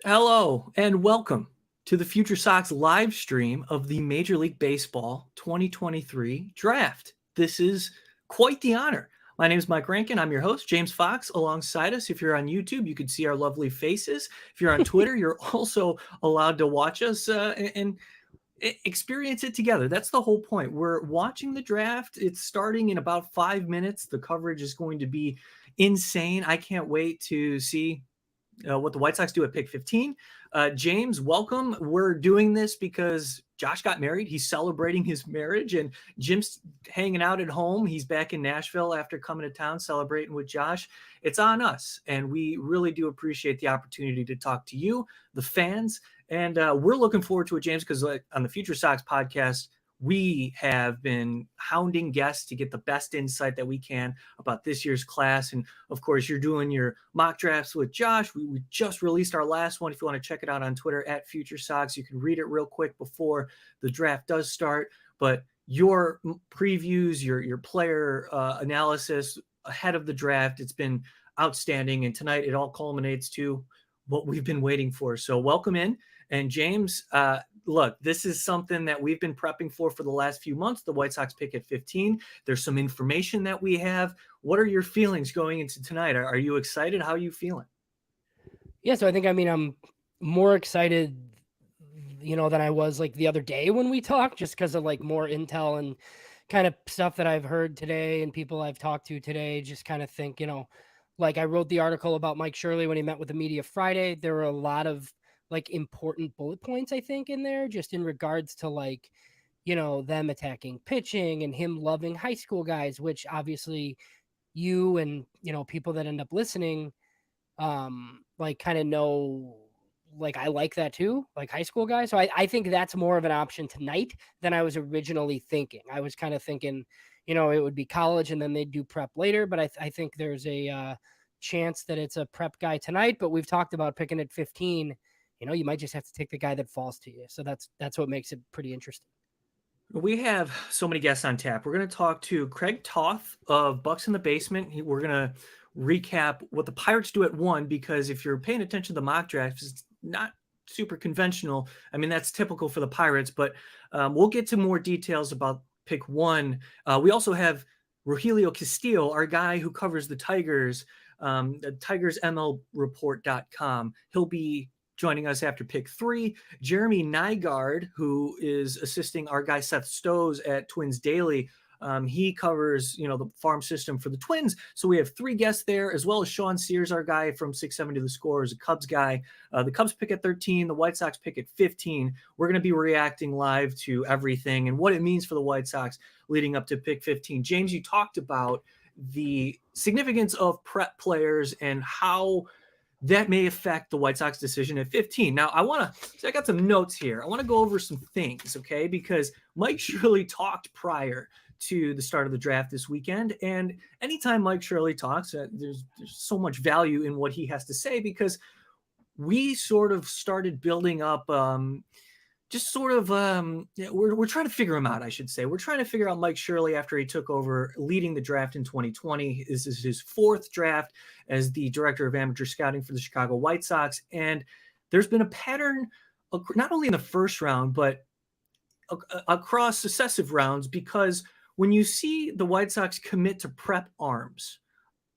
Hello and welcome to the Future Sox live stream of the Major League Baseball 2023 draft. This is quite the honor. My name is Mike Rankin. I'm your host, James Fox, alongside us. If you're on YouTube, you can see our lovely faces. If you're on Twitter, you're also allowed to watch us and experience it together. That's the whole point. We're watching the draft. It's starting in about 5 minutes. The coverage is going to be insane. I can't wait to see what the White Sox do at pick 15. James, welcome. We're doing this because Josh got married. He's celebrating his marriage, and Jim's hanging out at home. He's back in Nashville after coming to town celebrating with Josh. It's on us, and we really do appreciate the opportunity to talk to you, the fans, and we're looking forward to it, James, because on the Future Sox podcast, we have been hounding guests to get the best insight that we can about this year's class. And of course, you're doing your mock drafts with Josh. We just released our last one. If you want to check it out on Twitter at Future Sox, you can read it real quick before the draft does start. But your previews, your player analysis ahead of the draft, it's been outstanding. And tonight it all culminates to what we've been waiting for. So welcome in. And James, look, this is something that we've been prepping for the last few months. The White Sox pick at 15. There's some information that we have. What are your feelings going into tonight? Are you excited? How are you feeling? Yeah, so I'm more excited, than I was like the other day when we talked, just because of like more intel and kind of stuff that I've heard today and people I've talked to today. Just kind of think, like I wrote the article about Mike Shirley when he met with the media Friday. There were a lot of like important bullet points, I think, in there, just in regards to like, them attacking pitching and him loving high school guys, which obviously you and, people that end up listening, like kind of know, like I like that too, like high school guys. So I think that's more of an option tonight than I was originally thinking. I was kind of thinking, it would be college and then they'd do prep later, but I think there's a chance that it's a prep guy tonight. But we've talked about picking at 15. You might just have to take the guy that falls to you. So that's what makes it pretty interesting. We have so many guests on tap. We're going to talk to Craig Toth of Bucks in the Basement. We're going to recap what the Pirates do at 1, because if you're paying attention to the mock drafts, it's not super conventional. I mean, that's typical for the Pirates, but we'll get to more details about pick 1. We also have Rogelio Castillo, our guy who covers the Tigers, TigersMLReport.com. He'll be joining us after pick 3. Jeremy Nygaard, who is assisting our guy Seth Stowe at Twins Daily. He covers, the farm system for the Twins. So we have 3 guests there, as well as Sean Sears, our guy from 670 The Score, is a Cubs guy. The Cubs pick at 13, the White Sox pick at 15. We're going to be reacting live to everything and what it means for the White Sox leading up to pick 15. James, you talked about the significance of prep players and how that may affect the White Sox decision at 15. Now, I got some notes here. I want to go over some things, okay? Because Mike Shirley talked prior to the start of the draft this weekend. And anytime Mike Shirley talks, there's so much value in what he has to say, because we sort of started building up we're trying to figure him out, I should say. We're trying to figure out Mike Shirley after he took over leading the draft in 2020. This is his 4th draft as the director of amateur scouting for the Chicago White Sox. And there's been a pattern, not only in the first round, but across successive rounds, because when you see the White Sox commit to prep arms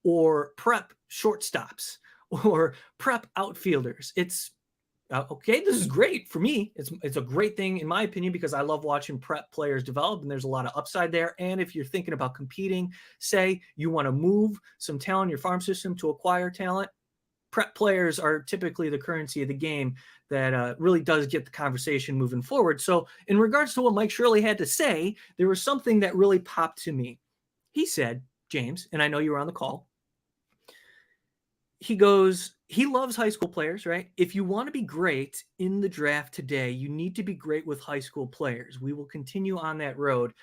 or prep shortstops or prep outfielders, it's okay, this is great for me. It's a great thing, in my opinion, because I love watching prep players develop, and there's a lot of upside there. And if you're thinking about competing, say you want to move some talent in your farm system to acquire talent, prep players are typically the currency of the game that really does get the conversation moving forward. So in regards to what Mike Shirley had to say, there was something that really popped to me. He said, James, and I know you were on the call, he goes, he loves high school players, right? If you want to be great in the draft today, you need to be great with high school players. We will continue on that road.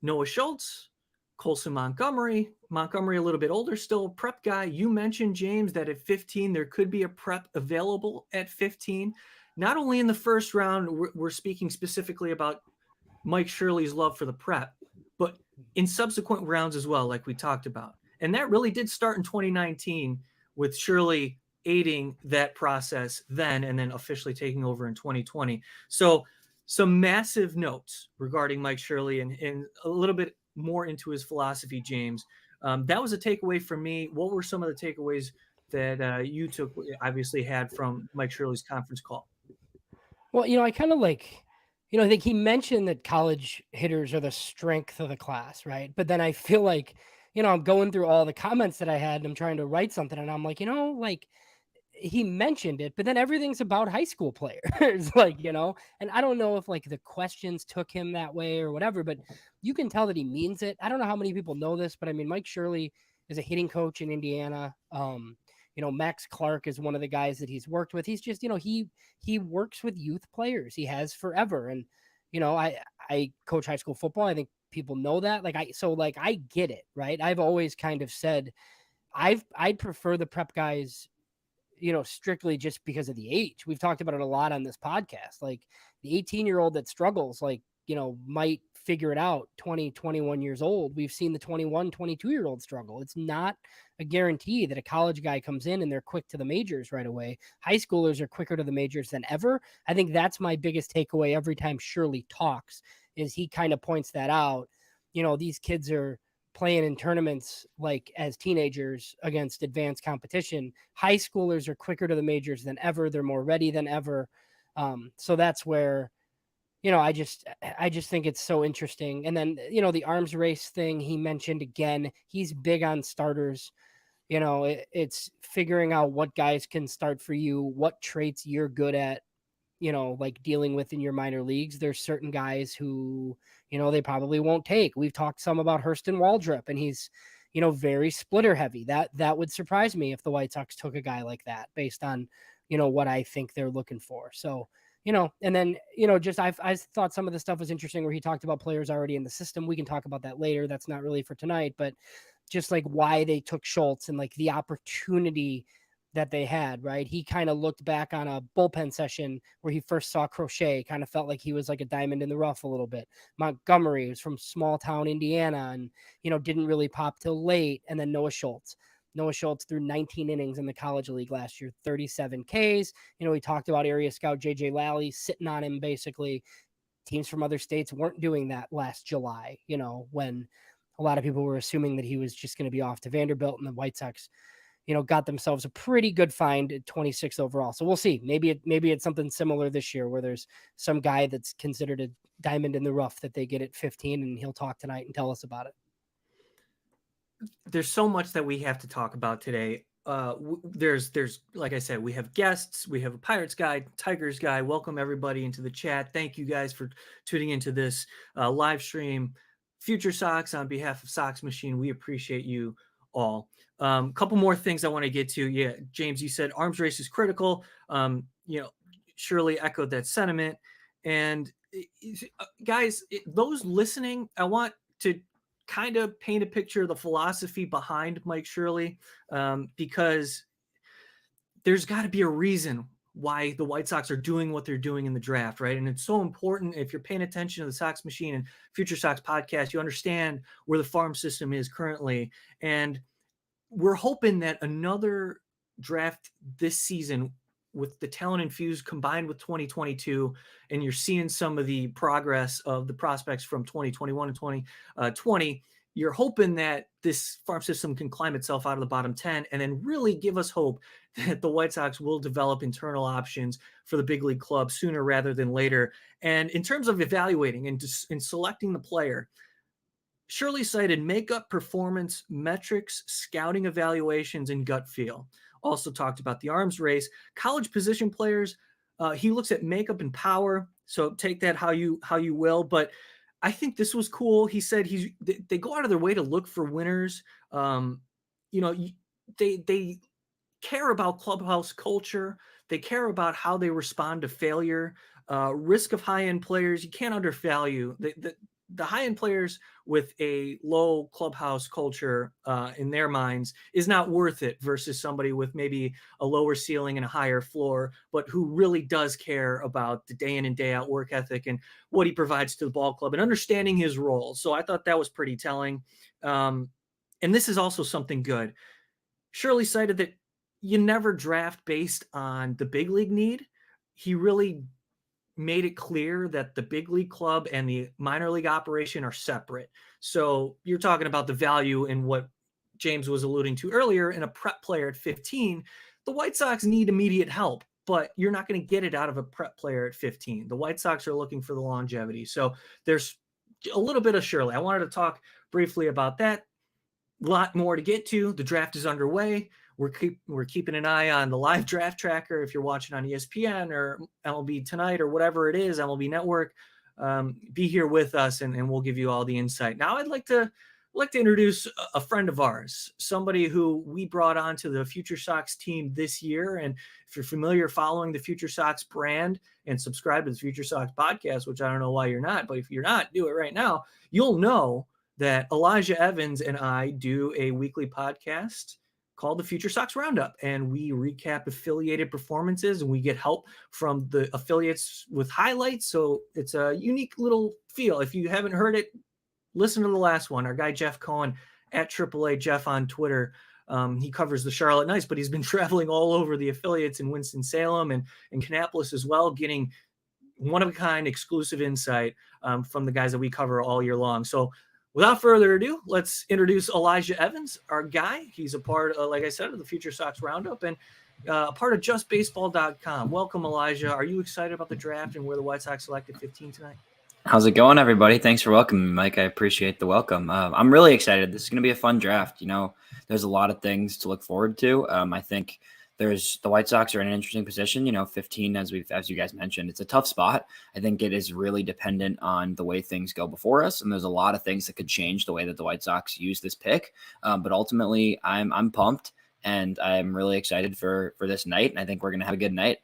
Noah Schultz, Colson Montgomery a little bit older, still a prep guy. You mentioned, James, that at 15, there could be a prep available at 15. Not only in the first round, we're speaking specifically about Mike Shirley's love for the prep, but in subsequent rounds as well, like we talked about. And that really did start in 2019 with Shirley aiding that process then, and then officially taking over in 2020. So some massive notes regarding Mike Shirley and a little bit more into his philosophy, James. That was a takeaway for me. What were some of the takeaways that you took, obviously had from Mike Shirley's conference call? Well, I kind of I think he mentioned that college hitters are the strength of the class, right? But then I feel like, I'm going through all the comments that I had and I'm trying to write something and I'm like, like he mentioned it, but then everything's about high school players, and I don't know if like the questions took him that way or whatever, but you can tell that he means it. I don't know how many people know this, but I mean, Mike Shirley is a hitting coach in Indiana. Max Clark is one of the guys that he's worked with. He's just, he works with youth players. He has forever. And, I coach high school football. I think people know that. I get it, right? I've always kind of said, I'd prefer the prep guys, strictly just because of the age. We've talked about it a lot on this podcast. Like the 18-year-old that struggles, might figure it out 20, 21 years old. We've seen the 21, 22-year-old struggle. It's not a guarantee that a college guy comes in and they're quick to the majors right away. High schoolers are quicker to the majors than ever. I think that's my biggest takeaway every time Shirley talks, is he kind of points that out. These kids are playing in tournaments like as teenagers against advanced competition. High schoolers are quicker to the majors than ever. They're more ready than ever. So that's where, I just think it's so interesting. And then, the arms race thing he mentioned again, he's big on starters. It's figuring out what guys can start for you, what traits you're good at, like dealing with in your minor leagues. There's certain guys who, they probably won't take. We've talked some about Hurston Waldrop, and he's, very splitter heavy. That would surprise me if the White Sox took a guy like that based on, what I think they're looking for. So, and then, I thought some of the stuff was interesting where he talked about players already in the system. We can talk about that later. That's not really for tonight, but just like why they took Schultz and like the opportunity that they had, right? He kind of looked back on a bullpen session where he first saw Crochet, kind of felt like he was like a diamond in the rough a little bit. Montgomery was from small town Indiana and, didn't really pop till late. And then Noah Schultz threw 19 innings in the college league last year, 37 Ks. We talked about area scout JJ Lally sitting on him basically. Teams from other states weren't doing that last July, when a lot of people were assuming that he was just going to be off to Vanderbilt, and the White Sox, got themselves a pretty good find at 26th overall. So we'll see. Maybe it's something similar this year where there's some guy that's considered a diamond in the rough that they get at 15, and he'll talk tonight and tell us about it. There's so much that we have to talk about today. There's like I said, we have guests, we have a Pirates guy, Tigers guy. Welcome everybody into the chat. Thank you guys for tuning into this live stream. Future Sox, on behalf of Sox Machine, we appreciate you all. Couple more things I want to get to. Yeah, James, you said arms race is critical. Shirley echoed that sentiment. And guys, those listening, I want to kind of paint a picture of the philosophy behind Mike Shirley, because there's got to be a reason why the White Sox are doing what they're doing in the draft, right? And it's so important. If you're paying attention to the Sox Machine and Future Sox podcast, you understand where the farm system is currently. And we're hoping that another draft this season with the talent infused combined with 2022, and you're seeing some of the progress of the prospects from 2021 and 2020, you're hoping that this farm system can climb itself out of the bottom 10 and then really give us hope that the White Sox will develop internal options for the big league club sooner rather than later. And in terms of evaluating and selecting the player, Shirley cited makeup, performance, metrics, scouting evaluations, and gut feel. Also talked about the arms race. College position players, he looks at makeup and power. So take that how you will. But I think this was cool. He said they go out of their way to look for winners. They care about clubhouse culture. They care about how they respond to failure. Risk of high-end players, you can't undervalue. The high-end players with a low clubhouse culture in their minds is not worth it versus somebody with maybe a lower ceiling and a higher floor, but who really does care about the day in and day out work ethic and what he provides to the ball club and understanding his role. So I thought that was pretty telling. And this is also something good. Shirley cited that, you never draft based on the big league need. He really made it clear that the big league club and the minor league operation are separate. So you're talking about the value in what James was alluding to earlier in a prep player at 15. The White Sox need immediate help, but you're not going to get it out of a prep player at 15. The White Sox are looking for the longevity. So there's a little bit of Shirley. I wanted to talk briefly about that. A lot more to get to. The draft is underway. We're keeping an eye on the live draft tracker. If you're watching on ESPN or MLB Tonight or whatever it is, MLB Network, be here with us and we'll give you all the insight. Now I'd like to introduce a friend of ours, somebody who we brought onto the Future Sox team this year. And if you're familiar following the Future Sox brand and subscribe to the Future Sox podcast, which I don't know why you're not, but if you're not, do it right now. You'll know that Elijah Evans and I do a weekly podcast called the Future Sox Roundup, and we recap affiliated performances and we get help from the affiliates with highlights. So it's a unique little feel. If you haven't heard it, listen to the last one. Our guy Jeff Cohen at AAA Jeff on Twitter. He covers the Charlotte Knights, but he's been traveling all over the affiliates in Winston-Salem and Kannapolis as well, getting one-of-a-kind exclusive insight from the guys that we cover all year long. So without further ado, let's introduce Elijah Evans, our guy. He's a part, like I said, of the Future Sox Roundup and a part of JustBaseball.com. Welcome, Elijah. Are you excited about the draft and where the White Sox selected 15 tonight? How's it going, everybody? Thanks for welcoming me, Mike. I appreciate the welcome. I'm really excited. This is going to be a fun draft. You know, there's a lot of things to look forward to. I think the White Sox are in an interesting position. You know, 15, as you guys mentioned, it's a tough spot. I think it is really dependent on the way things go before us, and there's a lot of things that could change the way that the White Sox use this pick. But ultimately, I'm pumped, and I'm really excited for this night, and I think we're going to have a good night.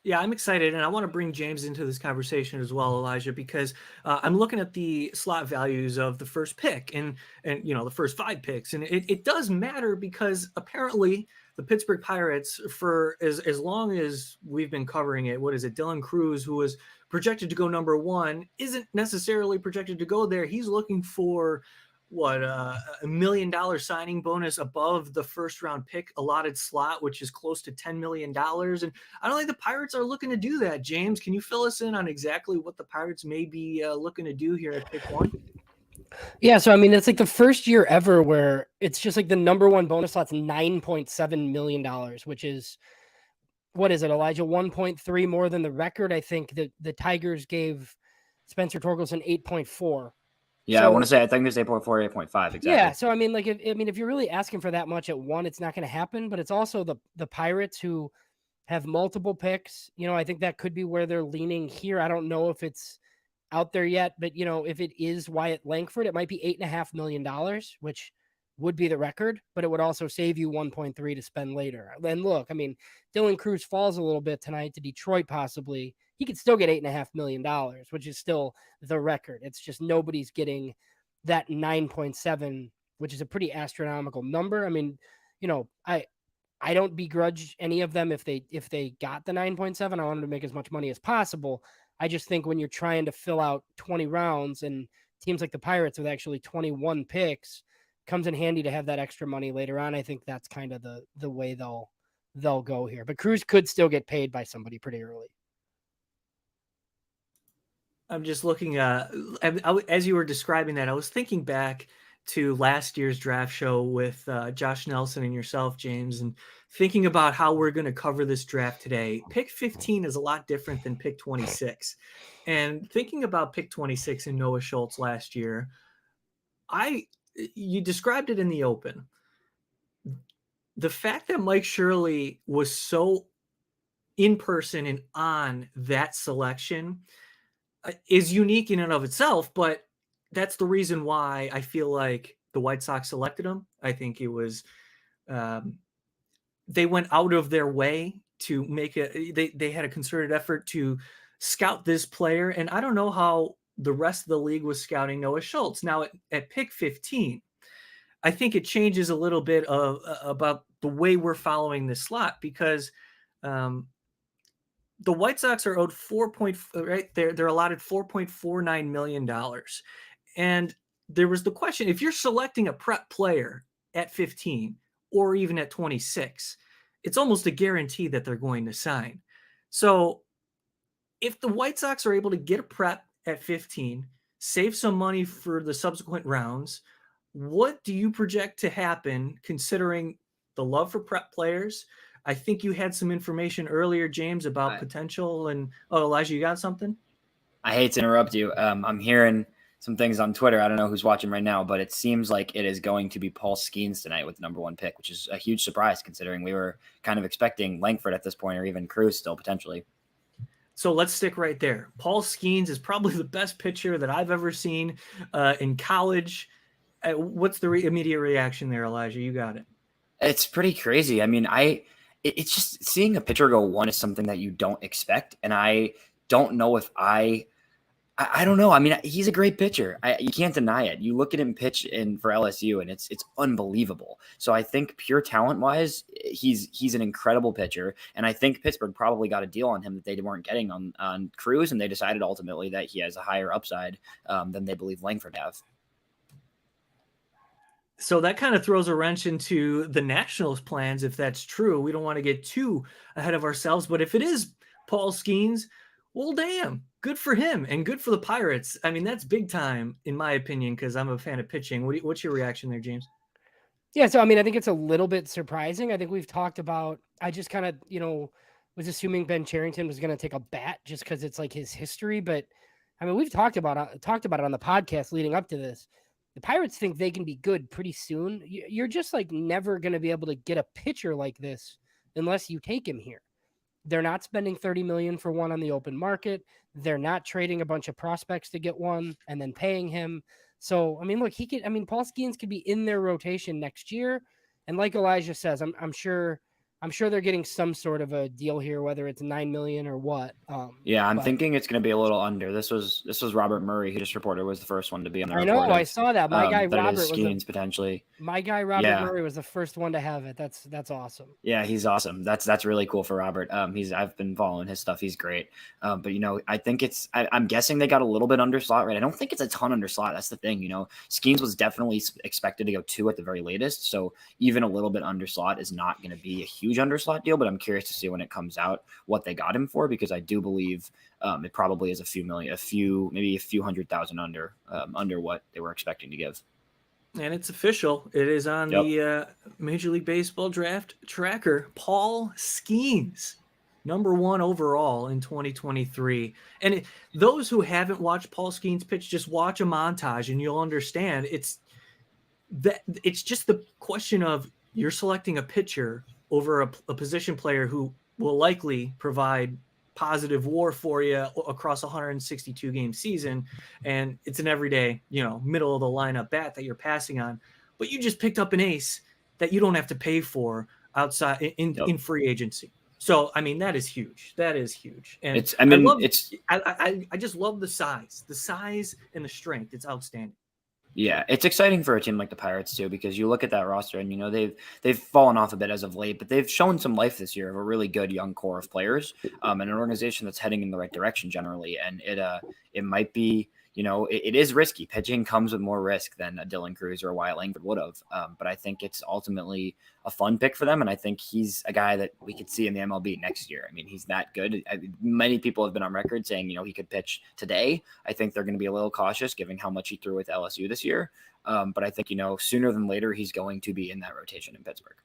Yeah, I'm excited, and I want to bring James into this conversation as well, Elijah, because I'm looking at the slot values of the first pick and you know the first 5 picks, and it does matter because apparently the Pittsburgh Pirates, for as long as we've been covering it, what is it? Dylan Cruz, who was projected to go number 1, isn't necessarily projected to go there. He's looking for $1 million signing bonus above the first round pick allotted slot, which is close to $10 million. And I don't think the Pirates are looking to do that. James, can you fill us in on exactly what the Pirates may be looking to do here at pick 1? Yeah, so I mean, it's like the first year ever where it's just like the number 1 bonus slot's $9.7 million, which is, what is it, Elijah? 1.3 more than the record. I think that the Tigers gave Spencer Torkelson 8.4. Yeah, so, I want to say I think there's 8.4, 8.5 exactly. Yeah, so I mean, like, if you're really asking for that much at 1, it's not going to happen. But it's also the Pirates who have multiple picks. You know, I think that could be where they're leaning here. I don't know if it's out there yet, but you know, if it is Wyatt Langford, it might be $8.5 million, which would be the record, but it would also save you 1.3 to spend later. And look, I mean, Dylan Cruz falls a little bit tonight to Detroit, possibly. He could still get $8.5 million, which is still the record. It's just nobody's getting that 9.7, which is a pretty astronomical number. I mean, you know, I don't begrudge any of them if they got the 9.7. I want them to make as much money as possible. I just think when you're trying to fill out 20 rounds and teams like the Pirates with actually 21 picks, comes in handy to have that extra money later on. I think that's kind of the way they'll go here. But Cruz could still get paid by somebody pretty early. I'm just looking as you were describing that, I was thinking back to last year's draft show with Josh Nelson and yourself, James, and thinking about how we're going to cover this draft today. Pick 15 is a lot different than pick 26. And thinking about pick 26 and Noah Schultz last year, you described it in the open. The fact that Mike Shirley was so in person and on that selection is unique in and of itself, but that's the reason why I feel like the White Sox selected him. I think it was they went out of their way to make they had a concerted effort to scout this player, and I don't know how the rest of the league was scouting Noah Schultz. Now at pick 15, I think it changes a little bit about the way we're following this slot because the White Sox are owed they're allotted $4.49 million. And there was the question, if you're selecting a prep player at 15 or even at 26, it's almost a guarantee that they're going to sign. So if the White Sox are able to get a prep at 15, save some money for the subsequent rounds, what do you project to happen considering the love for prep players? I think you had some information earlier, James, about potential. And Elijah, you got something? I hate to interrupt you. I'm hearing some things on Twitter. I don't know who's watching right now, but it seems like it is going to be Paul Skeens tonight with the number 1 pick, which is a huge surprise considering we were kind of expecting Langford at this point, or even Cruz still potentially. So let's stick right there. Paul Skeens is probably the best pitcher that I've ever seen in college. What's the immediate reaction there, Elijah? You got it. It's pretty crazy. I mean, it's just seeing a pitcher go 1 is something that you don't expect. And I don't know if I don't know. I mean, he's a great pitcher. You can't deny it. You look at him pitch for LSU, and it's unbelievable. So I think pure talent wise, he's an incredible pitcher. And I think Pittsburgh probably got a deal on him that they weren't getting on Cruz, and they decided ultimately that he has a higher upside than they believe Langford have. So that kind of throws a wrench into the Nationals' plans. If that's true, we don't want to get too ahead of ourselves. But if it is Paul Skeens, well, damn, good for him and good for the Pirates. I mean, that's big time, in my opinion, because I'm a fan of pitching. What's your reaction there, James? Yeah, so I mean, I think it's a little bit surprising. I think we've talked about, I just kind of, was assuming Ben Cherington was going to take a bat just because it's like his history. But I mean, we've talked about it on the podcast leading up to this. The Pirates think they can be good pretty soon. You're just like never going to be able to get a pitcher like this unless you take him here. They're not spending $30 million for one on the open market. They're not trading a bunch of prospects to get one and then paying him. So, I mean, look, Paul Skeens could be in their rotation next year. And like Elijah says, I'm sure they're getting some sort of a deal here, whether it's $9 million or what. I'm thinking it's going to be a little under. This was Robert Murray, who just reported was the first one to be on the report. I know, I saw that. My guy Robert Skeens potentially. My guy Robert Murray was the first one to have it. That's awesome. Yeah, he's awesome. That's really cool for Robert. I've been following his stuff. He's great. But I think I'm guessing they got a little bit under slot, right? I don't think it's a ton under slot. That's the thing. Skeens was definitely expected to go 2 at the very latest. So even a little bit under slot is not going to be a huge underslot deal, but I'm curious to see when it comes out what they got him for, because I do believe it probably is a few million, maybe a few $100,000 under what they were expecting to give. And it's official. It is on the Major League Baseball draft tracker. Paul Skeens, number 1 overall in 2023. And those who haven't watched Paul Skeens pitch, just watch a montage and you'll understand. It's just the question of you're selecting a pitcher over a position player who will likely provide positive WAR for you across a 162 game season. And it's an everyday, middle of the lineup bat that you're passing on, but you just picked up an ace that you don't have to pay for outside in free agency. So, I mean, that is huge. That is huge. And I just love the size and the strength. It's outstanding. Yeah, it's exciting for a team like the Pirates too, because you look at that roster and they've fallen off a bit as of late, but they've shown some life this year of a really good young core of players, and an organization that's heading in the right direction generally. And it might be, it is risky. Pitching comes with more risk than a Dylan Cruz or a Wyatt Langford would have. But I think it's ultimately a fun pick for them. And I think he's a guy that we could see in the MLB next year. I mean, he's that good. Many people have been on record saying, he could pitch today. I think they're going to be a little cautious given how much he threw with LSU this year. But I think, sooner than later, he's going to be in that rotation in Pittsburgh.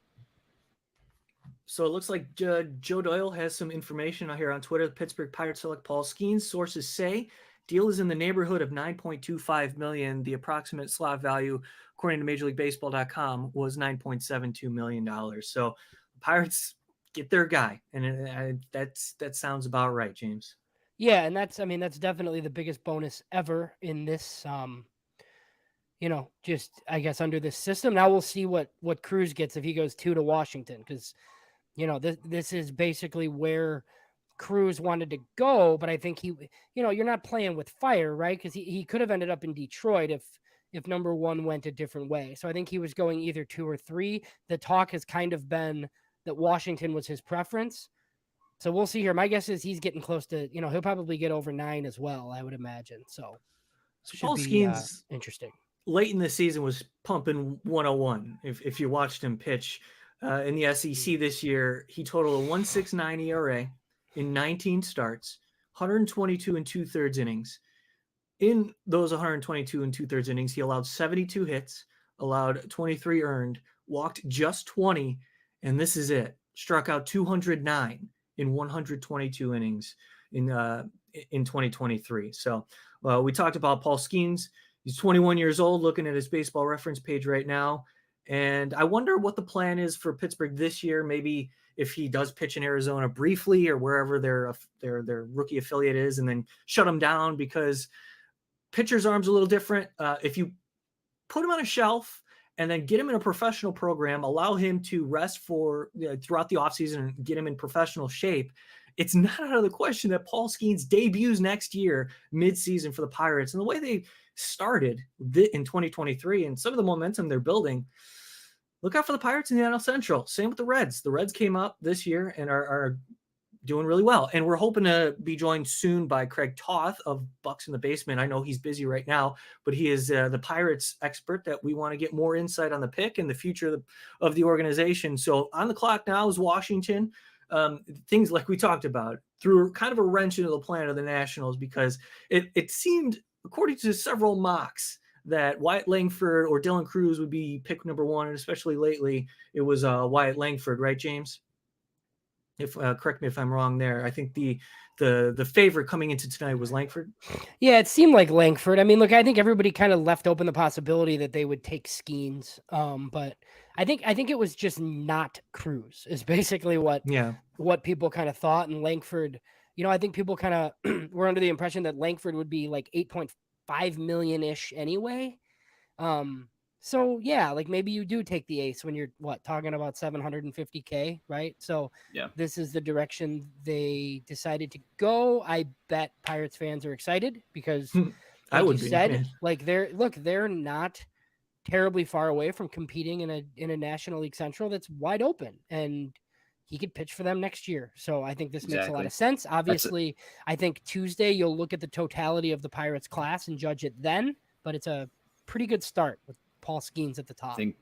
So it looks like Joe Doyle has some information out here on Twitter. The Pittsburgh Pirates select Paul Skeens. Sources say deal is in the neighborhood of $9.25 million. The approximate slot value, according to MajorLeagueBaseball.com, was $9.72 million. So the Pirates get their guy, and that sounds about right, James. Yeah, and that's definitely the biggest bonus ever in this. Just I guess under this system. Now we'll see what Cruz gets if he goes 2 to Washington, because this is basically where Cruz wanted to go, but I think you're not playing with fire, right? Because he could have ended up in Detroit if number 1 went a different way. So I think he was going either 2 or 3. The talk has kind of been that Washington was his preference. So we'll see here. My guess is he's getting close to, he'll probably get over 9 as well, I would imagine. So Paul Skeens interesting. Late in the season was pumping 101. If you watched him pitch in the SEC this year. He totaled a 1.69 ERA in 19 starts, 122 and 2/3 innings. In those 122 and 2/3 innings, he allowed 72 hits, allowed 23 earned, walked just 20, and this is it. Struck out 209 in 122 innings in 2023. So we talked about Paul Skeens. He's 21 years old, looking at his baseball reference page right now. And I wonder what the plan is for Pittsburgh this year. Maybe if he does pitch in Arizona briefly or wherever their rookie affiliate is, and then shut him down, because pitcher's arm's a little different. If you put him on a shelf and then get him in a professional program, allow him to rest for throughout the offseason and get him in professional shape, it's not out of the question that Paul Skeens debuts next year midseason for the Pirates. And the way they started in 2023 and some of the momentum they're building, look out for the Pirates in the NL Central. Same with the Reds. The Reds came up this year and are doing really well. And we're hoping to be joined soon by Craig Toth of Bucks in the Basement. I know he's busy right now, but he is the Pirates expert that we want to get more insight on the pick and the future of the organization. So on the clock now is Washington. Things like we talked about threw kind of a wrench into the plan of the Nationals, because it seemed, according to several mocks, that Wyatt Langford or Dylan Cruz would be pick number one, and especially lately it was Wyatt Langford, right, James? If correct me if I'm wrong there. I think the favorite coming into tonight was Langford. Yeah, it seemed like Langford. I mean, look, I think everybody kind of left open the possibility that they would take Skeens, but I think it was just not Cruz is basically what people kind of thought. And Langford, I think people kind of were under the impression that Langford would be like 8.5 million ish anyway. So yeah, like maybe you do take the ace when you're talking about 750K, right? So yeah, this is the direction they decided to go. I bet Pirates fans are excited because I would be, man. Like they're not terribly far away from competing in a National League Central that's wide open, and he could pitch for them next year. So I think this makes a lot of sense. Obviously, I think Tuesday you'll look at the totality of the Pirates class and judge it then, but it's a pretty good start with Paul Skeens at the top. I think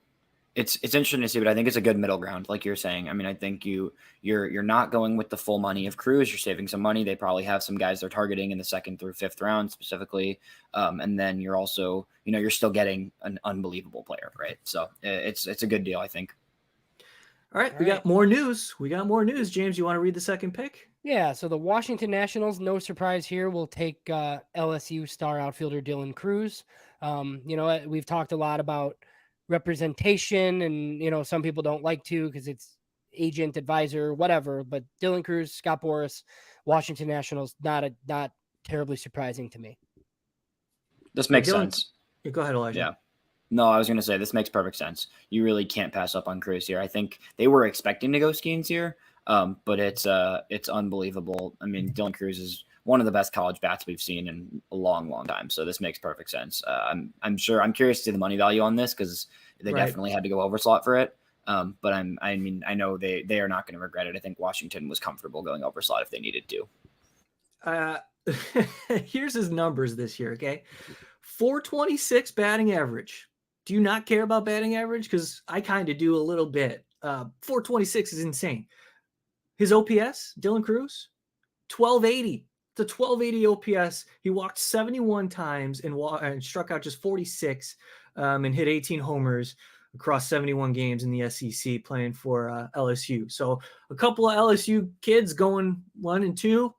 it's interesting to see, but I think it's a good middle ground, like you're saying. I mean, I think you're not going with the full money of Cruz. You're saving some money. They probably have some guys they're targeting in the 2nd through 5th round specifically, and then you're also, you're still getting an unbelievable player, right? So it's a good deal, I think. All right, we got more news. James, you want to read the second pick? Yeah, so the Washington Nationals, no surprise here, will take LSU star outfielder Dylan Cruz. We've talked a lot about representation, and some people don't like to because it's agent, advisor, whatever. But Dylan Cruz, Scott Boras, Washington Nationals, not terribly surprising to me. This makes sense. Go ahead, Elijah. Yeah. No, I was going to say this makes perfect sense. You really can't pass up on Cruz here. I think they were expecting to go Skeens here, but it's unbelievable. I mean, Dylan Cruz is one of the best college bats we've seen in a long, long time. So this makes perfect sense. I'm curious to see the money value on this because they definitely had to go overslot for it. But I know they are not going to regret it. I think Washington was comfortable going overslot if they needed to. Here's his numbers this year. Okay. 426 batting average. Do you not care about batting average? Because I kind of do a little bit. 426 is insane. His OPS, Dylan Cruz, 1280. It's a 1280 OPS. He walked 71 times and struck out just 46 and hit 18 homers across 71 games in the SEC playing for LSU. So a couple of LSU kids going 1 and 2.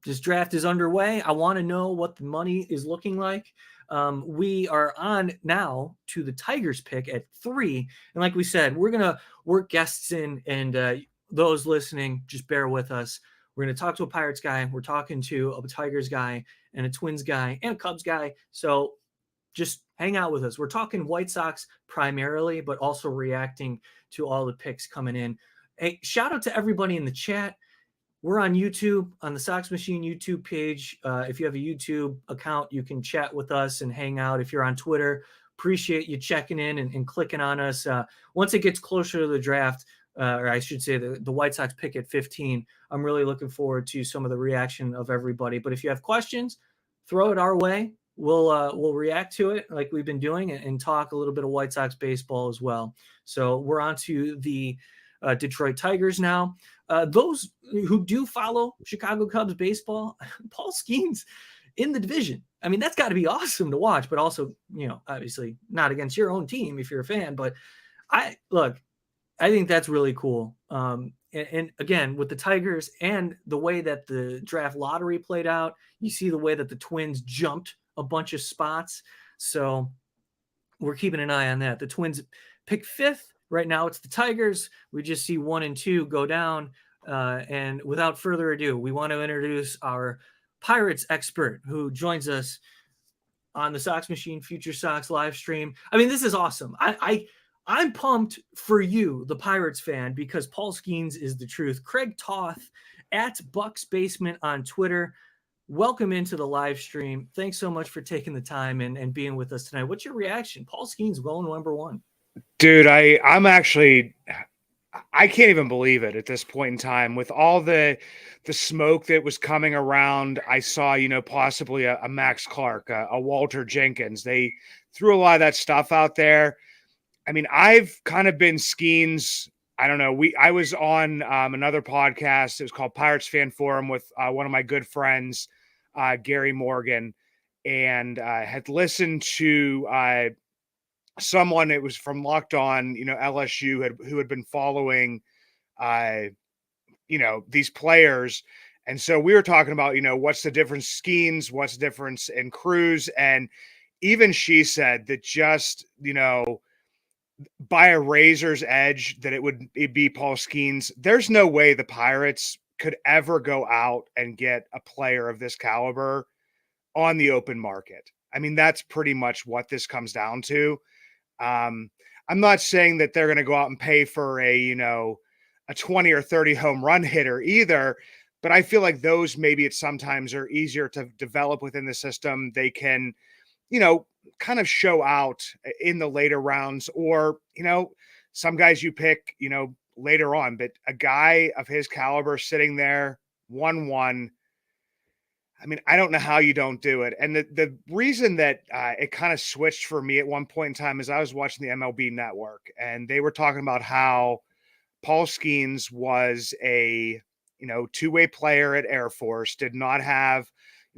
This draft is underway. I want to know what the money is looking like. We are on now to the Tigers pick at 3. And like we said, we're going to work guests in, and those listening, just bear with us. We're going to talk to a Pirates guy. We're talking to a Tigers guy and a Twins guy and a Cubs guy. So just hang out with us. We're talking White Sox primarily, but also reacting to all the picks coming in. Hey, shout out to everybody in the chat. We're on YouTube, on the Sox Machine YouTube page. If you have a YouTube account, you can chat with us and hang out. If you're on Twitter, appreciate you checking in and clicking on us. Once it gets closer to the draft, or I should say the White Sox pick at 15, I'm really looking forward to some of the reaction of everybody. But if you have questions, throw it our way. we'll react to it like we've been doing and talk a little bit of White Sox baseball as well. So we're on to the Detroit Tigers now. Those who do follow Chicago Cubs baseball, Paul Skeens in the division. I mean, that's got to be awesome to watch, but also, obviously not against your own team if you're a fan. But I think that's really cool. And again, with the Tigers and the way that the draft lottery played out, you see the way that the Twins jumped a bunch of spots. So we're keeping an eye on that. The Twins pick 5th. Right now it's the Tigers. We just see 1 and 2 go down. And without further ado, we want to introduce our Pirates expert who joins us on the Sox Machine Future Sox live stream. I mean, this is awesome. I'm pumped for you, the Pirates fan, because Paul Skeens is the truth. Craig Toth at Bucks Basement on Twitter. Welcome into the live stream. Thanks so much for taking the time and being with us tonight. What's your reaction? Paul Skeens going number 1. Dude, I'm actually, I can't even believe it at this point in time with all the smoke that was coming around. I saw, possibly a Max Clark, a Walter Jenkins. They threw a lot of that stuff out there. I mean, I've kind of been Skeens. I don't know. I was on another podcast. It was called Pirates Fan Forum with one of my good friends, Gary Morgan, and had listened to someone. It was from Locked On, LSU who had been following, these players. And so we were talking about, what's the difference Skeens, what's the difference in Cruz. And even she said that just, by a razor's edge that it'd be Paul Skeens. There's no way the Pirates could ever go out and get a player of this caliber on the open market. I mean, that's pretty much what this comes down to. I'm not saying that they're going to go out and pay for a 20 or 30 home run hitter either, but I feel like those maybe at sometimes are easier to develop within the system. They can, kind of show out in the later rounds, or, some guys you pick, later on, but a guy of his caliber sitting there 1-1. I mean, I don't know how you don't do it. And the reason that it kind of switched for me at one point in time is I was watching the MLB Network, and they were talking about how Paul Skeens was a, two-way player at Air Force, did not have,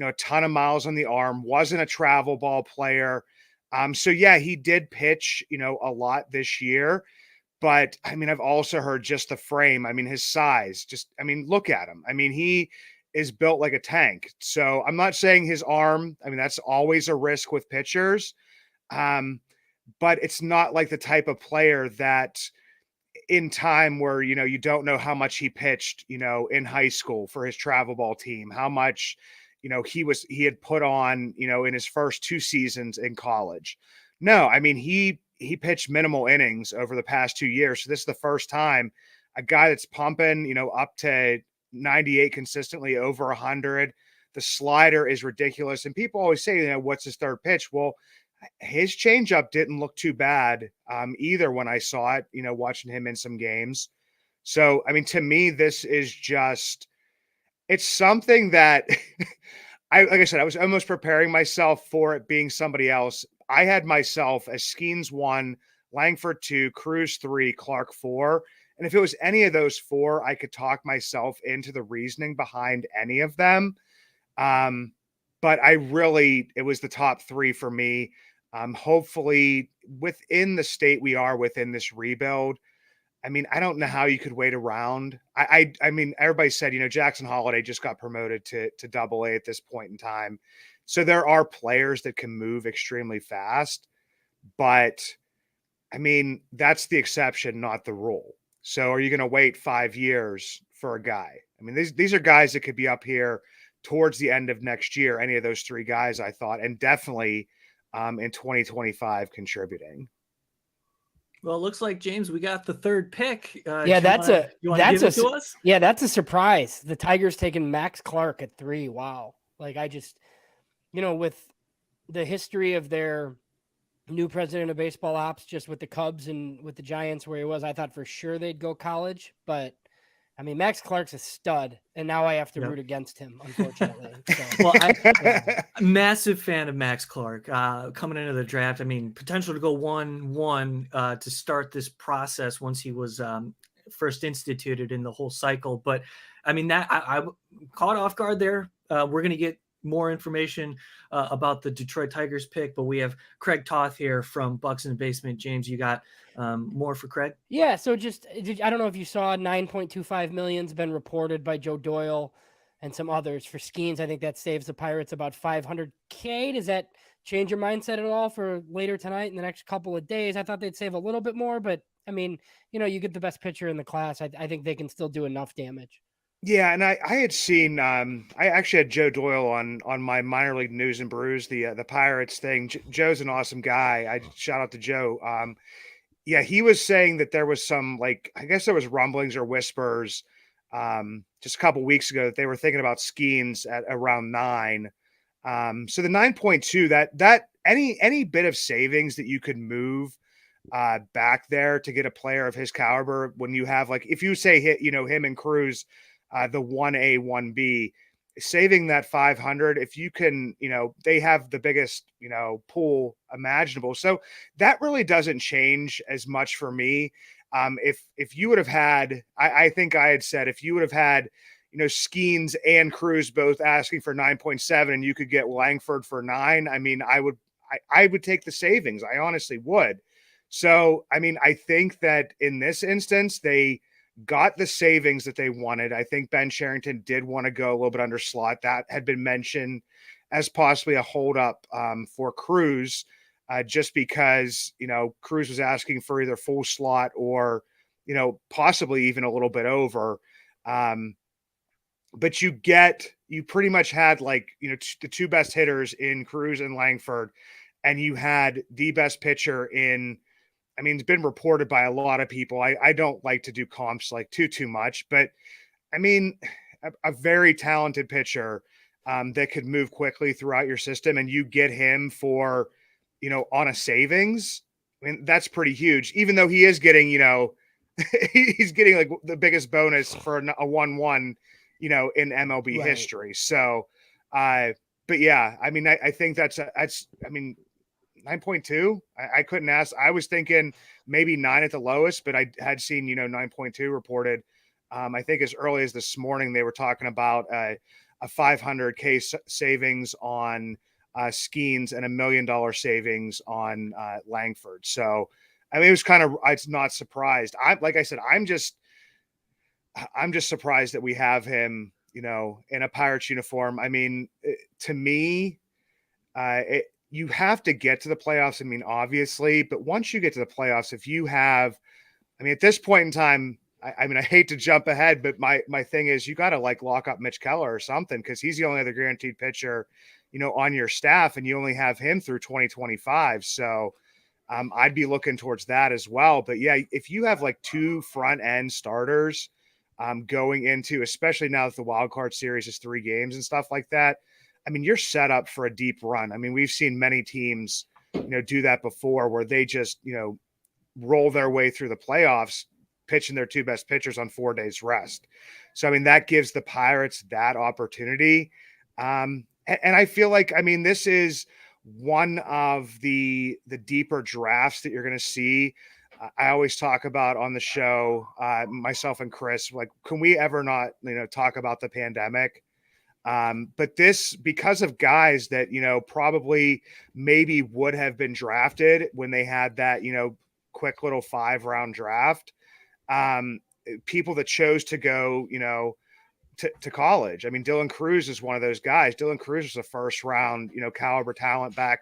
a ton of miles on the arm, wasn't a travel ball player. So yeah, he did pitch, a lot this year, but I mean, I've also heard just the frame. I mean, his size, look at him. I mean, he is built like a tank. So I'm not saying his arm, I mean, that's always a risk with pitchers. But it's not like the type of player that in time where, you don't know how much he pitched, in high school for his travel ball team, how much, he had put on, in his first 2 seasons in college. No, I mean, he pitched minimal innings over the past 2 years. So this is the first time a guy that's pumping, up to 98 consistently, over 100. The slider is ridiculous. And people always say, what's his third pitch? Well, his changeup didn't look too bad either when I saw it, watching him in some games. So, I mean, to me, this is just, it's something that like I said, I was almost preparing myself for it being somebody else. I had myself as Skeens 1, Langford 2, Cruz 3, Clark 4. And if it was any of those 4, I could talk myself into the reasoning behind any of them. But it was the top 3 for me. Hopefully within the state we are within this rebuild, I mean, I don't know how you could wait around. I mean, everybody said, Jackson Holiday just got promoted to Double-A at this point in time. So there are players that can move extremely fast, but I mean, that's the exception, not the rule. So are you going to wait 5 years for a guy? I mean, these are guys that could be up here towards the end of next year. Any of those 3 guys, I thought, and definitely in 2025 contributing. Well, it looks like, James, we got the 3rd pick. That's a surprise. The Tigers taking Max Clark at 3. Wow. Like, I just, with the history of their new president of baseball ops, just with the Cubs and with the Giants where he was, I thought for sure they'd go college, but I mean, Max Clark's a stud, and now I have to Yep. root against him, unfortunately. So, Well, yeah. massive fan of Max Clark coming into the draft. I mean, potential to go 1-1 to start this process once he was first instituted in the whole cycle. But I mean, that I caught off guard there. We're going to get more information about the Detroit Tigers pick, but we have Craig Toth here from Bucks in the Basement. James, you got more for Craig? Yeah, so I don't know if you saw 9.25 million's been reported by Joe Doyle and some others for Skeens. I think that saves the Pirates about 500K. Does that change your mindset at all for later tonight in the next couple of days? I thought they'd save a little bit more, but I mean, you get the best pitcher in the class. I think they can still do enough damage. Yeah, and I had seen I actually had Joe Doyle on my minor league news and brews, the Pirates thing. Joe's an awesome guy. I shout out to Joe. Yeah, he was saying that there was some, like, I guess there was rumblings or whispers just a couple weeks ago that they were thinking about Skeens at around 9. So the 9.2, that any bit of savings that you could move back there to get a player of his caliber, when you have, like, if you say him and Cruz, the 1A, 1B, saving that 500, if you can, they have the biggest, pool imaginable. So that really doesn't change as much for me. If you would have had, I think I had said, if you would have had, Skeens and Cruz both asking for 9.7 and you could get Langford for 9, I mean, I would take the savings. I honestly would. So, I mean, I think that in this instance, they got the savings that they wanted. I think Ben Cherington did want to go a little bit under slot. That had been mentioned as possibly a holdup for Cruz, just because, Cruz was asking for either full slot or, possibly even a little bit over. But you pretty much had, like, the two best hitters in Cruz and Langford, and you had the best pitcher in, I mean, it's been reported by a lot of people. I don't like to do comps like too much, but I mean, a very talented pitcher that could move quickly throughout your system, and you get him for, on a savings. I mean, that's pretty huge, even though he is getting, he's getting like the biggest bonus for a 1-1, in MLB history. So, but yeah, I mean, I think that's, I mean, 9.2. I couldn't ask. I was thinking maybe 9 at the lowest, but I had seen, 9.2 reported. I think as early as this morning, they were talking about a 500K savings on Skeens and $1 million savings on Langford. So, I mean, it's not surprised. Like I said, I'm just surprised that we have him, in a Pirates uniform. I mean, to me, you have to get to the playoffs. I mean, obviously, but once you get to the playoffs, if you have, I mean, at this point in time, I mean, I hate to jump ahead, but my thing is you got to, like, lock up Mitch Keller or something, because he's the only other guaranteed pitcher, on your staff, and you only have him through 2025. So I'd be looking towards that as well. But yeah, if you have like 2 front end starters going into, especially now that the wild card series is 3 games and stuff like that, I mean, you're set up for a deep run. I mean, we've seen many teams, do that before, where they just, roll their way through the playoffs, pitching their 2 best pitchers on 4 days rest. So, I mean, that gives the Pirates that opportunity. And I feel like, I mean, this is one of the deeper drafts that you're going to see. I always talk about on the show, myself and Chris, like, can we ever not, talk about the pandemic? But this, because of guys that, probably maybe would have been drafted when they had that, quick little 5-round draft, people that chose to go, to college. I mean, Dylan Cruz is one of those guys. Dylan Cruz was a first round, caliber talent back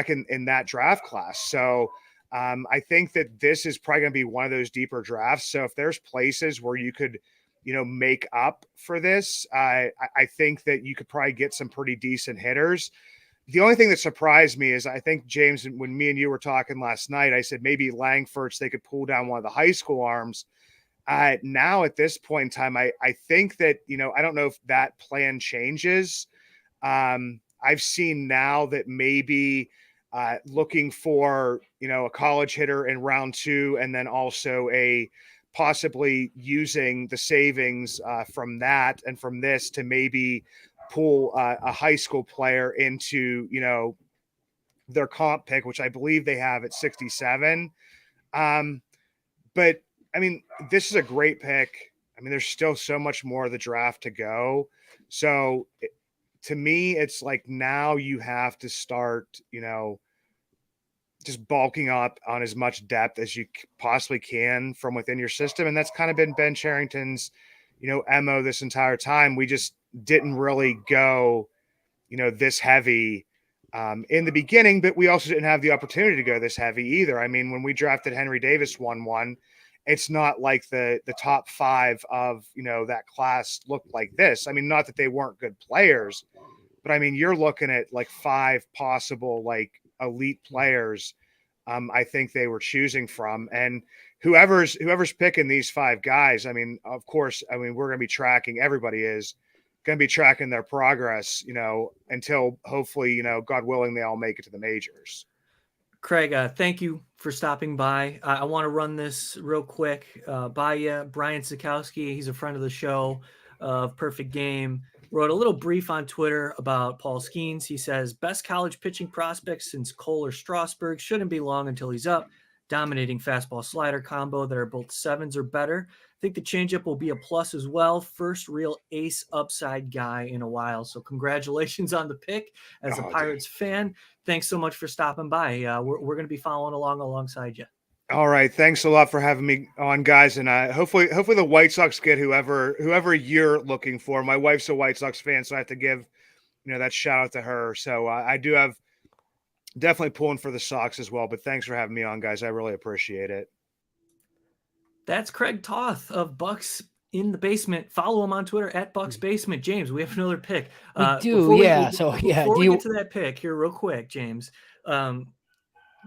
in that draft class. So I think that this is probably going to be one of those deeper drafts. So if there's places where you could, make up for this, I think that you could probably get some pretty decent hitters. The only thing that surprised me is, I think, James, when me and you were talking last night, I said maybe Langford's, they could pull down one of the high school arms. Now at this point in time, I think that, I don't know if that plan changes. I've seen now that maybe looking for, a college hitter in round 2, and then also a possibly using the savings from that and from this to maybe pull a high school player into, their comp pick, which I believe they have at 67. But I mean, this is a great pick. I mean, there's still so much more of the draft to go. So to me, it's like now you have to start, just bulking up on as much depth as you possibly can from within your system. And that's kind of been Ben Cherington's, MO this entire time. We just didn't really go, this heavy in the beginning, but we also didn't have the opportunity to go this heavy either. I mean, when we drafted Henry Davis 1-1, it's not like the top 5 of, that class looked like this. I mean, not that they weren't good players, but I mean, you're looking at like 5 possible like elite players. I think they were choosing from, and whoever's picking these 5 guys. I mean, of course, we're going to be tracking. Everybody is going to be tracking their progress, until hopefully, God willing, they all make it to the majors. Craig, thank you for stopping by. I want to run this real quick by you. Brian Sikowski, he's a friend of the show of Perfect Game, wrote a little brief on Twitter about Paul Skeens. He says, best college pitching prospect since Cole or Strasburg. Shouldn't be long until he's up. Dominating fastball slider combo that are both 7s or better. I think the changeup will be a plus as well. First real ace upside guy in a while. So congratulations on the pick as a Pirates fan. Thanks so much for stopping by. We're going to be following along alongside you. All right. Thanks a lot for having me on, guys. And hopefully the White Sox get whoever you're looking for. My wife's a White Sox fan, so I have to give, that shout out to her. So I do have definitely pulling for the Sox as well. But thanks for having me on, guys. I really appreciate it. That's Craig Toth of Bucks in the Basement. Follow him on Twitter at Bucks Basement. James, we have another pick. We do, yeah. Before we get to that pick here real quick, James,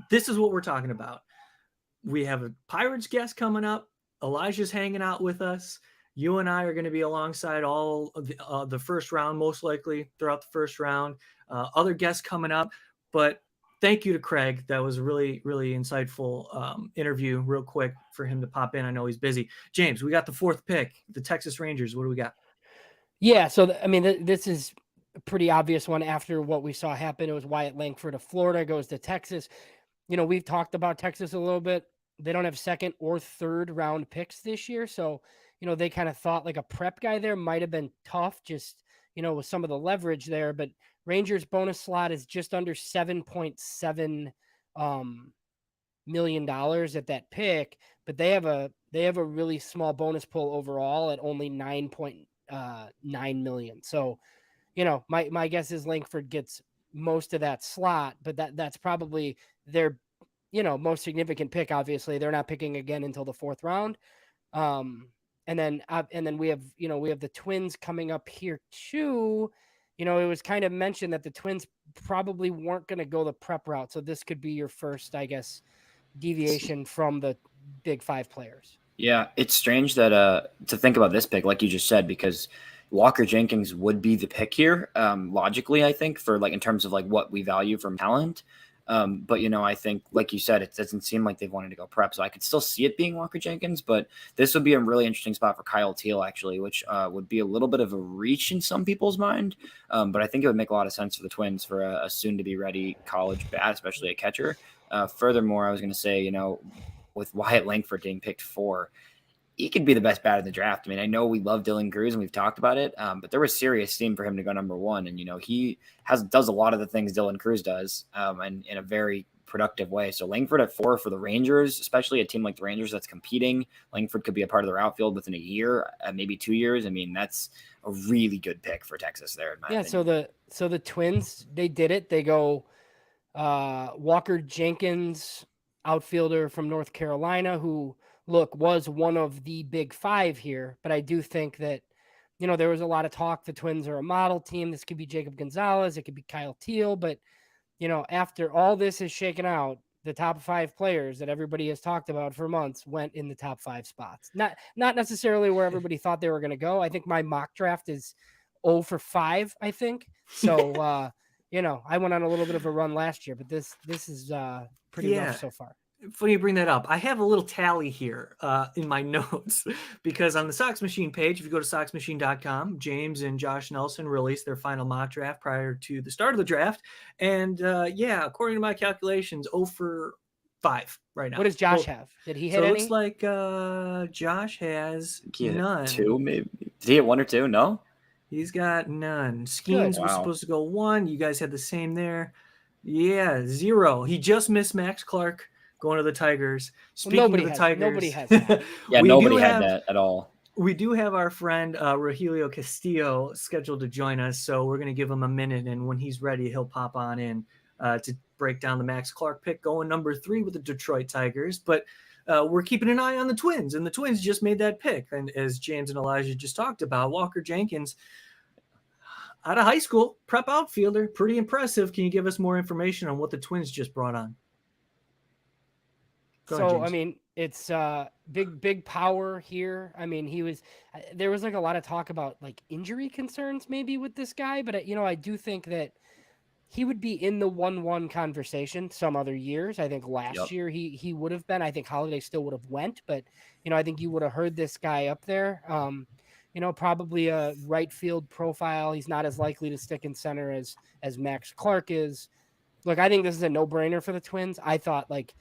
this is what we're talking about. We have a Pirates guest coming up. Elijah's hanging out with us. You and I are going to be alongside all of the first round, most likely throughout the first round. Other guests coming up. But thank you to Craig. That was a really, really insightful interview. Real quick for him to pop in. I know he's busy. James, we got the 4th pick, the Texas Rangers. What do we got? Yeah, so this is a pretty obvious one after what we saw happen. It was Wyatt Langford of Florida goes to Texas. We've talked about Texas a little bit. They don't have 2nd or 3rd round picks this year. So, they kind of thought like a prep guy there might have been tough just, with some of the leverage there. But Rangers bonus slot is just under $7.7 million at that pick. But they have a really small bonus pool overall at only $9.9 million. So, my guess is Langford gets most of that slot, but that's probably their most significant pick. Obviously, they're not picking again until the 4th round. And then we have the Twins coming up here too. It was kind of mentioned that the Twins probably weren't going to go the prep route. So this could be your first, I guess, deviation from the big 5 players. Yeah, it's strange that to think about this pick, like you just said, because Walker Jenkins would be the pick here, logically, I think, for like in terms of like what we value from talent. But I think, like you said, it doesn't seem like they've wanted to go prep, so I could still see it being Walker Jenkins. But this would be a really interesting spot for Kyle Teal, actually, which would be a little bit of a reach in some people's mind. But I think it would make a lot of sense for the Twins for a soon-to-be-ready college bat, especially a catcher. Furthermore, I was going to say, with Wyatt Langford getting picked 4, he could be the best bat in the draft. I mean, I know we love Dylan Cruz and we've talked about it, but there was serious steam for him to go number 1. And, he does a lot of the things Dylan Cruz does, and in a very productive way. So Langford at 4 for the Rangers, especially a team like the Rangers that's competing. Langford could be a part of their outfield within a year, maybe 2 years. I mean, that's a really good pick for Texas there. In my opinion. So the Twins, they did it. They go Walker Jenkins, outfielder from North Carolina, who was one of the big 5 here. But I do think that, there was a lot of talk. The Twins are a model team. This could be Jacob Gonzalez. It could be Kyle Teal. But, after all this is shaken out, the top 5 players that everybody has talked about for months went in the top 5 spots. Not necessarily where everybody thought they were going to go. I think my mock draft is 0 for 5, I think. So, I went on a little bit of a run last year, but this is pretty rough so far. funny you bring that up. I have a little tally here in my notes because on the Sox Machine page, if you go to soxmachine.com, James and Josh Nelson released their final mock draft prior to the start of the draft. And according to my calculations, 0 for 5 right now. What does Josh have? Did he hit so it any? looks like Josh has none. 2, maybe. Did he hit 1 or 2? No? He's got none. Skeens was supposed to go 1. You guys had the same there. Yeah, 0. He just missed Max Clark going to the Tigers. Speaking of the Tigers, nobody has that. Yeah, nobody had that at all. We do have our friend Rogelio Castillo scheduled to join us, so we're going to give him a minute, and when he's ready, he'll pop on in to break down the Max Clark pick going number 3 with the Detroit Tigers. But we're keeping an eye on the Twins, and the Twins just made that pick. And as James and Elijah just talked about, Walker Jenkins, out of high school, prep outfielder, pretty impressive. Can you give us more information on what the Twins just brought on? Go ahead, James. I mean, it's big power here. I mean, there was like a lot of talk about like injury concerns maybe with this guy, but I do think that he would be in the 1-1 conversation some other years. I think last year he would have been. I think Holiday still would have went, but I think you would have heard this guy up there. Probably a right field profile. He's not as likely to stick in center as Max Clark is. Look, I think this is a no-brainer for the Twins. I thought like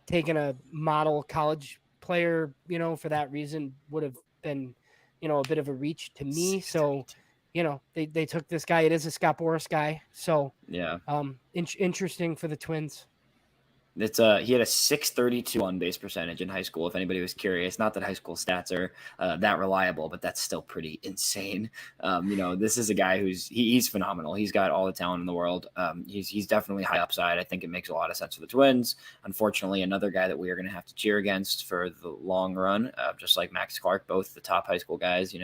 taking a model college player, for that reason would have been, a bit of a reach to me. So, they took this guy. It is a Scott Boras guy. So yeah, interesting for the Twins. It's he had a .632 on base percentage in high school. If anybody was curious, not that high school stats are that reliable, but that's still pretty insane. This is a guy he's phenomenal. He's got all the talent in the world. He's definitely high upside. I think it makes a lot of sense for the Twins. Unfortunately, another guy that we are going to have to cheer against for the long run, just like Max Clark, both the top high school guys.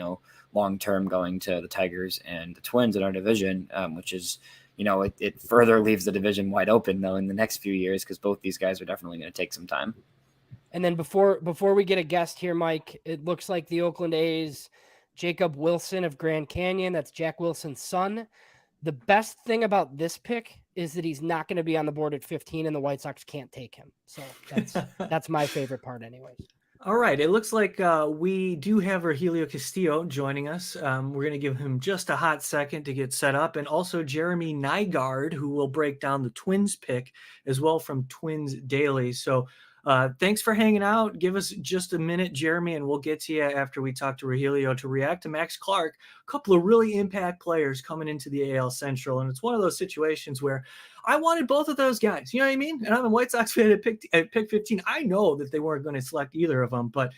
Long term going to the Tigers and the Twins in our division, which is. It further leaves the division wide open, though, in the next few years, because both these guys are definitely going to take some time. And then before we get a guest here, Mike, it looks like the Oakland A's, Jacob Wilson of Grand Canyon, that's Jack Wilson's son. The best thing about this pick is that he's not going to be on the board at 15, and the White Sox can't take him. So that's my favorite part anyways. All right. It looks like we do have Rogelio Castillo joining us. We're going to give him just a hot second to get set up. And also Jeremy Nygaard, who will break down the Twins pick as well from Twins Daily. So thanks for hanging out. Give us just a minute, Jeremy, and we'll get to you after we talk to Rogelio to react to Max Clark, a couple of really impact players coming into the AL Central. And it's one of those situations where I wanted both of those guys. You know what I mean? And I'm a White Sox fan at pick 15. I know that they weren't going to select either of them, but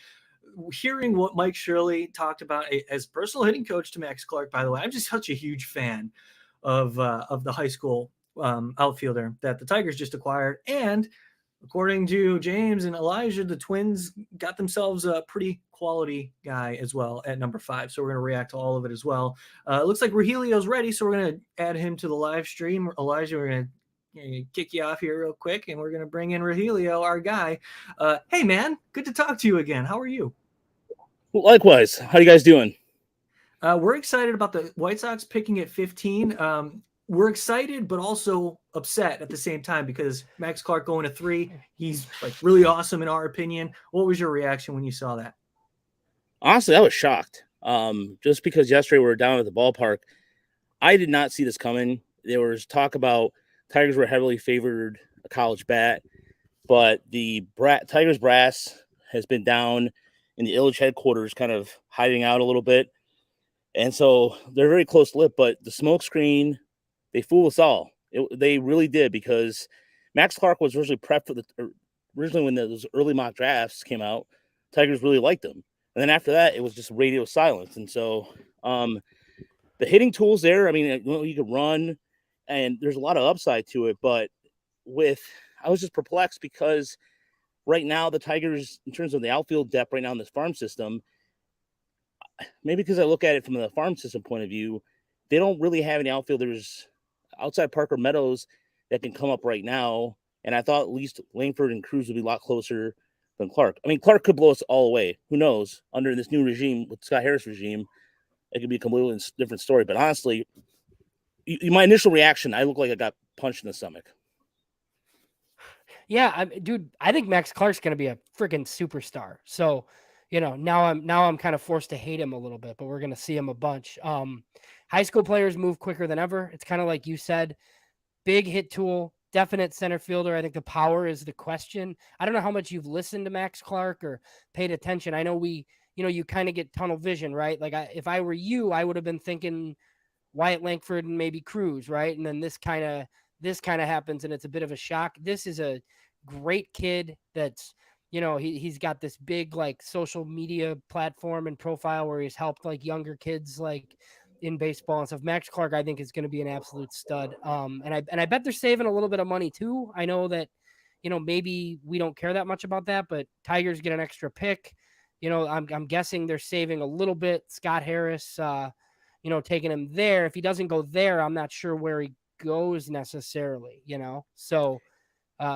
hearing what Mike Shirley talked about as personal hitting coach to Max Clark, by the way, I'm just such a huge fan of the high school outfielder that the Tigers just acquired. And according to James and Elijah, the Twins got themselves a pretty quality guy as well at number 5. So we're going to react to all of it as well. It looks like Rogelio's ready, so we're going to add him to the live stream. Elijah, we're going to kick you off here real quick, and we're going to bring in Rogelio, our guy. Hey, man, good to talk to you again. How are you? Likewise. How you guys doing? We're excited about the White Sox picking at 15. We're excited, but also upset at the same time because Max Clark going to 3, he's like really awesome in our opinion. What was your reaction when you saw that? Honestly, I was shocked. Just because yesterday we were down at the ballpark, I did not see this coming. There was talk about Tigers were heavily favored a college bat, but the Tigers brass has been down in the Illich headquarters, kind of hiding out a little bit. And so they're very close-lipped, but the smoke screen, they fooled us all. They really did, because Max Clark was originally prepped for originally when those early mock drafts came out, Tigers really liked him. And then after that, it was just radio silence. And so the hitting tools there, I mean, you can run, and there's a lot of upside to it. But I was just perplexed because right now the Tigers, in terms of the outfield depth right now in this farm system, maybe because I look at it from the farm system point of view, they don't really have any outfielders outside Parker Meadows that can come up right now. And I thought at least Langford and Cruz would be a lot closer than Clark. I mean, Clark could blow us all away. Who knows? Under this new regime, with Scott Harris regime, it could be a completely different story. But honestly, my initial reaction, I look like I got punched in the stomach. Yeah, dude, I think Max Clark's going to be a freaking superstar. So, now I'm kind of forced to hate him a little bit, but we're going to see him a bunch. High school players move quicker than ever. It's kind of like you said, big hit tool, definite center fielder. I think the power is the question. I don't know how much you've listened to Max Clark or paid attention. I know you kind of get tunnel vision, right? Like if I were you, I would have been thinking Wyatt Langford and maybe Cruz, right? And then this kind of happens and it's a bit of a shock. This is a great kid that's, he's got this big like social media platform and profile where he's helped like younger kids like in baseball and stuff. Max Clark, I think, is going to be an absolute stud. And I bet they're saving a little bit of money too. I know that, maybe we don't care that much about that, but Tigers get an extra pick. I'm guessing they're saving a little bit. Scott Harris, taking him there. If he doesn't go there, I'm not sure where he goes necessarily, So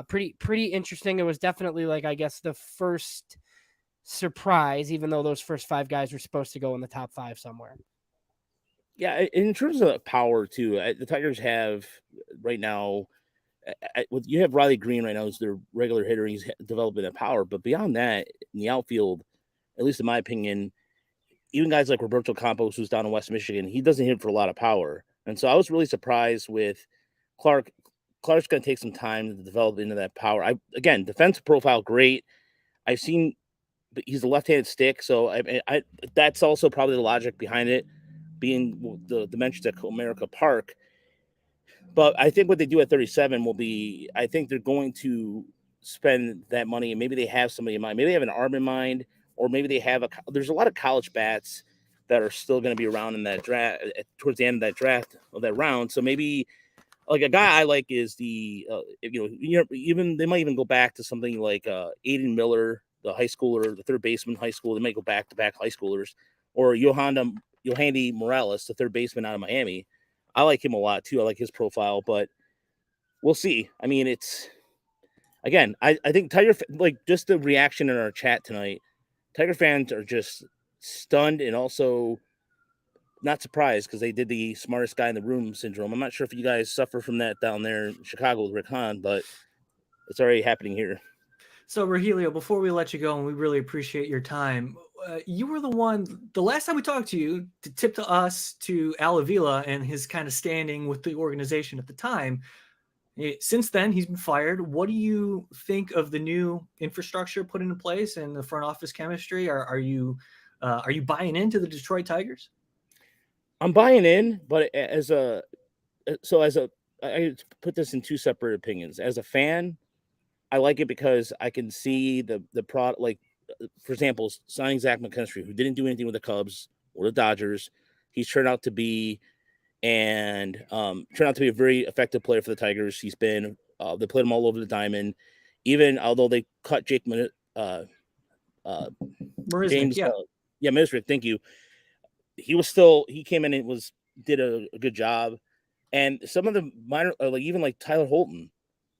pretty interesting. It was definitely like, I guess, the first surprise, even though those first 5 guys were supposed to go in the top 5 somewhere. Yeah, in terms of power too, the Tigers have right now. You have Riley Green right now as their regular hitter. He's developing that power, but beyond that, in the outfield, at least in my opinion, even guys like Roberto Campos, who's down in West Michigan, he doesn't hit for a lot of power. And so I was really surprised with Clark. Clark's going to take some time to develop into that power. Again, defensive profile, great. I've seen, but he's a left-handed stick, so I that's also probably the logic behind it, being the dimensions at Comerica Park. But I think what they do at 37 will be, I think they're going to spend that money, and maybe they have somebody in mind. Maybe they have an arm in mind, or maybe they have there's a lot of college bats that are still going to be around in that draft towards the end of that draft of that round. So maybe like a guy I like is even they might even go back to something like Aiden Miller, the high schooler, the third baseman high school. They might go back to back high schoolers, or Yohandy Morales, the third baseman out of Miami. I like him a lot too. I like his profile, but we'll see. I mean, it's again, I think Tiger, like just the reaction in our chat tonight, Tiger fans are just stunned and also not surprised because they did the smartest guy in the room syndrome. I'm not sure if you guys suffer from that down there in Chicago with Rick Hahn, but it's already happening here. So, Rogelio, before we let you go, and we really appreciate your time, you were the last time we talked to you, to tip to us to Al Avila and his kind of standing with the organization at the time. Since then, he's been fired. What do you think of the new infrastructure put into place and the front office chemistry? Are you buying into the Detroit Tigers? I'm buying in, but I put this in 2 separate opinions. As a fan, I like it because I can see the product, like, for example, signing Zach McKinstry, who didn't do anything with the Cubs or the Dodgers. He's turned out to be a very effective player for the Tigers. He's been they played him all over the diamond. Even although they cut Jake James, Marisnick, thank you. He came in and did a good job. And some of the minor, like Tyler Holton,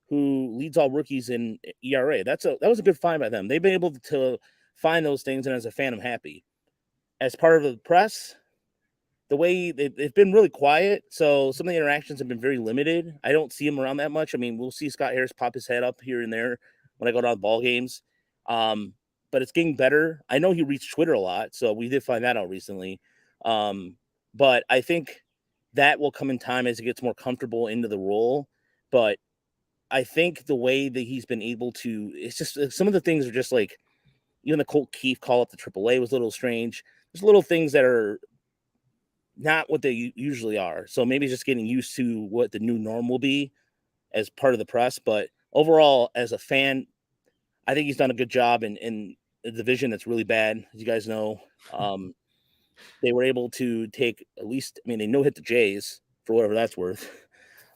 who leads all rookies in ERA. That was a good find by them. They've been able to find those things, and as a fan, I'm happy. As part of the press, the way they've been really quiet, so some of the interactions have been very limited. I don't see him around that much. I mean, we'll see Scott Harris pop his head up here and there when I go down to ball games. But it's getting better. I know he reached Twitter a lot, so we did find that out recently. But I think that will come in time as he gets more comfortable into the role. But I think the way that he's been able to, it's just some of the things are just like, even the Colt Keefe call up to AAA was a little strange. There's little things that are not what they usually are. So maybe just getting used to what the new norm will be as part of the press. But overall, as a fan, I think he's done a good job in a division that's really bad. As you guys know, they were able to take at least, they no-hit the Jays for whatever that's worth.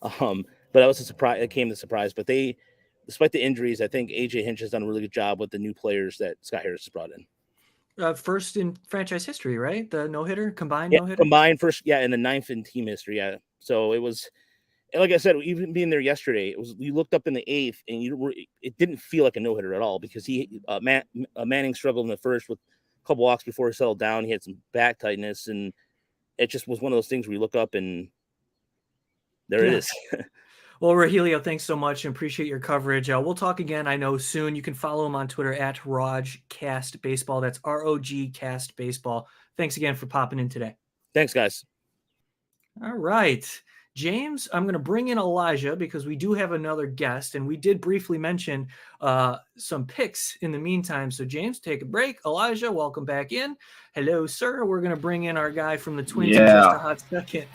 But that was a surprise. It came as a surprise. But despite the injuries, I think AJ Hinch has done a really good job with the new players that Scott Harris has brought in. First in franchise history, right? The no-hitter, combined no-hitter? Combined first, and the 9th in team history, So it was, like I said, even being there yesterday, you looked up in the 8th, and it didn't feel like a no-hitter at all because Manning struggled in the first with a couple walks before he settled down. He had some back tightness, and it just was one of those things where you look up and there it is. Well, Rogelio, thanks so much and appreciate your coverage. We'll talk again, I know, soon. You can follow him on Twitter at RogCastBaseball. That's ROGCastBaseball. Thanks again for popping in today. Thanks, guys. All right. James, I'm going to bring in Elijah because we do have another guest, and we did briefly mention some picks in the meantime. So, James, take a break. Elijah, welcome back in. Hello, sir. We're going to bring in our guy from the Twins in just a hot second.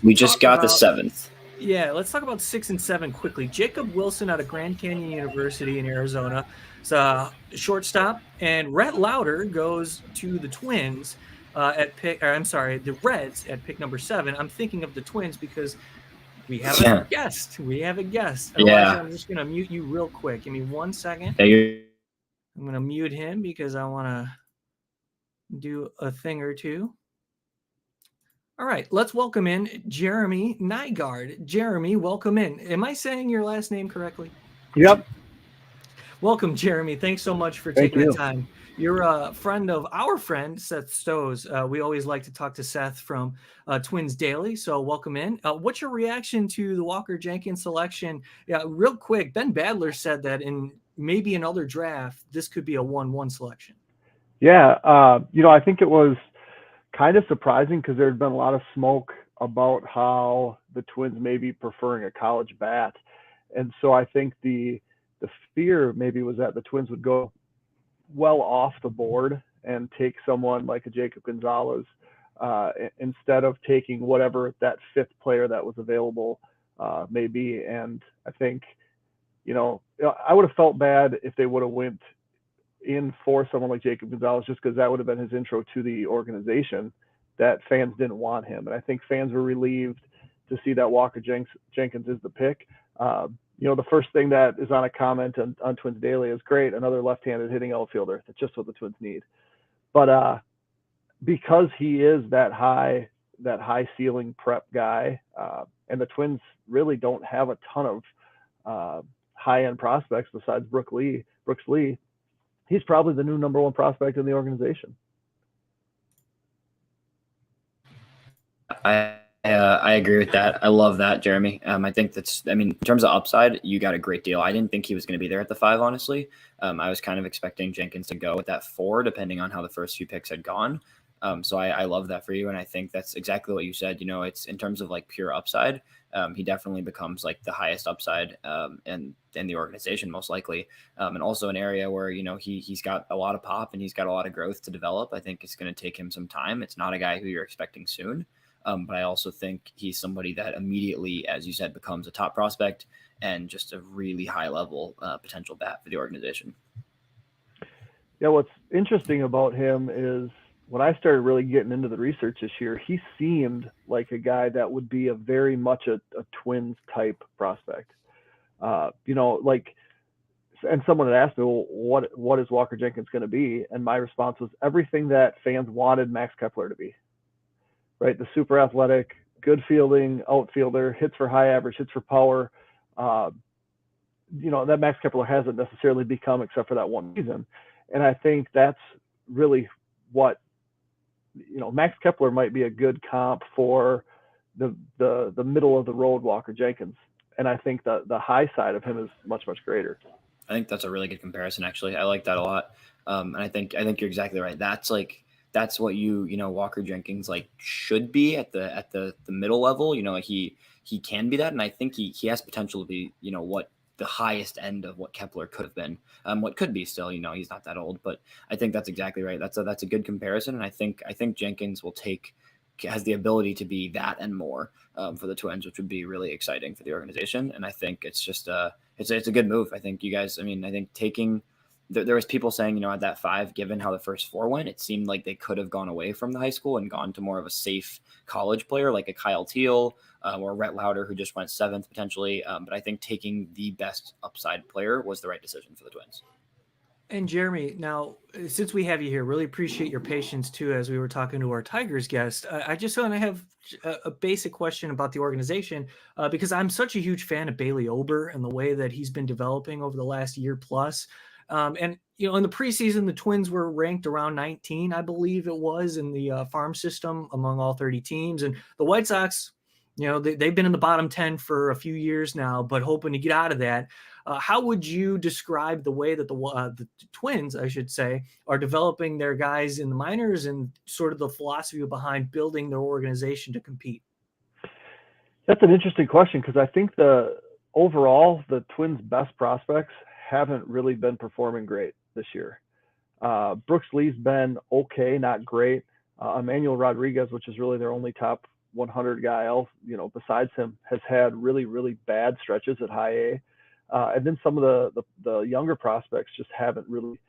We just got the 7th. Yeah, let's talk about 6 and 7 quickly. Jacob Wilson out of Grand Canyon University in Arizona. It's a shortstop, and Rhett Lauder goes to the Twins. The Reds at pick number 7. I'm thinking of the Twins because we have a guest. Elijah, I'm just going to mute you real quick. Give me 1 second. I'm going to mute him because I want to do a thing or two. All right, let's welcome in Jeremy Nygaard. Jeremy, welcome in. Am I saying your last name correctly? Yep. Welcome, Jeremy. Thanks so much for taking the time. You're a friend of our friend, Seth Stowe's. We always like to talk to Seth from Twins Daily, so welcome in. What's your reaction to the Walker Jenkins selection? Yeah, real quick, Ben Badler said that in maybe another draft, this could be a 1-1 selection. Yeah, I think it was kind of surprising because there had been a lot of smoke about how the Twins may be preferring a college bat. And so I think the fear maybe was that the Twins would go well off the board and take someone like a Jacob Gonzalez instead of taking whatever that 5th player that was available may be. And I think, I would have felt bad if they would have went in for someone like Jacob Gonzalez just because that would have been his intro to the organization, that fans didn't want him. And I think fans were relieved to see that Walker Jenkins is the pick. The first thing that is on a comment on Twins Daily is great, another left-handed hitting outfielder. That's just what the Twins need. But because he is that high ceiling prep guy, and the Twins really don't have a ton of high-end prospects besides Brooks Lee, he's probably the new number 1 prospect in the organization. I agree with that. I love that, Jeremy. I think in terms of upside, you got a great deal. I didn't think he was going to be there at the 5, honestly. I was kind of expecting Jenkins to go at that 4, depending on how the first few picks had gone. So I love that for you. And I think that's exactly what you said. It's in terms of like pure upside. He definitely becomes like the highest upside in the organization, most likely. And also an area where, he's got a lot of pop and he's got a lot of growth to develop. I think it's going to take him some time. It's not a guy who you're expecting soon. But I also think he's somebody that immediately, as you said, becomes a top prospect and just a really high level potential bat for the organization. Yeah, what's interesting about him is when I started really getting into the research this year, he seemed like a guy that would be a very much a Twins type prospect. And someone had asked me, well, what is Walker Jenkins going to be? And my response was everything that fans wanted Max Kepler to be. Right, the super athletic, good fielding outfielder, hits for high average, hits for power. That Max Kepler hasn't necessarily become except for that one season. And I think that's really what, Max Kepler might be a good comp for the middle of the road Walker Jenkins. And I think the high side of him is much, much greater. I think that's a really good comparison, actually. I like that a lot. And I think you're exactly right. That's what Walker Jenkins should be at the middle level. He can be that, and I think he has potential to be what the highest end of what Kepler could have been. What could be still. He's not that old, but I think that's exactly right. That's a good comparison, and I think Jenkins has the ability to be that and more for the Twins, which would be really exciting for the organization. And I think it's just it's a good move. I think you guys. I think taking. There was people saying, at that 5, given how the first 4 went, it seemed like they could have gone away from the high school and gone to more of a safe college player like a Kyle Teal or Rhett Lauder, who just went 7th potentially. But I think taking the best upside player was the right decision for the Twins. And Jeremy, now, since we have you here, really appreciate your patience too, as we were talking to our Tigers guest. I just want to have a basic question about the organization because I'm such a huge fan of Bailey Ober and the way that he's been developing over the last year plus. And, in the preseason, the Twins were ranked around 19, I believe it was, in the farm system among all 30 teams. And the White Sox they've been in the bottom 10 for a few years now, but hoping to get out of that. How would you describe the way that the Twins, I should say, are developing their guys in the minors and sort of the philosophy behind building their organization to compete? That's an interesting question because I think overall the Twins' best prospects haven't really been performing great this year. Brooks Lee's been okay, not great. Emmanuel Rodriguez, which is really their only top 100 guy else, besides him, has had really, really bad stretches at high A. And then some of the younger prospects just haven't really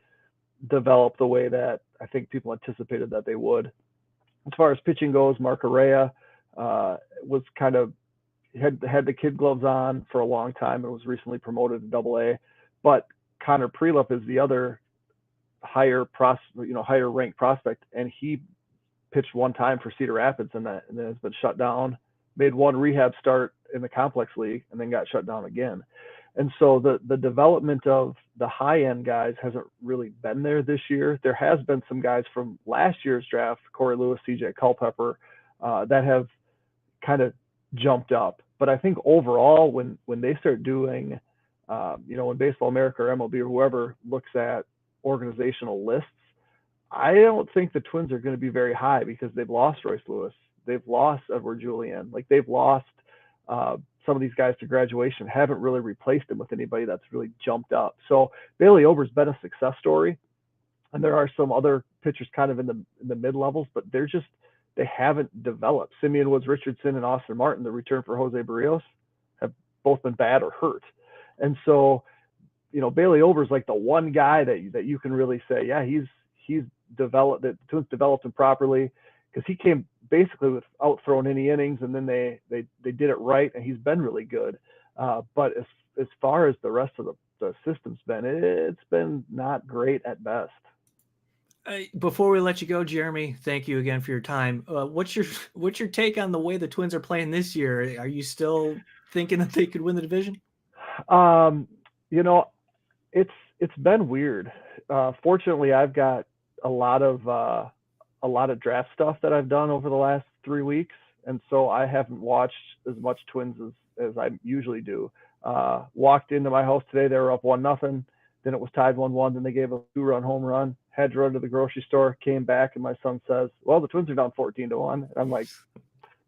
developed the way that I think people anticipated that they would. As far as pitching goes, Mark Arrea was kind of had the kid gloves on for a long time and was recently promoted to Double-A. But Connor Prelip is the other higher ranked prospect, and he pitched one time for Cedar Rapids and then has been shut down. Made one rehab start in the complex league and then got shut down again. And so the development of the high end guys hasn't really been there this year. There has been some guys from last year's draft, Corey Lewis, CJ Culpepper, that have kind of jumped up. But I think overall, when they start doing, when Baseball America or MLB or whoever looks at organizational lists, I don't think the Twins are going to be very high because they've lost Royce Lewis. They've lost Edward Julian. Like they've lost some of these guys to graduation, haven't really replaced him with anybody that's really jumped up. So Bailey Ober's been a success story. And there are some other pitchers kind of in the mid levels, but they haven't developed. Simeon Woods Richardson and Austin Martin, the return for Jose Barrios, have both been bad or hurt. And so, Bailey Ober's like the one guy that you can really say, yeah, he's developed, that the Twins developed him properly, because he came basically without throwing any innings, and then they did it right, and he's been really good. But as far as the rest of the system's been, it's been not great at best. Before we let you go, Jeremy, thank you again for your time. What's your take on the way the Twins are playing this year? Are you still thinking that they could win the division? It's been weird. Fortunately, I've got a lot of draft stuff that I've done over the last 3 weeks, and so I haven't watched as much Twins as I usually do. Walked into my house today, they were up 1-0. Then it was tied 1-1. Then they gave a 2-run home run. Had to run to the grocery store, came back, and my son says, well, the Twins are down 14-1. And I'm like,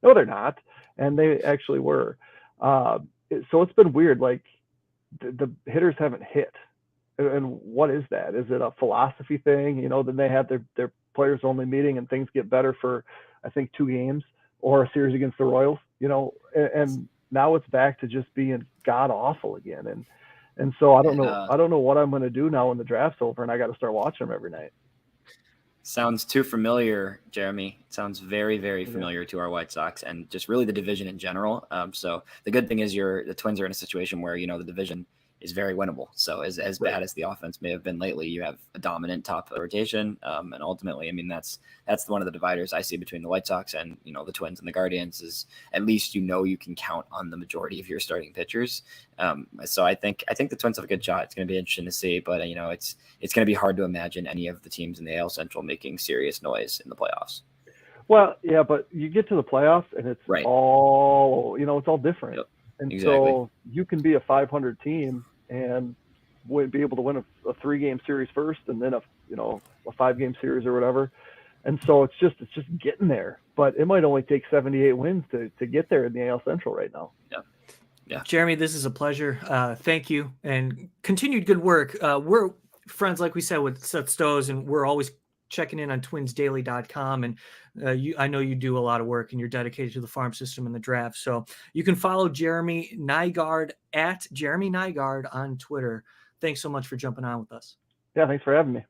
no, they're not. And they actually were. So it's been weird. Like the hitters haven't hit. And what is that? Is it a philosophy thing? Then they have their players only meeting and things get better for, I think, 2 games or a series against the Royals, and now it's back to just being god awful again. And so I don't know what I'm going to do now when the draft's over and I got to start watching them every night. Sounds too familiar, Jeremy. It sounds very, very familiar to our White Sox and just really the division in general. So the good thing is the Twins are in a situation where, the division is very winnable. So as bad as the offense may have been lately, you have a dominant top rotation. And ultimately, that's one of the dividers I see between the White Sox and, the Twins and the Guardians is at least, you can count on the majority of your starting pitchers. So I think the Twins have a good shot. It's going to be interesting to see, but it's going to be hard to imagine any of the teams in the AL Central making serious noise in the playoffs. Well, yeah, but you get to the playoffs and it's all, it's all different. Yep. And Exactly. So you can be a 500 team and would be able to win a 3-game series first and then a 5-game series or whatever. And so it's just getting there, but it might only take 78 wins to get there in the AL Central right now. Yeah. Jeremy, this is a pleasure. Thank you and continued good work. We're friends, like we said, with Seth Stowe, and we're always checking in on twinsdaily.com. And I know you do a lot of work and you're dedicated to the farm system and the draft. So you can follow Jeremy Nygaard at Jeremy Nygaard on Twitter. Thanks so much for jumping on with us. Yeah, thanks for having me.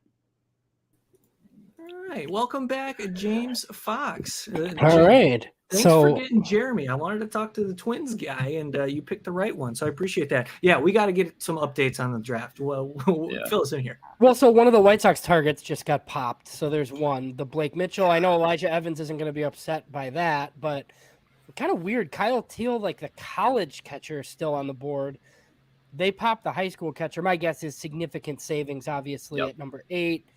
All right. Welcome back, James Fox. All right. Thanks for getting Jeremy. I wanted to talk to the Twins guy, and you picked the right one, so I appreciate that. Yeah, we got to get some updates on the draft. Well, fill us in here. Well, so one of the White Sox targets just got popped, so there's one. The Blake Mitchell. I know Elijah Evans isn't going to be upset by that, but kind of weird. Kyle Teal, like the college catcher, is still on the board. They popped the high school catcher. My guess is significant savings, obviously, at number 8.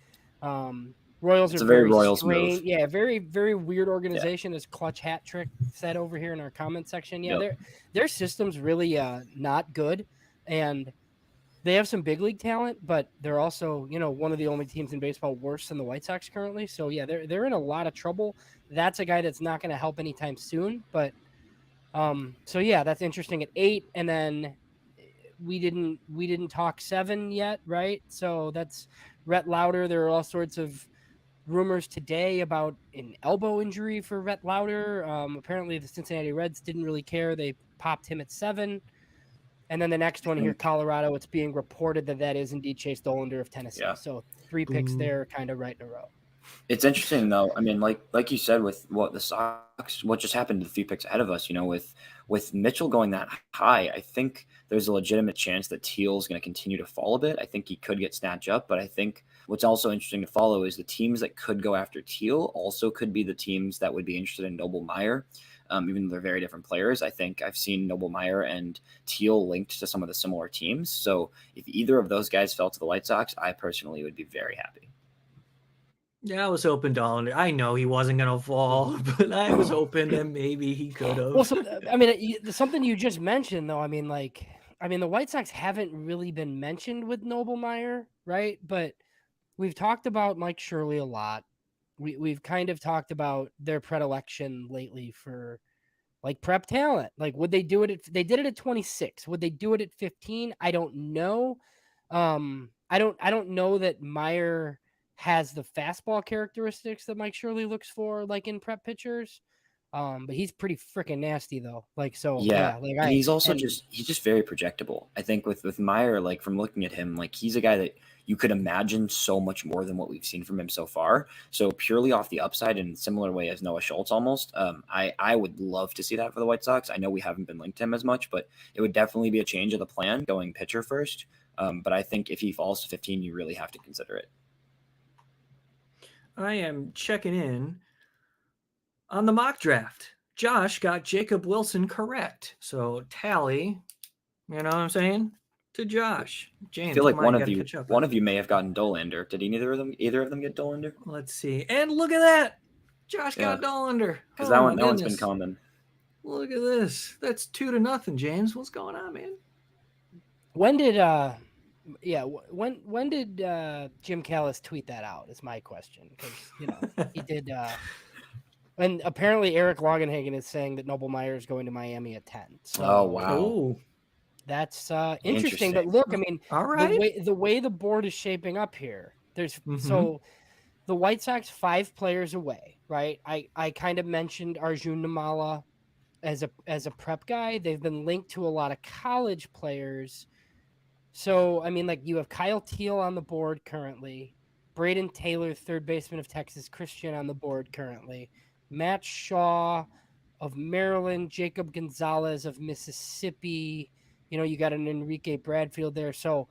Royals It's are a very very Royals strange. move. Yeah, very, very weird organization, as Clutch Hat Trick said over here in our comment section. Yeah, Yep. their system's really not good. And they have some big league talent, but they're also, one of the only teams in baseball worse than the White Sox currently. So yeah, they're in a lot of trouble. That's a guy that's not going to help anytime soon. But so yeah, that's interesting at 8, and then we didn't talk 7 yet, right? So that's Rhett Lauder. There are all sorts of rumors today about an elbow injury for Rhett Lauder. Apparently, the Cincinnati Reds didn't really care. They popped him at 7. And then the next one here, Colorado, it's being reported that is indeed Chase Dollander of Tennessee. Yeah. So 3 picks there, kind of right in a row. It's interesting though. I mean, like you said, with what the Sox, what just happened to the few picks ahead of us, with Mitchell going that high, I think there's a legitimate chance that Teal's going to continue to fall a bit. I think he could get snatched up, but I think what's also interesting to follow is the teams that could go after Teal also could be the teams that would be interested in Noble Meyer. Even though they're very different players, I think I've seen Noble Meyer and Teal linked to some of the similar teams. So if either of those guys fell to the White Sox, I personally would be very happy. Yeah, I was hoping Dollander. I know he wasn't gonna fall, but I was hoping that maybe he could have. Well, so, I mean, something you just mentioned, though. I mean, the White Sox haven't really been mentioned with Noble Meyer, right? But we've talked about Mike Shirley a lot. We've kind of talked about their predilection lately for like prep talent. Like, would they do it? They did it at 26. Would they do it at 15? I don't know. I don't know that Meyer has the fastball characteristics that Mike Shirley looks for, like in prep pitchers. But he's pretty freaking nasty though. Like, so Yeah. like And he's also he's just very projectable. I think with Meyer, like from looking at him, like he's a guy that you could imagine so much more than what we've seen from him so far. So purely off the upside in a similar way as Noah Schultz almost. I would love to see that for the White Sox. I know we haven't been linked to him as much, but it would definitely be a change of the plan going pitcher first. But I think if he falls to 15, you really have to consider it. I am checking in on the mock draft. Josh got Jacob Wilson correct. So tally, you know what I'm saying? To Josh. James, I feel like one of you may have gotten Dollander. Did either of them get Dollander? Let's see. And look at that. Josh got Dollander. Because that one's been common. Look at this. That's 2-0, James. What's going on, man? When did when did Jim Callis tweet that out is my question, because he did and apparently Eric Longenhagen is saying that Noble Meyer is going to Miami at 10. So oh wow. That's interesting. But look, I mean, all right. the way the board is shaping up here, so the White Sox 5 players away, right? I kind of mentioned Arjun Nimala as a prep guy. They've been linked to a lot of college players. So, I mean, like, you have Kyle Teal on the board currently, Braden Taylor, third baseman of Texas Christian, on the board currently, Matt Shaw of Maryland, Jacob Gonzalez of Mississippi. You got an Enrique Bradfield there. So,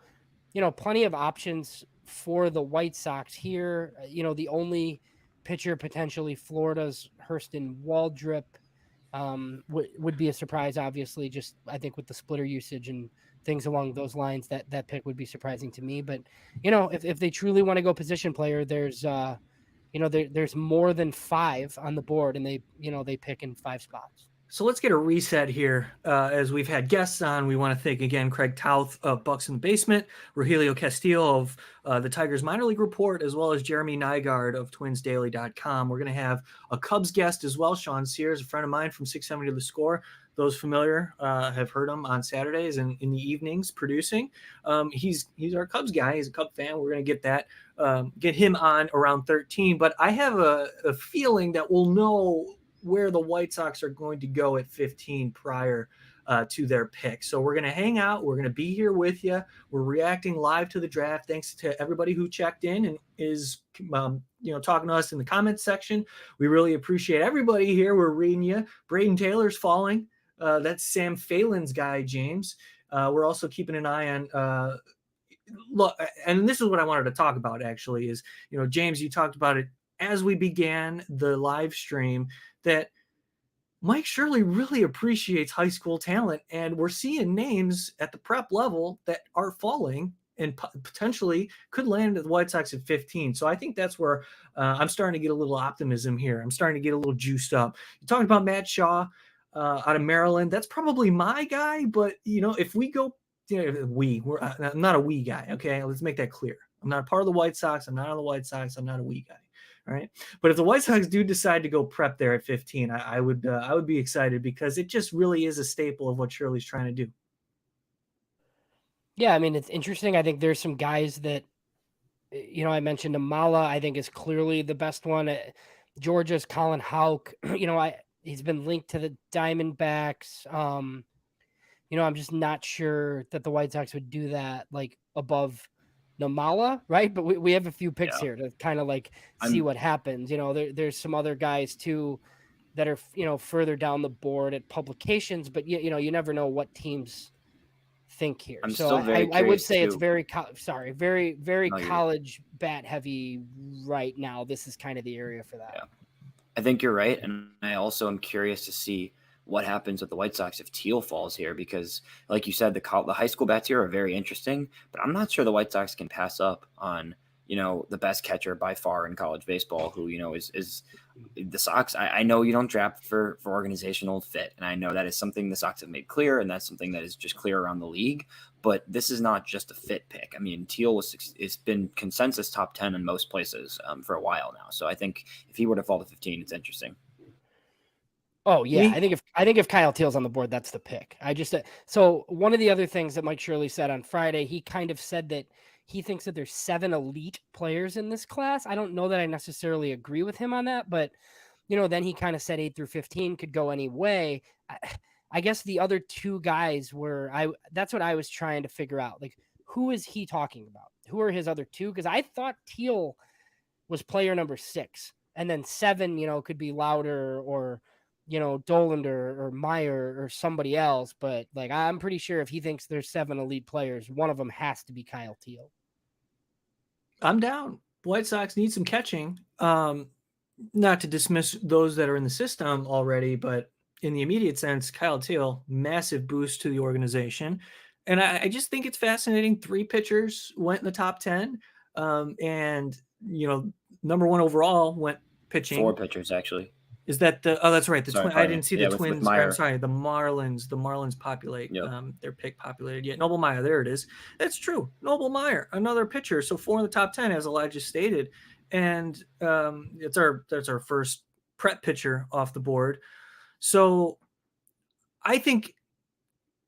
plenty of options for the White Sox here. The only pitcher potentially Florida's Hurston Waldrip would be a surprise, obviously, just I think with the splitter usage and things along those lines, that pick would be surprising to me. But, if they truly want to go position player, there's more than 5 on the board, and they pick in 5 spots. So let's get a reset here. As we've had guests on, we want to thank again Craig Touth of Bucks in the Basement, Rogelio Castillo of the Tigers Minor League Report, as well as Jeremy Nygaard of TwinsDaily.com. We're going to have a Cubs guest as well, Sean Sears, a friend of mine from 670 to the Score. Those familiar have heard him on Saturdays and in the evenings producing. He's our Cubs guy. He's a Cub fan. We're going to get him on around 13. But I have a feeling that we'll know where the White Sox are going to go at 15 prior to their pick. So we're going to hang out. We're going to be here with you. We're reacting live to the draft. Thanks to everybody who checked in and is talking to us in the comments section. We really appreciate everybody here. We're reading you. Braden Taylor's falling. That's Sam Phelan's guy, James. We're also keeping an eye on look, and this is what I wanted to talk about actually is, James, you talked about it as we began the live stream, that Mike Shirley really appreciates high school talent, and we're seeing names at the prep level that are falling and potentially could land at the White Sox at 15. So I think that's where I'm starting to get a little optimism here. I'm starting to get a little juiced up. You talked about Matt Shaw out of Maryland. That's probably my guy, but if we go, I'm not a we guy. Okay, let's make that clear. I'm not part of the White Sox. I'm not on the White Sox. I'm not a we guy. All right. But if the White Sox do decide to go prep there at 15, I would be excited, because it just really is a staple of what Shirley's trying to do. Yeah, I mean, it's interesting. I think there's some guys that, I mentioned Amala, I think is clearly the best one. Georgia's Colin Houck, he's been linked to the Diamondbacks. I'm just not sure that the White Sox would do that like above Namala, right? But we have a few picks here to kind of like see what happens. There's some other guys too that are further down the board at publications, but you never know what teams think here. I would say it's very college bat heavy right now. This is kind of the area for that. Yeah. I think you're right, and I also am curious to see what happens with the White Sox if Teal falls here, because like you said, the high school bats here are very interesting, but I'm not sure the White Sox can pass up on, the best catcher by far in college baseball, who, is the Sox. I know you don't draft for organizational fit, and I know that is something the Sox have made clear, and that's something that is just clear around the league, but this is not just a fit pick. I mean, Teal it's been consensus top 10 in most places for a while now. So I think if he were to fall to 15, it's interesting. Oh yeah, I think if Kyle Teal's on the board, that's the pick. So one of the other things that Mike Shirley said on Friday, he kind of said that he thinks that there's 7 elite players in this class. I don't know that I necessarily agree with him on that, but then he kind of said 8 through 15 could go any way. I guess the other 2 guys that's what I was trying to figure out. Like, who is he talking about? Who are his other 2? Because I thought Teal was player number 6, and then 7, could be Lauder or Dolander or Meyer or somebody else. But like, I'm pretty sure if he thinks there's 7 elite players, one of them has to be Kyle Teal. I'm down. White Sox need some catching. Not to dismiss those that are in the system already, but in the immediate sense, Kyle Teal, massive boost to the organization. And I just think it's fascinating. 3 pitchers went in the top 10. And, number 1 overall went pitching. 4 pitchers, actually. Is that that's right. I didn't see the Twins. I'm sorry. The Marlins populate their pick populated. Yeah. Noble Meyer. There it is. That's true. Noble Meyer, another pitcher. So 4 in the top 10, as Elijah stated. And that's our first prep pitcher off the board. So I think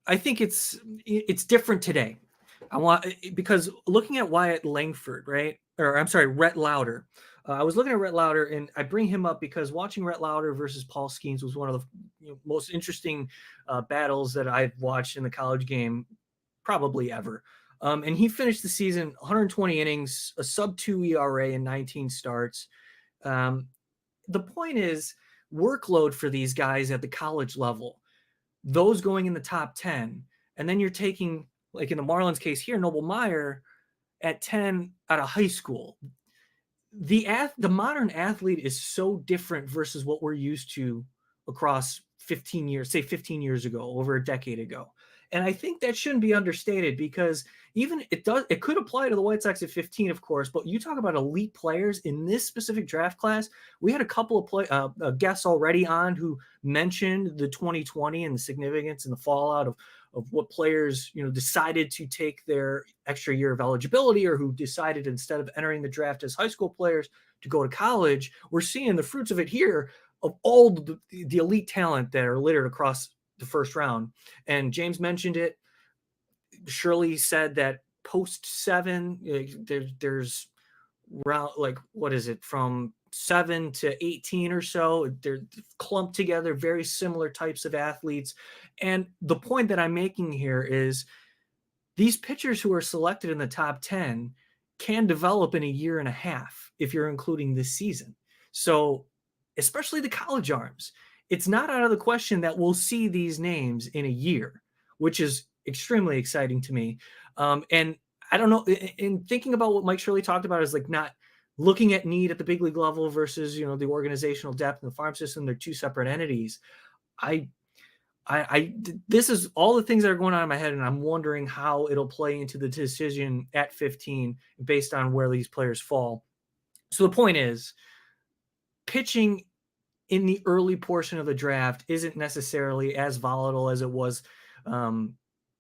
it's different today. Because looking at Wyatt Langford, right? Or I'm sorry, Rhett Lauder. I was looking at Rhett Lauder, and I bring him up because watching Rhett Lauder versus Paul Skeens was one of the most interesting battles that I've watched in the college game, probably ever. And he finished the season 120 innings, a sub-2 ERA in 19 starts. The point is workload for these guys at the college level, those going in the top 10, and then you're taking, like in the Marlins case here, Noble Meyer at 10 out of high school. The modern athlete is so different versus what we're used to across 15 years, say 15 years ago, over a decade ago. And I think that shouldn't be understated, because even it could apply to the White Sox at 15, of course, but you talk about elite players in this specific draft class. We had a couple of guests already on who mentioned the 2020 and the significance and the fallout of what players, decided to take their extra year of eligibility, or who decided, instead of entering the draft as high school players, to go to college. We're seeing the fruits of it here, of all the elite talent that are littered across the first round. And James mentioned it. Shirley said that post 7, there's round, like, what is it, from 7 to 18 or so, they're clumped together, very similar types of athletes. And the point that I'm making here is these pitchers who are selected in the top 10 can develop in a year and a half if you're including this season. So especially the college arms, it's not out of the question that we'll see these names in a year, which is extremely exciting to me. And I don't know, in thinking about what Mike Shirley talked about, is like not looking at need at the big league level versus, the organizational depth and the farm system. They're 2 separate entities. this is all the things that are going on in my head, and I'm wondering how it'll play into the decision at 15 based on where these players fall. So the point is, pitching in the early portion of the draft isn't necessarily as volatile as it was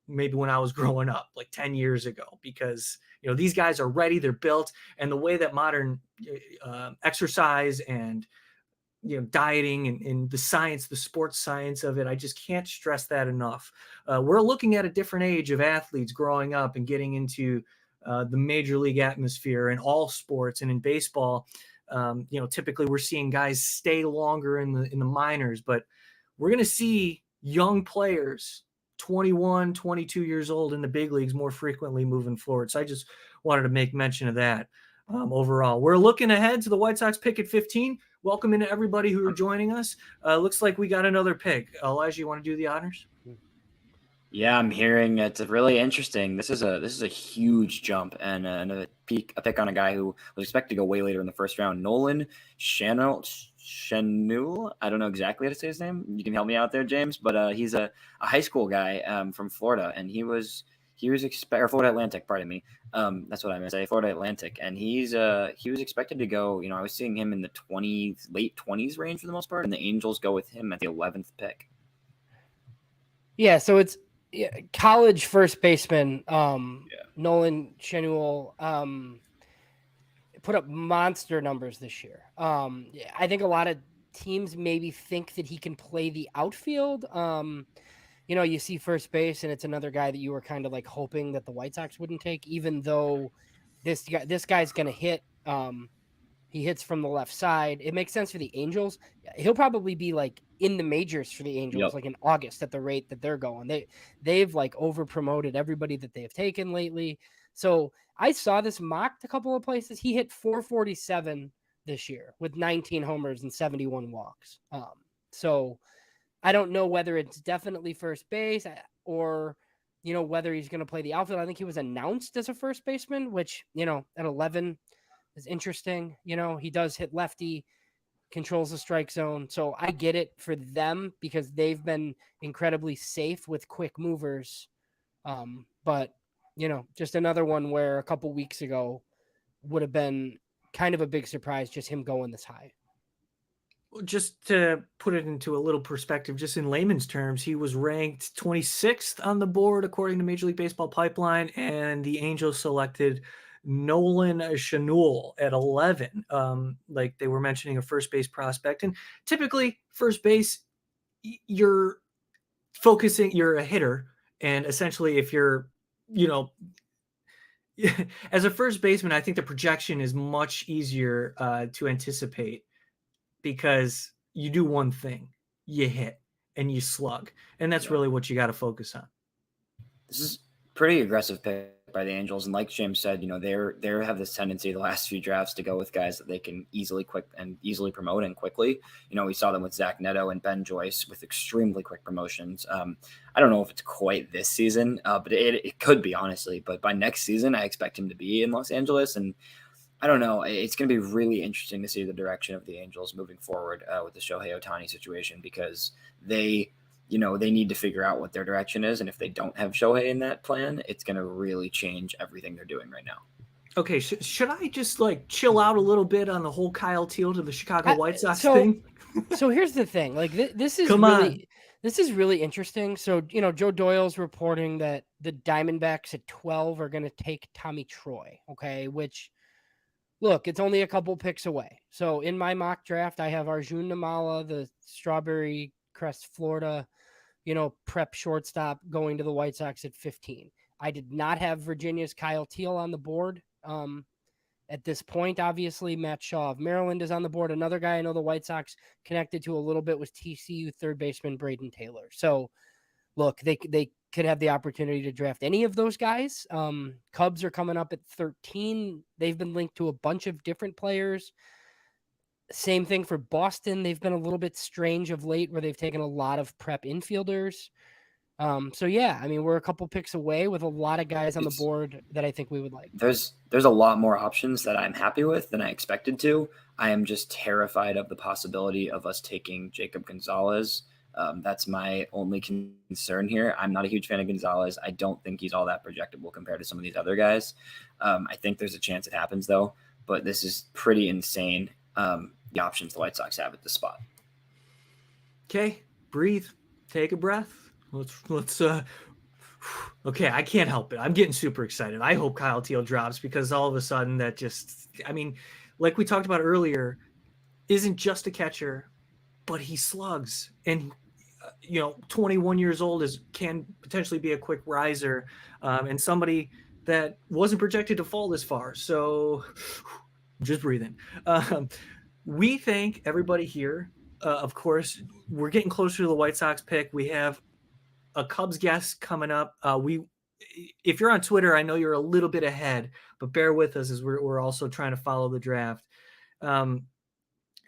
maybe when I was growing up, like 10 years ago, because these guys are ready, they're built, and the way that modern exercise and dieting and the science, the sports science of it, I just can't stress that enough. We're looking at a different age of athletes growing up and getting into the major league atmosphere in all sports. And in baseball, typically we're seeing guys stay longer in the minors, but we're going to see young players 21, 22 years old in the big leagues more frequently moving forward. So I just wanted to make mention of that. Overall, we're looking ahead to the White Sox pick at 15. Welcome into everybody who are joining us. Looks like we got another pick. Elijah, you want to do the honors? Yeah, I'm hearing it's really interesting. This is a huge jump and a pick on a guy who was expected to go way later in the first round. Nolan Schanuel. I don't know exactly how to say his name. You can help me out there, James. But he's a high school guy from Florida, and he was Florida Atlantic. Pardon me. That's what I meant to say. Florida Atlantic, and he was expected to go. I was seeing him in the late 20s range for the most part, and the Angels go with him at the 11th pick. Yeah, so it's college first baseman Nolan Schanuel put up monster numbers this year. I think a lot of teams maybe think that he can play the outfield. You see first base, and it's another guy that you were kind of like hoping that the White Sox wouldn't take, even though this guy's going to hit. He hits from the left side. It makes sense for the Angels. He'll probably be like in the majors for the Angels, like in August at the rate that they're going. They've like over promoted everybody that they've taken lately. So I saw this mocked a couple of places. He hit 447 this year with 19 homers and 71 walks. So I don't know whether it's definitely first base or, whether he's going to play the outfield. I think he was announced as a first baseman, which, at 11 is interesting. He does hit lefty, controls the strike zone. So I get it for them because they've been incredibly safe with quick movers. But, just another one where a couple weeks ago would have been kind of a big surprise, just him going this high. Just to put it into a little perspective, just in layman's terms, he was ranked 26th on the board according to Major League Baseball Pipeline, and the Angels selected Nolan Schanuel at 11. Like they were mentioning, a first base prospect. And typically first base, you're a hitter. And essentially if you're, as a first baseman, I think the projection is much easier to anticipate because you do one thing, you hit and you slug. And that's really what you got to focus on. This is pretty aggressive pick by the Angels, and like James said, they have this tendency the last few drafts to go with guys that they can easily promote and quickly. We saw them with Zach Neto and Ben Joyce with extremely quick promotions. I don't know if it's quite this season, but it could be, honestly. But by next season, I expect him to be in Los Angeles, and I don't know. It's going to be really interesting to see the direction of the Angels moving forward with the Shohei Ohtani situation, because they need to figure out what their direction is. And if they don't have Shohei in that plan, it's going to really change everything they're doing right now. Okay. Should I just chill out a little bit on the whole Kyle Teel to the Chicago White Sox thing? So here's the thing. This is this is really interesting. So, Joe Doyle's reporting that the Diamondbacks at 12 are going to take Tommy Troy. Okay. Which, look, it's only a couple picks away. So in my mock draft, I have Arjun Namala, the Strawberry Crest, Florida, prep shortstop, going to the White Sox at 15. I did not have Virginia's Kyle Teel on the board. At this point, obviously, Matt Shaw of Maryland is on the board. Another guy I know the White Sox connected to a little bit was TCU third baseman Braden Taylor. So, look, they could have the opportunity to draft any of those guys. Cubs are coming up at 13. They've been linked to a bunch of different players. Same thing for Boston. They've been a little bit strange of late where they've taken a lot of prep infielders. So yeah, we're a couple picks away with a lot of guys on the board that I think we would like. There's a lot more options that I'm happy with than I expected to. I am just terrified of the possibility of us taking Jacob Gonzalez That's my only concern here. I'm not a huge fan of Gonzalez. I don't think he's all that projectable compared to some of these other guys. I think there's a chance it happens, though, but this is pretty insane, the options the White Sox have at the spot. Okay, breathe, take a breath. Let's okay, I can't help it. I'm getting super excited. I hope Kyle Teal drops, because all of a sudden that just, I mean, like we talked about earlier, isn't just a catcher, but he slugs. And, 21 years old can potentially be a quick riser, and somebody that wasn't projected to fall this far. So just breathing. We thank everybody here. Of course, we're getting closer to the White Sox pick. We have a Cubs guest coming up. If you're on Twitter, I know you're a little bit ahead, but bear with us as we're also trying to follow the draft.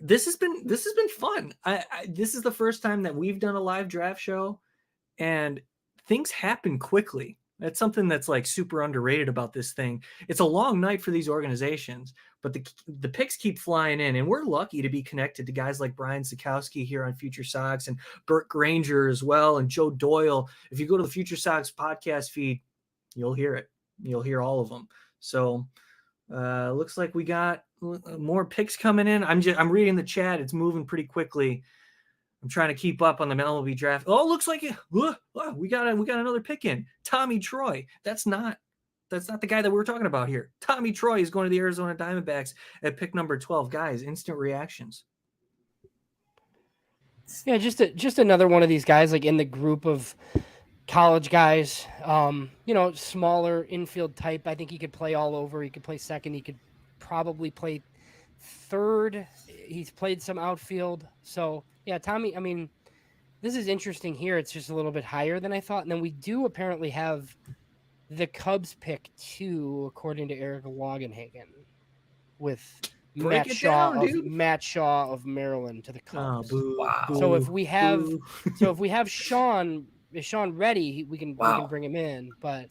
This has been fun. This is the first time that we've done a live draft show, and things happen quickly. That's something that's like super underrated about this thing. It's a long night for these organizations, but the picks keep flying in, and we're lucky to be connected to guys like Brian Sikowski here on Future Sox, and Burt Granger as well, and Joe Doyle. If you go to the Future Sox podcast feed, you'll hear it. You'll hear all of them. So looks like we got more picks coming in. I'm reading the chat. It's moving pretty quickly. I'm trying to keep up on the MLB draft. Oh, looks like we got another pick in. Tommy Troy. That's not the guy that we're talking about here. Tommy Troy is going to the Arizona Diamondbacks at pick number 12. Guys, instant reactions. Yeah, just another one of these guys, like in the group of college guys. Smaller infield type. I think he could play all over. He could play second. He could probably play third. He's played some outfield. So yeah, Tommy, I mean, this is interesting here. It's just a little bit higher than I thought. And then we do apparently have the Cubs pick 2, according to Eric Longenhagen, with Matt Shaw of Maryland to the Cubs. Wow. So if we have Sean ready, we can bring him in. But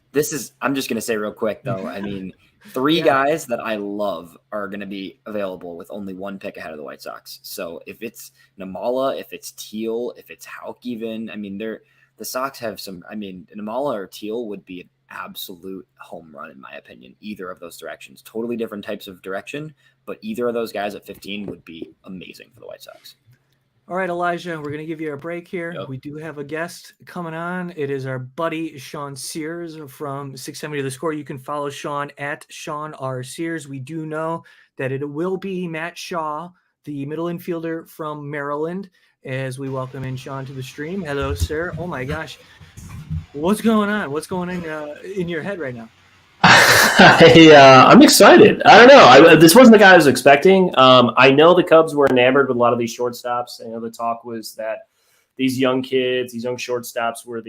I'm just gonna say real quick though. I mean, 3 guys that I love are gonna be available with only 1 pick ahead of the White Sox. So if it's Namala, if it's Teal, if it's Houck, even, I mean, the Sox have some. I mean, Namala or Teal would be an absolute home run in my opinion. Either of those directions, totally different types of direction, but either of those guys at 15 would be amazing for the White Sox. All right, Elijah, we're going to give you a break here. Yep. We do have a guest coming on. It is our buddy Sean Sears from 670 The Score. You can follow Sean at Sean R. Sears. We do know that it will be Matt Shaw, the middle infielder from Maryland, as we welcome in Sean to the stream. Hello, sir. Oh, my gosh. What's going on? What's going on in your head right now? I'm excited. I don't know. This wasn't the guy I was expecting. I know the Cubs were enamored with a lot of these shortstops. I know the talk was that these young kids, these young shortstops were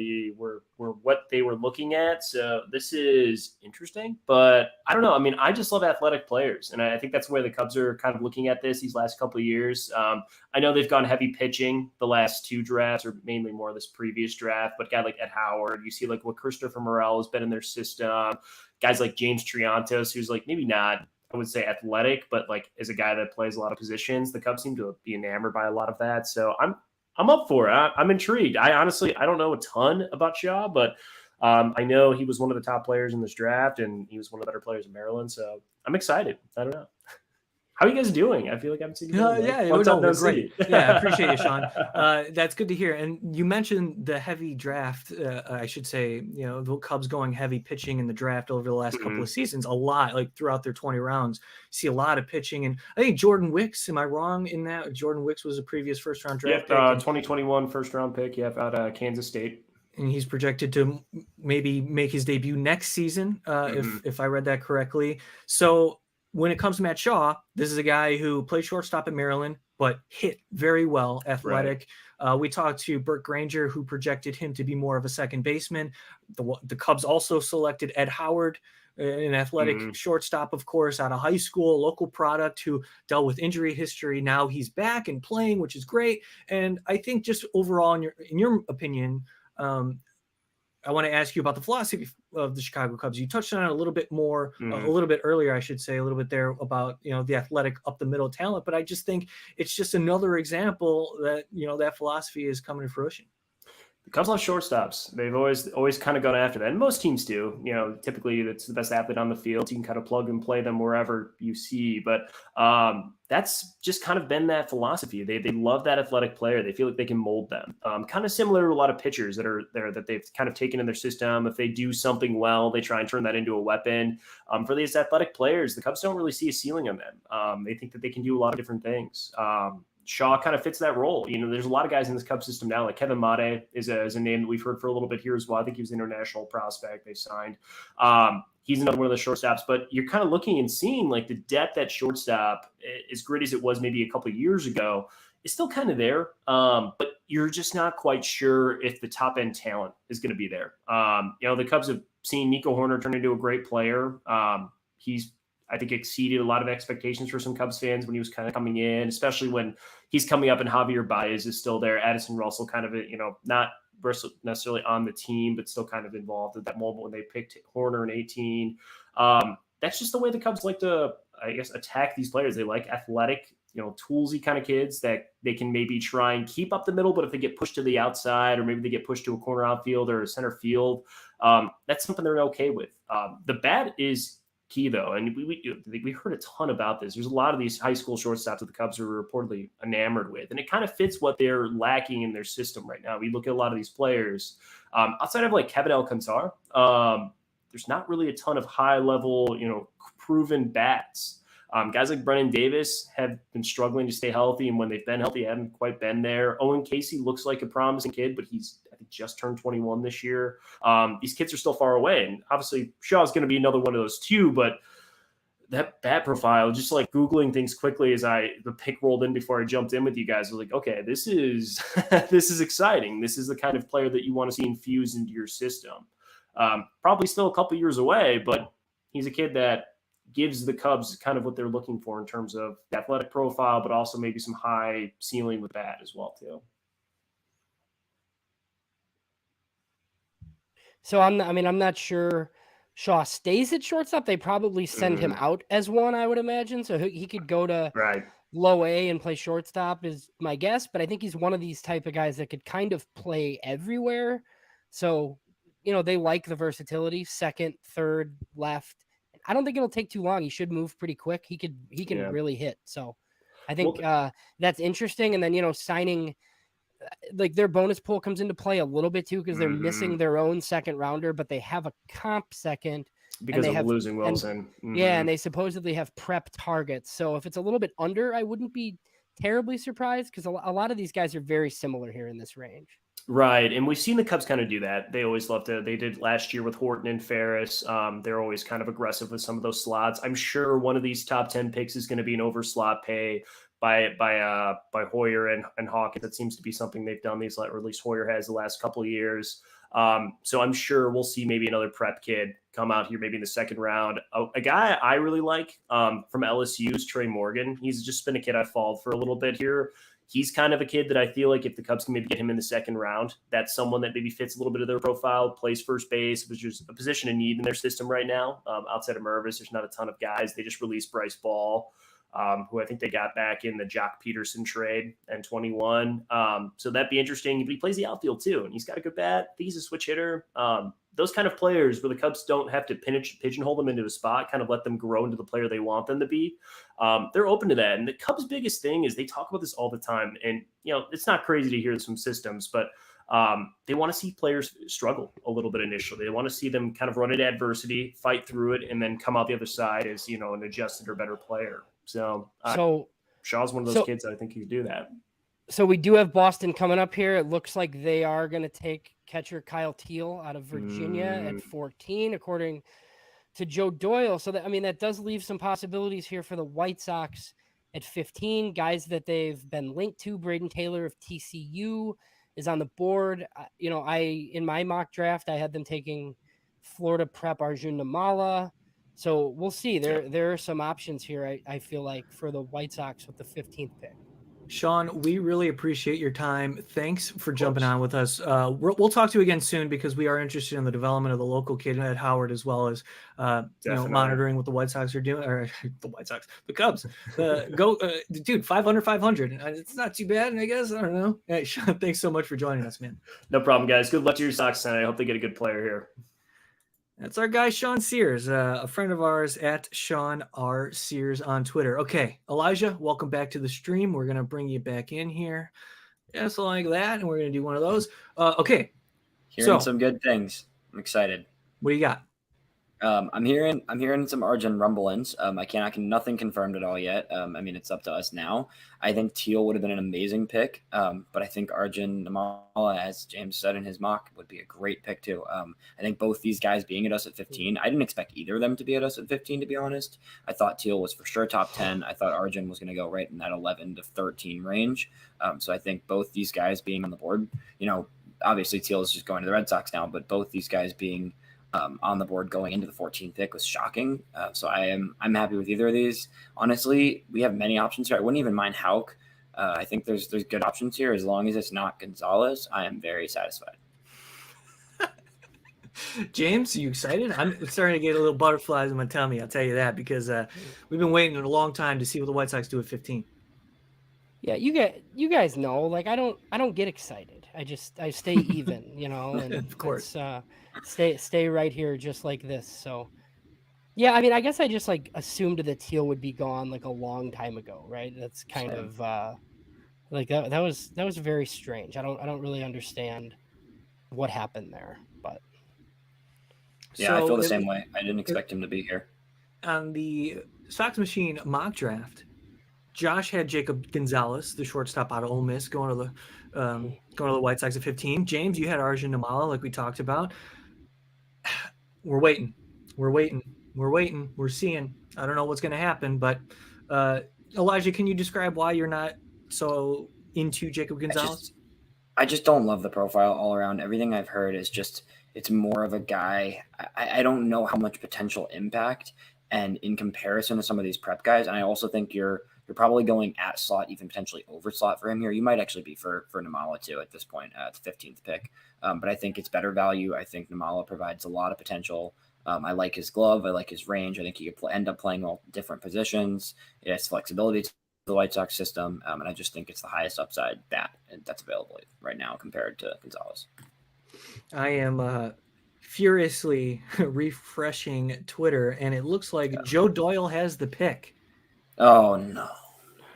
what they were looking at. So this is interesting, but I don't know. I mean, I just love athletic players, and I think that's where the Cubs are kind of looking at these last couple of years. I know they've gone heavy pitching the last 2 drafts, or mainly more this previous draft, but a guy like Ed Howard, you see like what Christopher Morel has been in their system. Guys like James Triantos, who's like maybe not, I would say, athletic, but like is a guy that plays a lot of positions. The Cubs seem to be enamored by a lot of that. So I'm up for it. I'm intrigued. I don't know a ton about Shaw, but I know he was one of the top players in this draft, and he was one of the better players in Maryland. So I'm excited. I don't know. How are you guys doing? I feel like I haven't seen you. We're great. Yeah, I appreciate you, Sean. That's good to hear. And you mentioned the heavy draft. I should say, the Cubs going heavy pitching in the draft over the last couple of seasons, a lot, like throughout their 20 rounds. You see a lot of pitching. And I think Jordan Wicks, am I wrong in that? Jordan Wicks was a previous first-round draft pick. 2021 first-round pick, out of Kansas State. And he's projected to maybe make his debut next season, if I read that correctly. So when it comes to Matt Shaw, this is a guy who played shortstop at Maryland, but hit very well, athletic. Right. We talked to Burt Granger, who projected him to be more of a second baseman. The Cubs also selected Ed Howard, an athletic shortstop, of course, out of high school, a local product who dealt with injury history. Now he's back and playing, which is great. And I think just overall, in your opinion, I want to ask you about the philosophy of the Chicago Cubs. You touched on it a little bit more, a Mhm. little bit earlier, I should say, a little bit there about, the athletic up the middle talent. But I just think it's just another example that, that philosophy is coming to fruition. The Cubs love shortstops. They've always kind of gone after that. And most teams do. Typically it's the best athlete on the field. You can kind of plug and play them wherever you see. But that's just kind of been that philosophy. They love that athletic player. They feel like they can mold them. Kind of similar to a lot of pitchers that are there that they've kind of taken in their system. If they do something well, they try and turn that into a weapon. For these athletic players, the Cubs don't really see a ceiling on them. They think that they can do a lot of different things. Shaw kind of fits that role. There's a lot of guys in this Cubs system now, like Kevin Mate is a name that we've heard for a little bit here as well. I think he was an international prospect they signed. He's another one of the shortstops, but you're kind of looking and seeing like the depth at shortstop, as great as it was maybe a couple of years ago, is still kind of there. But you're just not quite sure if the top end talent is going to be there. The Cubs have seen Nico Horner turn into a great player. He's, I think, exceeded a lot of expectations for some Cubs fans when he was kind of coming in, especially when he's coming up and Javier Baez is still there. Addison Russell kind of, not necessarily on the team, but still kind of involved at that moment when they picked Horner in 18. That's just the way the Cubs like to, I guess, attack these players. They like athletic, toolsy kind of kids that they can maybe try and keep up the middle, but if they get pushed to the outside or maybe they get pushed to a corner outfield or a center field, that's something they're okay with. The bat is key though, and we heard a ton about this. There's a lot of these high school shortstops that the Cubs are reportedly enamored with, and it kind of fits what they're lacking in their system right now. We look at a lot of these players outside of like Kevin Alcantara. There's not really a ton of high level, proven bats. Guys like Brennan Davis have been struggling to stay healthy, and when they've been healthy, haven't quite been there. Owen Casey looks like a promising kid, but he's, I think, just turned 21 this year. These kids are still far away, and obviously Shaw's going to be another one of those too, but that bat profile, just like Googling things quickly as the pick rolled in before I jumped in with you guys, I was like, okay, this is this is exciting. This is the kind of player that you want to see infused into your system. Probably still a couple years away, but he's a kid that gives the Cubs kind of what they're looking for in terms of athletic profile, but also maybe some high ceiling with bat as well too. So I'm not sure Shaw stays at shortstop. They probably send him out as one, I would imagine. So he could go to low A and play shortstop is my guess, but I think he's one of these type of guys that could kind of play everywhere. So, they like the versatility, second, third, left. I don't think it'll take too long. He should move pretty quick. He can really hit. So I think that's interesting. And then, signing like their bonus pool comes into play a little bit too, because they're missing their own second rounder, but they have a comp second because of losing Wilson. Yeah. And they supposedly have prep targets. So if it's a little bit under, I wouldn't be terribly surprised, because a lot of these guys are very similar here in this range. Right. And we've seen the Cubs kind of do that. They always love to, they did last year with Horton and Ferris. They're always kind of aggressive with some of those slots. I'm sure one of these top 10 picks is going to be an over slot pay by Hoyer and Hawkins. That seems to be something they've done or at least Hoyer has the last couple of years. So I'm sure we'll see maybe another prep kid come out here, maybe in the second round. A guy I really like from LSU's Trey Morgan. He's just been a kid I followed for a little bit here. He's kind of a kid that I feel like if the Cubs can maybe get him in the second round, that's someone that maybe fits a little bit of their profile, plays first base, which is a position in need in their system right now. Outside of Mervis, there's not a ton of guys. They just released Bryce Ball, who I think they got back in the Jock Peterson trade and 21. So that'd be interesting. But he plays the outfield too, and he's got a good bat. I think he's a switch hitter. Those kind of players where the Cubs don't have to pigeonhole them into a spot, kind of let them grow into the player they want them to be. They're open to that. And the Cubs' biggest thing is they talk about this all the time. And, it's not crazy to hear some systems, but they want to see players struggle a little bit initially. They want to see them kind of run into adversity, fight through it, and then come out the other side as, an adjusted or better player. So Shaw's one of those kids that I think can do that. So we do have Boston coming up here. It looks like they are going to take catcher Kyle Teal out of Virginia at 14, according to Joe Doyle. So that does leave some possibilities here for the White Sox at 15. Guys that they've been linked to, Braden Taylor of TCU is on the board. In my mock draft, I had them taking Florida prep Arjun Namala. So we'll see. There are some options here, I feel like, for the White Sox with the 15th pick. Sean, we really appreciate your time. Thanks for jumping on with us. We'll talk to you again soon because we are interested in the development of the local kid at Howard, as well as monitoring what the White Sox are doing, or the Cubs. Dude, 500. It's not too bad, I guess. I don't know. Hey, Sean, thanks so much for joining us, man. No problem, guys. Good luck to your Sox tonight. I hope they get a good player here. That's our guy, Sean Sears, a friend of ours at Sean R. Sears on Twitter. Okay, Elijah, welcome back to the stream. We're going to bring you back in here. Just like that, and we're going to do one of those. Okay. Hearing some good things. I'm excited. What do you got? I'm hearing some Arjun rumblings. I cannot nothing confirmed at all yet. I mean, it's up to us now. I think Teal would have been an amazing pick, but I think Arjun Namala, as James said in his mock, would be a great pick too. I think both these guys being at us at 15, I didn't expect either of them to be at us at 15, to be honest. I thought Teal was for sure top 10. I thought Arjun was going to go right in that 11 to 13 range. So I think both these guys being on the board, obviously Teal is just going to the Red Sox now, but both these guys being on the board going into the 14th pick was shocking. So I'm happy with either of these. Honestly, we have many options here. I wouldn't even mind Houck. I think there's good options here. As long as it's not Gonzalez, I am very satisfied. James, are you excited? I'm starting to get a little butterflies in my tummy. I'll tell you that because we've been waiting a long time to see what the White Sox do at 15. Yeah, you guys know, like I don't get excited. I stay even, and of course. Stay right here just like this. So yeah, I mean, I guess I just like assumed that Teal would be gone like a long time ago, right? That's kind of like that was very strange. I don't really understand what happened there, but yeah, I feel the same way. I didn't expect him to be here. On the Sox Machine mock draft, Josh had Jacob Gonzalez, the shortstop out of Ole Miss, going to the White Sox at 15. James, you had Arjun Namala, like we talked about. We're waiting. We're seeing. I don't know what's going to happen, but Elijah, can you describe why you're not so into Jacob Gonzalez? I just don't love the profile all around. Everything I've heard is just it's more of a guy. I don't know how much potential impact, and in comparison to some of these prep guys, and I also think you're probably going at slot, even potentially over slot for him here. You might actually be for Namala too at this point at the 15th pick. But I think it's better value. I think Namala provides a lot of potential. I like his glove. I like his range. I think he could end up playing all different positions. It has flexibility to the White Sox system. And I just think it's the highest upside that's available right now compared to Gonzalez. I am furiously refreshing Twitter, and it looks like Joe Doyle has the pick. Oh, no.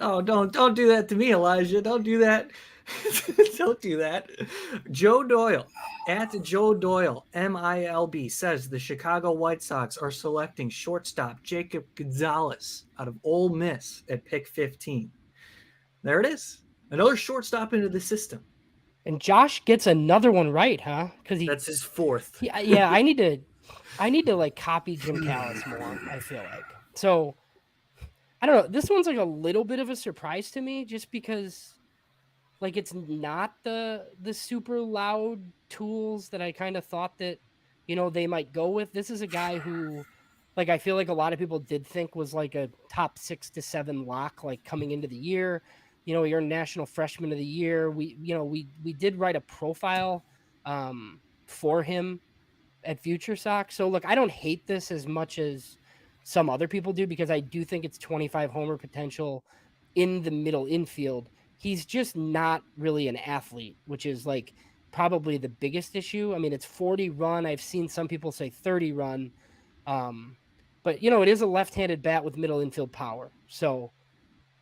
Oh, don't do that to me, Elijah. Don't do that. Don't do that. Joe Doyle, at Joe Doyle, MILB, says the Chicago White Sox are selecting shortstop Jacob Gonzalez out of Ole Miss at pick 15. There it is. Another shortstop into the system. And Josh gets another one right, huh? Because that's his fourth. Yeah, I need to like copy Jim Callis more, I feel like. So I don't know. This one's like a little bit of a surprise to me just because like it's not the super loud tools that I kind of thought that, they might go with. This is a guy who like I feel like a lot of people did think was like a top 6 to 7 lock like coming into the year. You're National Freshman of the Year. We did write a profile for him at Future Sox. So look, I don't hate this as much as some other people do because I do think it's 25 homer potential in the middle infield. He's just not really an athlete, which is like probably the biggest issue. I mean, it's 40 run. I've seen some people say 30 run. But it is a left-handed bat with middle infield power. So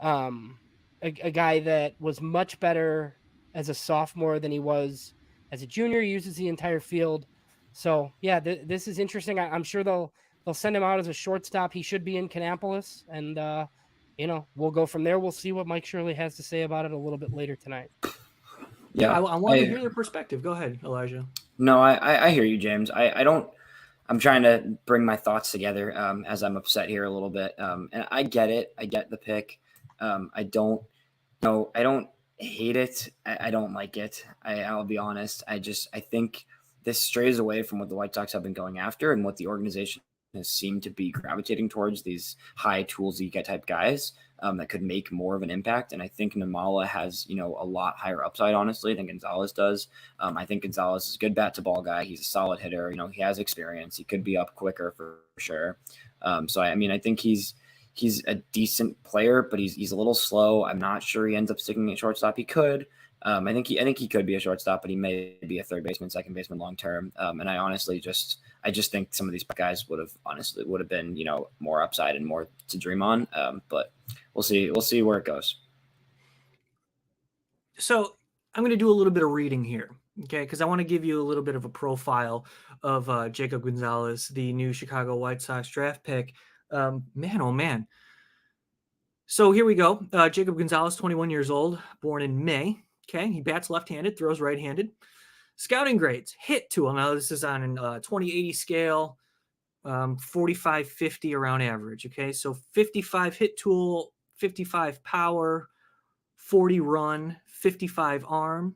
a guy that was much better as a sophomore than he was as a junior. He uses the entire field. So yeah, this is interesting. I'm sure they'll send him out as a shortstop. He should be in Kannapolis, and we'll go from there. We'll see what Mike Shirley has to say about it a little bit later tonight. Yeah, I want to hear their perspective. Go ahead, Elijah. No, I hear you, James. I'm trying to bring my thoughts together as I'm upset here a little bit. And I get it. I get the pick. I don't hate it. I don't like it. I'll be honest. I think this strays away from what the White Sox have been going after and what the organization has seemed to be gravitating towards, these high toolsy type guys. that could make more of an impact. And I think Namala has, a lot higher upside, honestly, than Gonzalez does. I think Gonzalez is a good bat to ball guy. He's a solid hitter. He has experience. He could be up quicker for sure. So I think he's a decent player, but he's a little slow. I'm not sure he ends up sticking at shortstop. He could. I think he could be a shortstop, but he may be a third baseman, second baseman long term. And I just think some of these guys would have been more upside and more to dream on. But we'll see where it goes. So I'm going to do a little bit of reading here, okay? Because I want to give you a little bit of a profile of Jacob Gonzalez, the new Chicago White Sox draft pick. Man, oh man. So here we go. Jacob Gonzalez, 21 years old, born in May. Okay, he bats left-handed, throws right-handed. Scouting grades, hit tool. Now this is on a 20/80 scale, 45/50 around average. Okay, so 55 hit tool, 55 power, 40 run, 55 arm,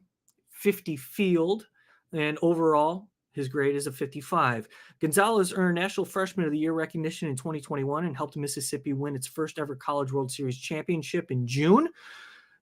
50 field, and overall his grade is a 55. Gonzalez earned National Freshman of the Year recognition in 2021 and helped Mississippi win its first ever College World Series championship in June.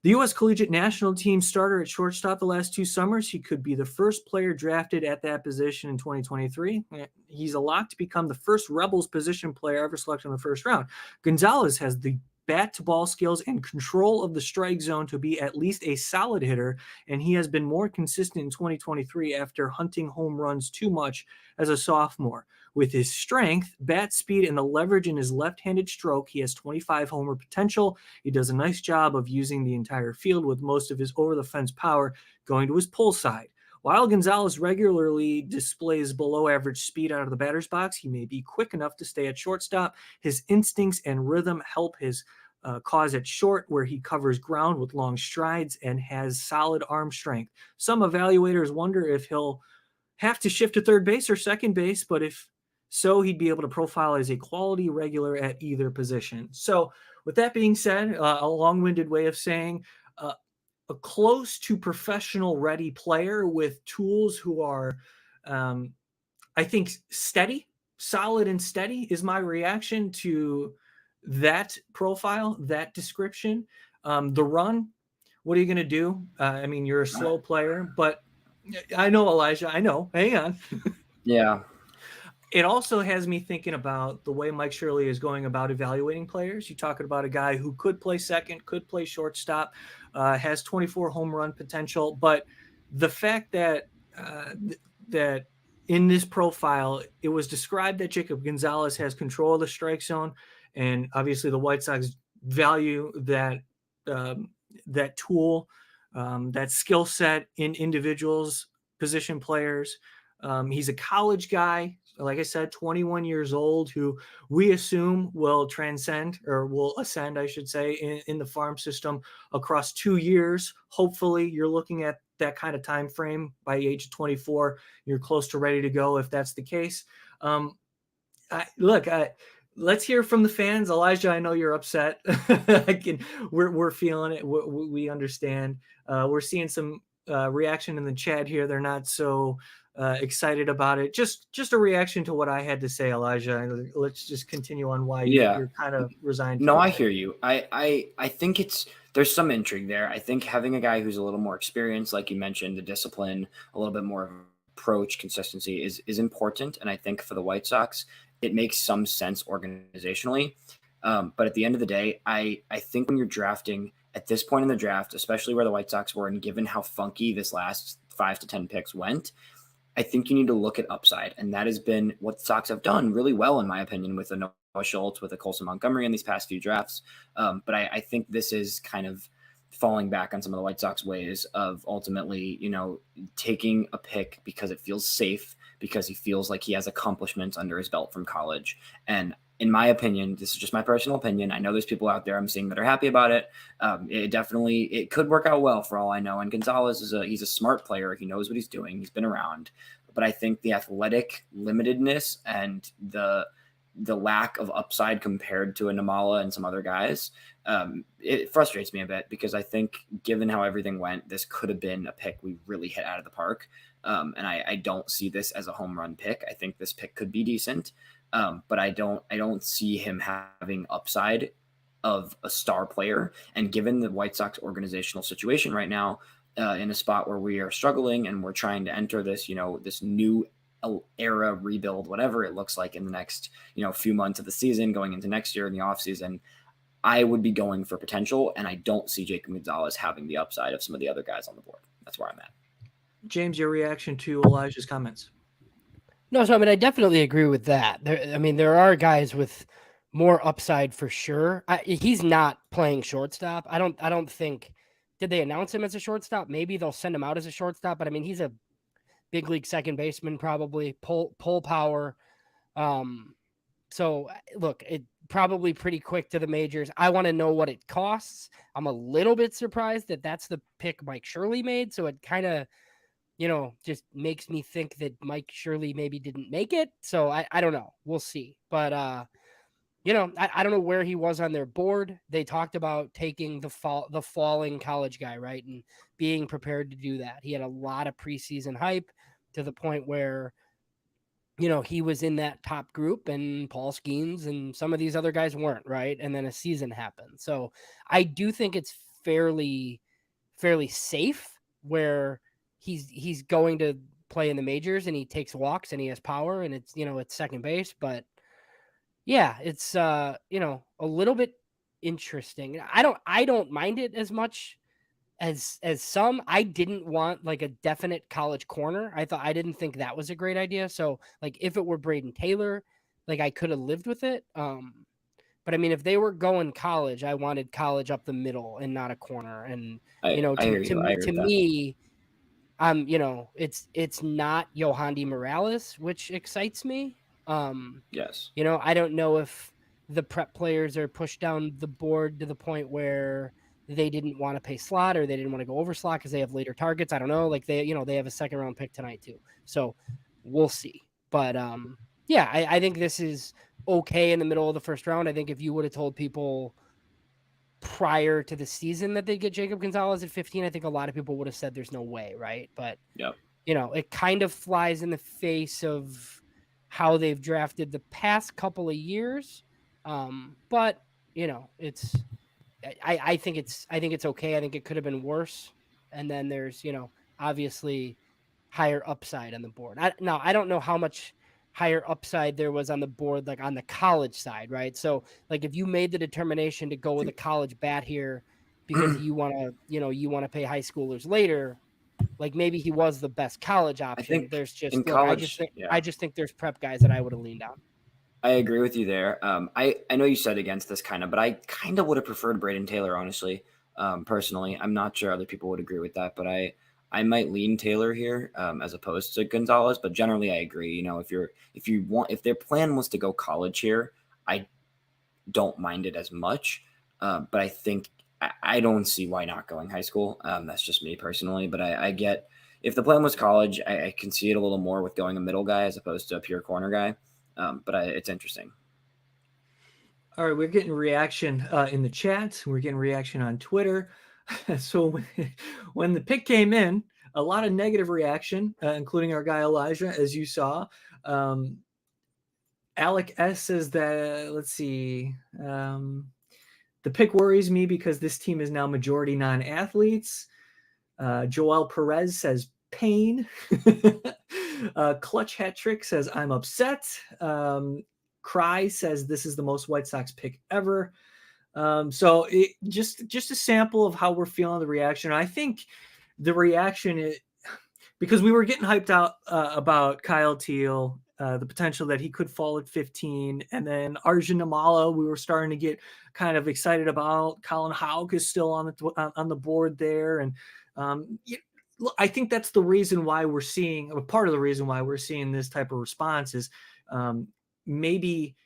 The U.S. Collegiate National Team starter at shortstop the last 2 summers. He could be the first player drafted at that position in 2023. He's a lock to become the first Rebels position player ever selected in the first round. Gonzalez has the bat-to-ball skills and control of the strike zone to be at least a solid hitter, and he has been more consistent in 2023 after hunting home runs too much as a sophomore. With his strength, bat speed, and the leverage in his left-handed stroke, he has 25 homer potential. He does a nice job of using the entire field, with most of his over-the-fence power going to his pull side. While Gonzalez regularly displays below-average speed out of the batter's box, he may be quick enough to stay at shortstop. His instincts and rhythm help his cause at short, where he covers ground with long strides and has solid arm strength. Some evaluators wonder if he'll have to shift to third base or second base, but if so, he'd be able to profile as a quality regular at either position. So with that being said, a long-winded way of saying a close to professional ready player with tools who are, I think, solid and steady is my reaction to that profile, that description. The run, what are you going to do? You're a slow player, but I know, Elijah, I know. Hang on. Yeah. It also has me thinking about the way Mike Shirley is going about evaluating players. You're talking about a guy who could play second, could play shortstop, has 24 home run potential. But the fact that that in this profile, it was described that Jacob Gonzalez has control of the strike zone, and obviously the White Sox value that that tool, that skill set in individuals, position players. He's a college guy, like I said, 21 years old, who we assume will transcend, or will ascend, I should say, in the farm system across 2 years. Hopefully you're looking at that kind of time frame. By the age of 24, you're close to ready to go if that's the case. Let's hear from the fans. Elijah, I know you're upset. We're feeling it. We understand. We're seeing some reaction in the chat here. They're not so excited about it. Just a reaction to what I had to say, Elijah. Let's just continue on why you're kind of resigned. No, I hear you. I think there's some intrigue there. I think having a guy who's a little more experienced, like you mentioned, the discipline, a little bit more of approach, consistency is important. And I think for the White Sox, it makes some sense organizationally. But at the end of the day, I think when you're drafting at this point in the draft, especially where the White Sox were, and given how funky this last 5 to 10 picks went, I think you need to look at upside. And that has been what the Sox have done really well, in my opinion, with a Noah Schultz, with a Colson Montgomery in these past few drafts. But I think this is kind of falling back on some of the White Sox ways of ultimately, taking a pick because it feels safe, because he feels like he has accomplishments under his belt from college. And in my opinion, this is just my personal opinion, I know there's people out there I'm seeing that are happy about it. It could work out well for all I know. And Gonzalez he's a smart player. He knows what he's doing. He's been around. But I think the athletic limitedness and the lack of upside compared to a Namala and some other guys, it frustrates me a bit, because I think given how everything went, this could have been a pick we really hit out of the park. And I don't see this as a home run pick. I think this pick could be decent. But I don't see him having upside of a star player. And given the White Sox organizational situation right now, in a spot where we are struggling and we're trying to enter this, this new era rebuild, whatever it looks like in the next, few months of the season, going into next year in the offseason, I would be going for potential, and I don't see Jacob Gonzalez having the upside of some of the other guys on the board. That's where I'm at. James, your reaction to Elijah's comments? No, so I definitely agree with that. There are guys with more upside for sure. He's not playing shortstop. I don't think. Did they announce him as a shortstop? Maybe they'll send him out as a shortstop. But he's a big league second baseman, probably pull power. So look, it probably pretty quick to the majors. I want to know what it costs. I'm a little bit surprised that that's the pick Mike Shirley made. So it kind of, just makes me think that Mike Shirley maybe didn't make it. So I don't know. We'll see. But, I don't know where he was on their board. They talked about taking the falling college guy, right? And being prepared to do that. He had a lot of preseason hype to the point where, he was in that top group, and Paul Skeens and some of these other guys weren't, right? And then a season happened. So I do think it's fairly safe where he's going to play in the majors and he takes walks and he has power and it's, it's second base. But yeah, it's, a little bit interesting. I don't mind it as much as some. I didn't want like a definite college corner. I didn't think that was a great idea. So like if it were Braden Taylor, like I could have lived with it. But if they were going college, I wanted college up the middle and not a corner. And to me, it's not Yohandy Morales, which excites me. Yes. I don't know if the prep players are pushed down the board to the point where they didn't want to pay slot or they didn't want to go over slot because they have later targets. I don't know. Like they have a second round pick tonight too. So we'll see. But I think this is okay in the middle of the first round. I think if you would have told people prior to the season that they'd get Jacob Gonzalez at 15, I think a lot of people would have said there's no way, right? But it kind of flies in the face of how they've drafted the past couple of years. But it's I think it's okay. I think it could have been worse. And then there's, obviously higher upside on the board. I don't know how much higher upside there was on the board, like on the college side, right? So like if you made the determination to go with a college bat here because you want to pay high schoolers later, like maybe he was the best college option. I think there's just college, I just think there's prep guys that I would have leaned on. I agree with you there. I know you said against this kind of, but I kind of would have preferred Braden Taylor, honestly. Personally, I'm not sure other people would agree with that, but I might lean Taylor here as opposed to Gonzalez. But generally, I agree. If their plan was to go college here, I don't mind it as much. But I think I don't see why not going high school. That's just me personally. But I get if the plan was college, I can see it a little more with going a middle guy as opposed to a pure corner guy. But it's interesting. All right, we're getting reaction in the chat. We're getting reaction on Twitter. So when the pick came in, a lot of negative reaction, including our guy Elijah, as you saw. Alec S says that, let's see, the pick worries me because this team is now majority non-athletes. Joel Perez says pain. Clutch Hat Trick says I'm upset. Cry says this is the most White Sox pick ever. So just a sample of how we're feeling the reaction. I think the reaction is because we were getting hyped out about Kyle Teal, the potential that he could fall at 15, and then Arjun Namala, we were starting to get kind of excited about. Colin Houck is still on the board there, and I think that's the reason why we're seeing, or part of the reason why we're seeing this type of response is maybe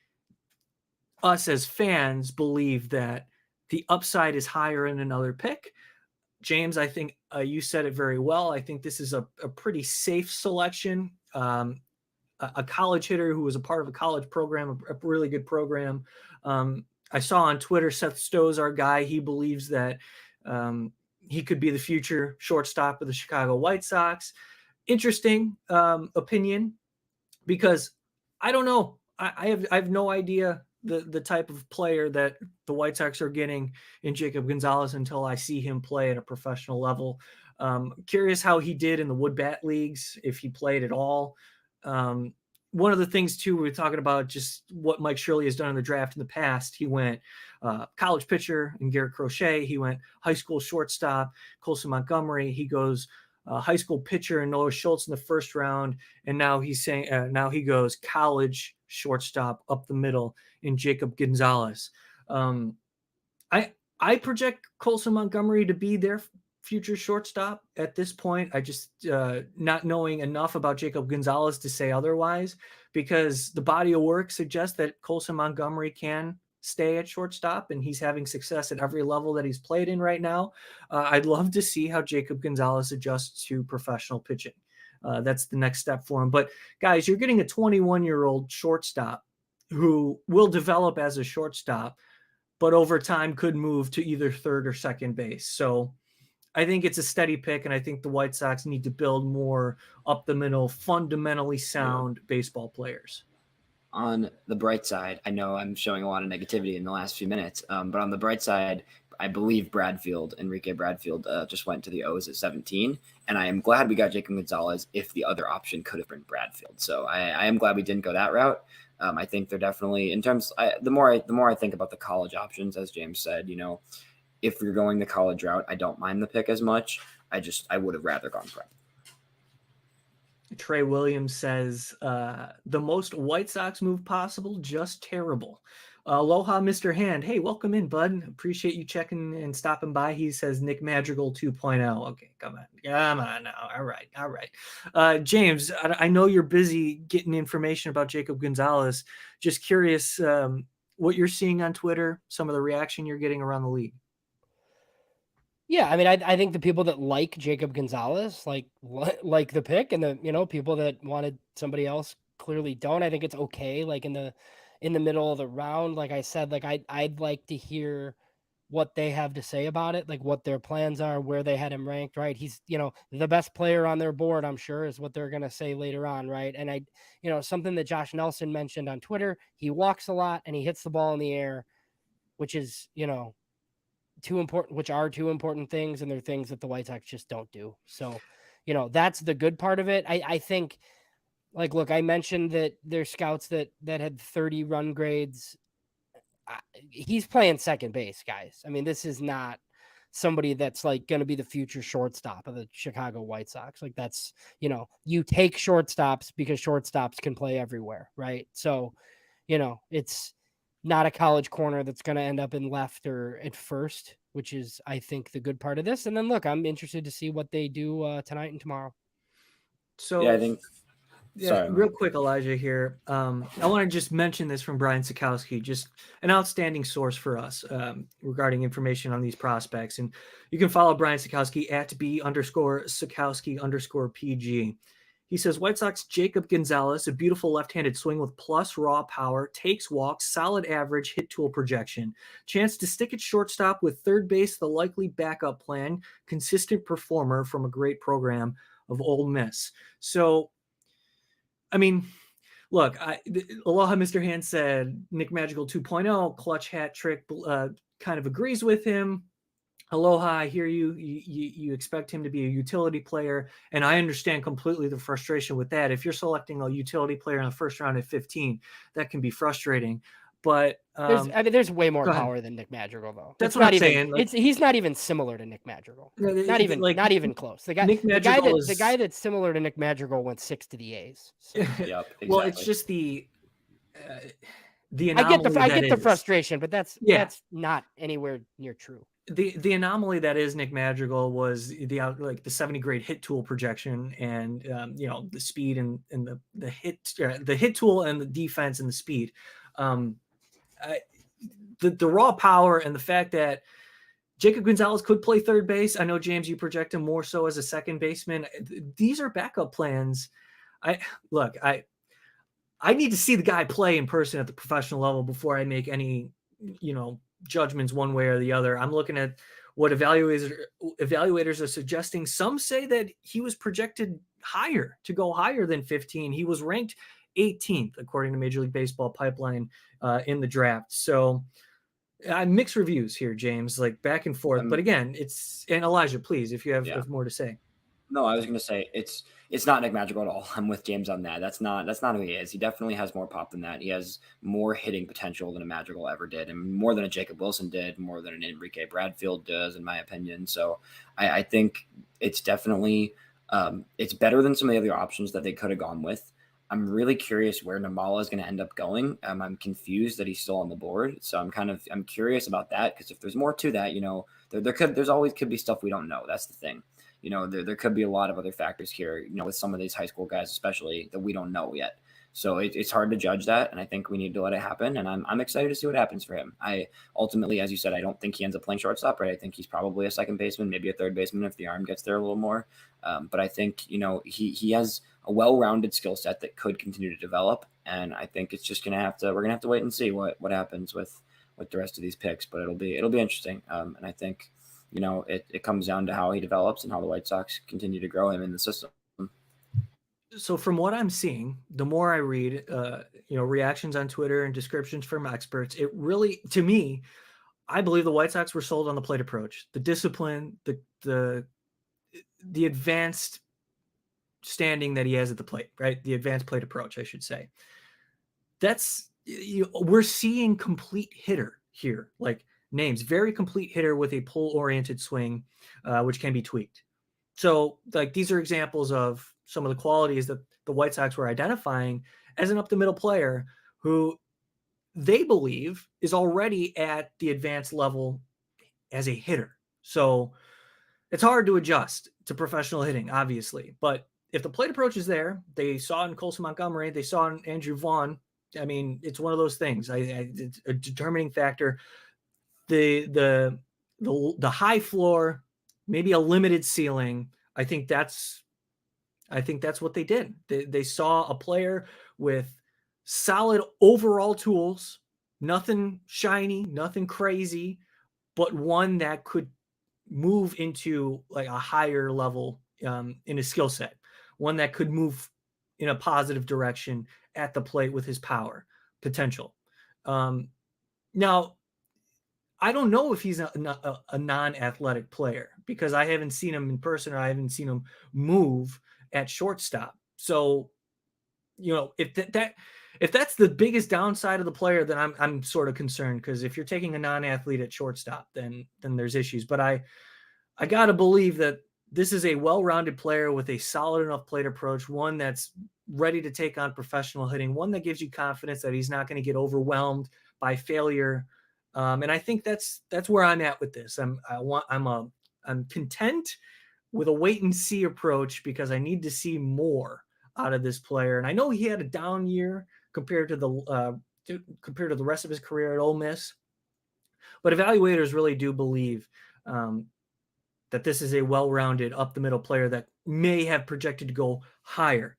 us as fans believe that the upside is higher in another pick. James, I think you said it very well. I think this is a pretty safe selection. A college hitter who was a part of a college program, a really good program. I saw on Twitter, Seth Stowe's our guy. He believes that he could be the future shortstop of the Chicago White Sox. Interesting opinion, because I don't know. I have no idea the type of player that the White Sox are getting in Jacob Gonzalez until I see him play at a professional level. Curious how he did in the wood bat leagues, if he played at all. One of the things too, we were talking about just what Mike Shirley has done in the draft in the past. He went college pitcher in Garrett Crochet. He went high school shortstop, Colson Montgomery. He goes high school pitcher and Noah Schultz in the first round. And now he's saying, now he goes college shortstop up the middle in Jacob Gonzalez. I project Colson Montgomery to be their future shortstop at this point. I just not knowing enough about Jacob Gonzalez to say otherwise, because the body of work suggests that Colson Montgomery can stay at shortstop and he's having success at every level that he's played in right now. I'd love to see how Jacob Gonzalez adjusts to professional pitching. That's the next step for him. But guys, you're getting a 21-year-old shortstop who will develop as a shortstop, but over time could move to either third or second base. So I think it's a steady pick, and I think the White Sox need to build more up the middle, fundamentally sound baseball players. On the bright side, I know I'm showing a lot of negativity in the last few minutes, but on the bright side, I believe Enrique Bradfield just went to the O's at 17, and I am glad we got Jacob Gonzalez if the other option could have been Bradfield. So I am glad we didn't go that route. I think they're definitely, in terms, the more I think about the college options, as James said, if you're going the college route, I don't mind the pick as much. I would have rather gone pro. Trey Williams says, the most White Sox move possible, just terrible. Aloha, Mr. Hand. Hey, welcome in, bud. Appreciate you checking and stopping by. He says Nick Madrigal 2.0. Okay, come on now. All right. James, I know you're busy getting information about Jacob Gonzalez. Just curious what you're seeing on Twitter, some of the reaction you're getting around the league. Yeah, I mean, I think the people that like Jacob Gonzalez like the pick, and the people that wanted somebody else clearly don't. I think it's okay. Like in the middle of the round, like I said, like I'd like to hear what they have to say about it, like what their plans are, where they had him ranked. Right, he's the best player on their board, I'm sure, is what they're gonna say later on. Right, and something that Josh Nelson mentioned on Twitter. He walks a lot and he hits the ball in the air, which is two important things, and they're things that the White Sox just don't do. So, that's the good part of it. I think, like, look, I mentioned that there's scouts that had 30 run grades. He's playing second base, guys. I mean, this is not somebody that's like going to be the future shortstop of the Chicago White Sox. Like that's, you take shortstops because shortstops can play everywhere. Right. So, it's not a college corner that's going to end up in left or at first, which is, I think, the good part of this. And then look, I'm interested to see what they do tonight and tomorrow. So yeah, I think. Sorry, real quick, Elijah here. I want to just mention this from Brian Sikowski, just an outstanding source for us regarding information on these prospects. And you can follow Brian Sikowski at B_Sikowski_PG. He says, White Sox Jacob Gonzalez, a beautiful left-handed swing with plus raw power, takes walks, solid average, hit tool projection. Chance to stick at shortstop with third base, the likely backup plan, consistent performer from a great program of Ole Miss. So, I mean, look, Aloha Mr. Hand said Nick Madrigal 2.0, clutch hat trick, kind of agrees with him. Aloha, I hear you. You expect him to be a utility player, and I understand completely the frustration with that. If you're selecting a utility player in the first round at 15, that can be frustrating. But there's way more power than Nick Madrigal, though. That's what I'm saying. He's not even similar to Nick Madrigal. Not even close. The guy that's similar to Nick Madrigal went 6 to the A's. So. Yep, exactly. Well, it's just the I get the frustration, but that's not anywhere near true. The anomaly that is Nick Madrigal was the 70 grade hit tool projection, and the speed and the hit tool and the defense and the speed, the raw power, and the fact that Jacob Gonzalez could play third base. I know, James, you project him more so as a second baseman. These are backup plans. I need to see the guy play in person at the professional level before I make any judgments one way or the other. I'm looking at what evaluators are suggesting. Some say that he was projected to go higher than 15. He was ranked 18th, according to Major League Baseball Pipeline in the draft. So mixed reviews here, James, like back and forth. But again, and Elijah, please, if you have more to say. No, I was going to say it's not Nick Magical at all. I'm with James on that. That's not who he is. He definitely has more pop than that. He has more hitting potential than a Magical ever did, and more than a Jacob Wilson did, more than an Enrique Bradfield does, in my opinion. So I think it's definitely it's better than some of the other options that they could have gone with. I'm really curious where Namala is going to end up going. I'm confused that he's still on the board, so I'm curious about that, because if there's more to that, there's always could be stuff we don't know. That's the thing. There could be a lot of other factors here, with some of these high school guys, especially, that we don't know yet. So it's hard to judge that, and I think we need to let it happen. And I'm excited to see what happens for him. I ultimately, as you said, I don't think he ends up playing shortstop, right? I think he's probably a second baseman, maybe a third baseman if the arm gets there a little more. But I think he has a well-rounded skill set that could continue to develop, and I think it's just we're gonna have to wait and see what happens with the rest of these picks. But it'll be interesting, and I think it comes down to how he develops and how the White Sox continue to grow him in the system. So from what I'm seeing, the more I read, reactions on Twitter and descriptions from experts, it really, to me, I believe the White Sox were sold on the plate approach, the discipline, the advanced standing that he has at the plate, right? The advanced plate approach, I should say. We're seeing complete hitter here, like names, very complete hitter with a pull-oriented swing, which can be tweaked. So, like, these are examples of some of the qualities that the White Sox were identifying as an up-the-middle player who they believe is already at the advanced level as a hitter. So it's hard to adjust to professional hitting, obviously. But if the plate approach is there, they saw it in Colson Montgomery, they saw it in Andrew Vaughn. I mean, it's one of those things. It's a determining factor. The high floor, maybe a limited ceiling. I think that's what they did. They saw a player with solid overall tools, nothing shiny, nothing crazy, but one that could move into like a higher level in his skill set, one that could move in a positive direction at the plate with his power potential. Now, I don't know if he's a non-athletic player because I haven't seen him in person or I haven't seen him move at shortstop. So, if that's the biggest downside of the player, then I'm sort of concerned, because if you're taking a non-athlete at shortstop, then there's issues. But I got to believe that this is a well-rounded player with a solid enough plate approach, one that's ready to take on professional hitting, one that gives you confidence that he's not going to get overwhelmed by failure. And I think that's where I'm at with this. I'm content with a wait and see approach because I need to see more out of this player. And I know he had a down year compared to the rest of his career at Ole Miss, but evaluators really do believe that this is a well-rounded up the middle player that may have projected to go higher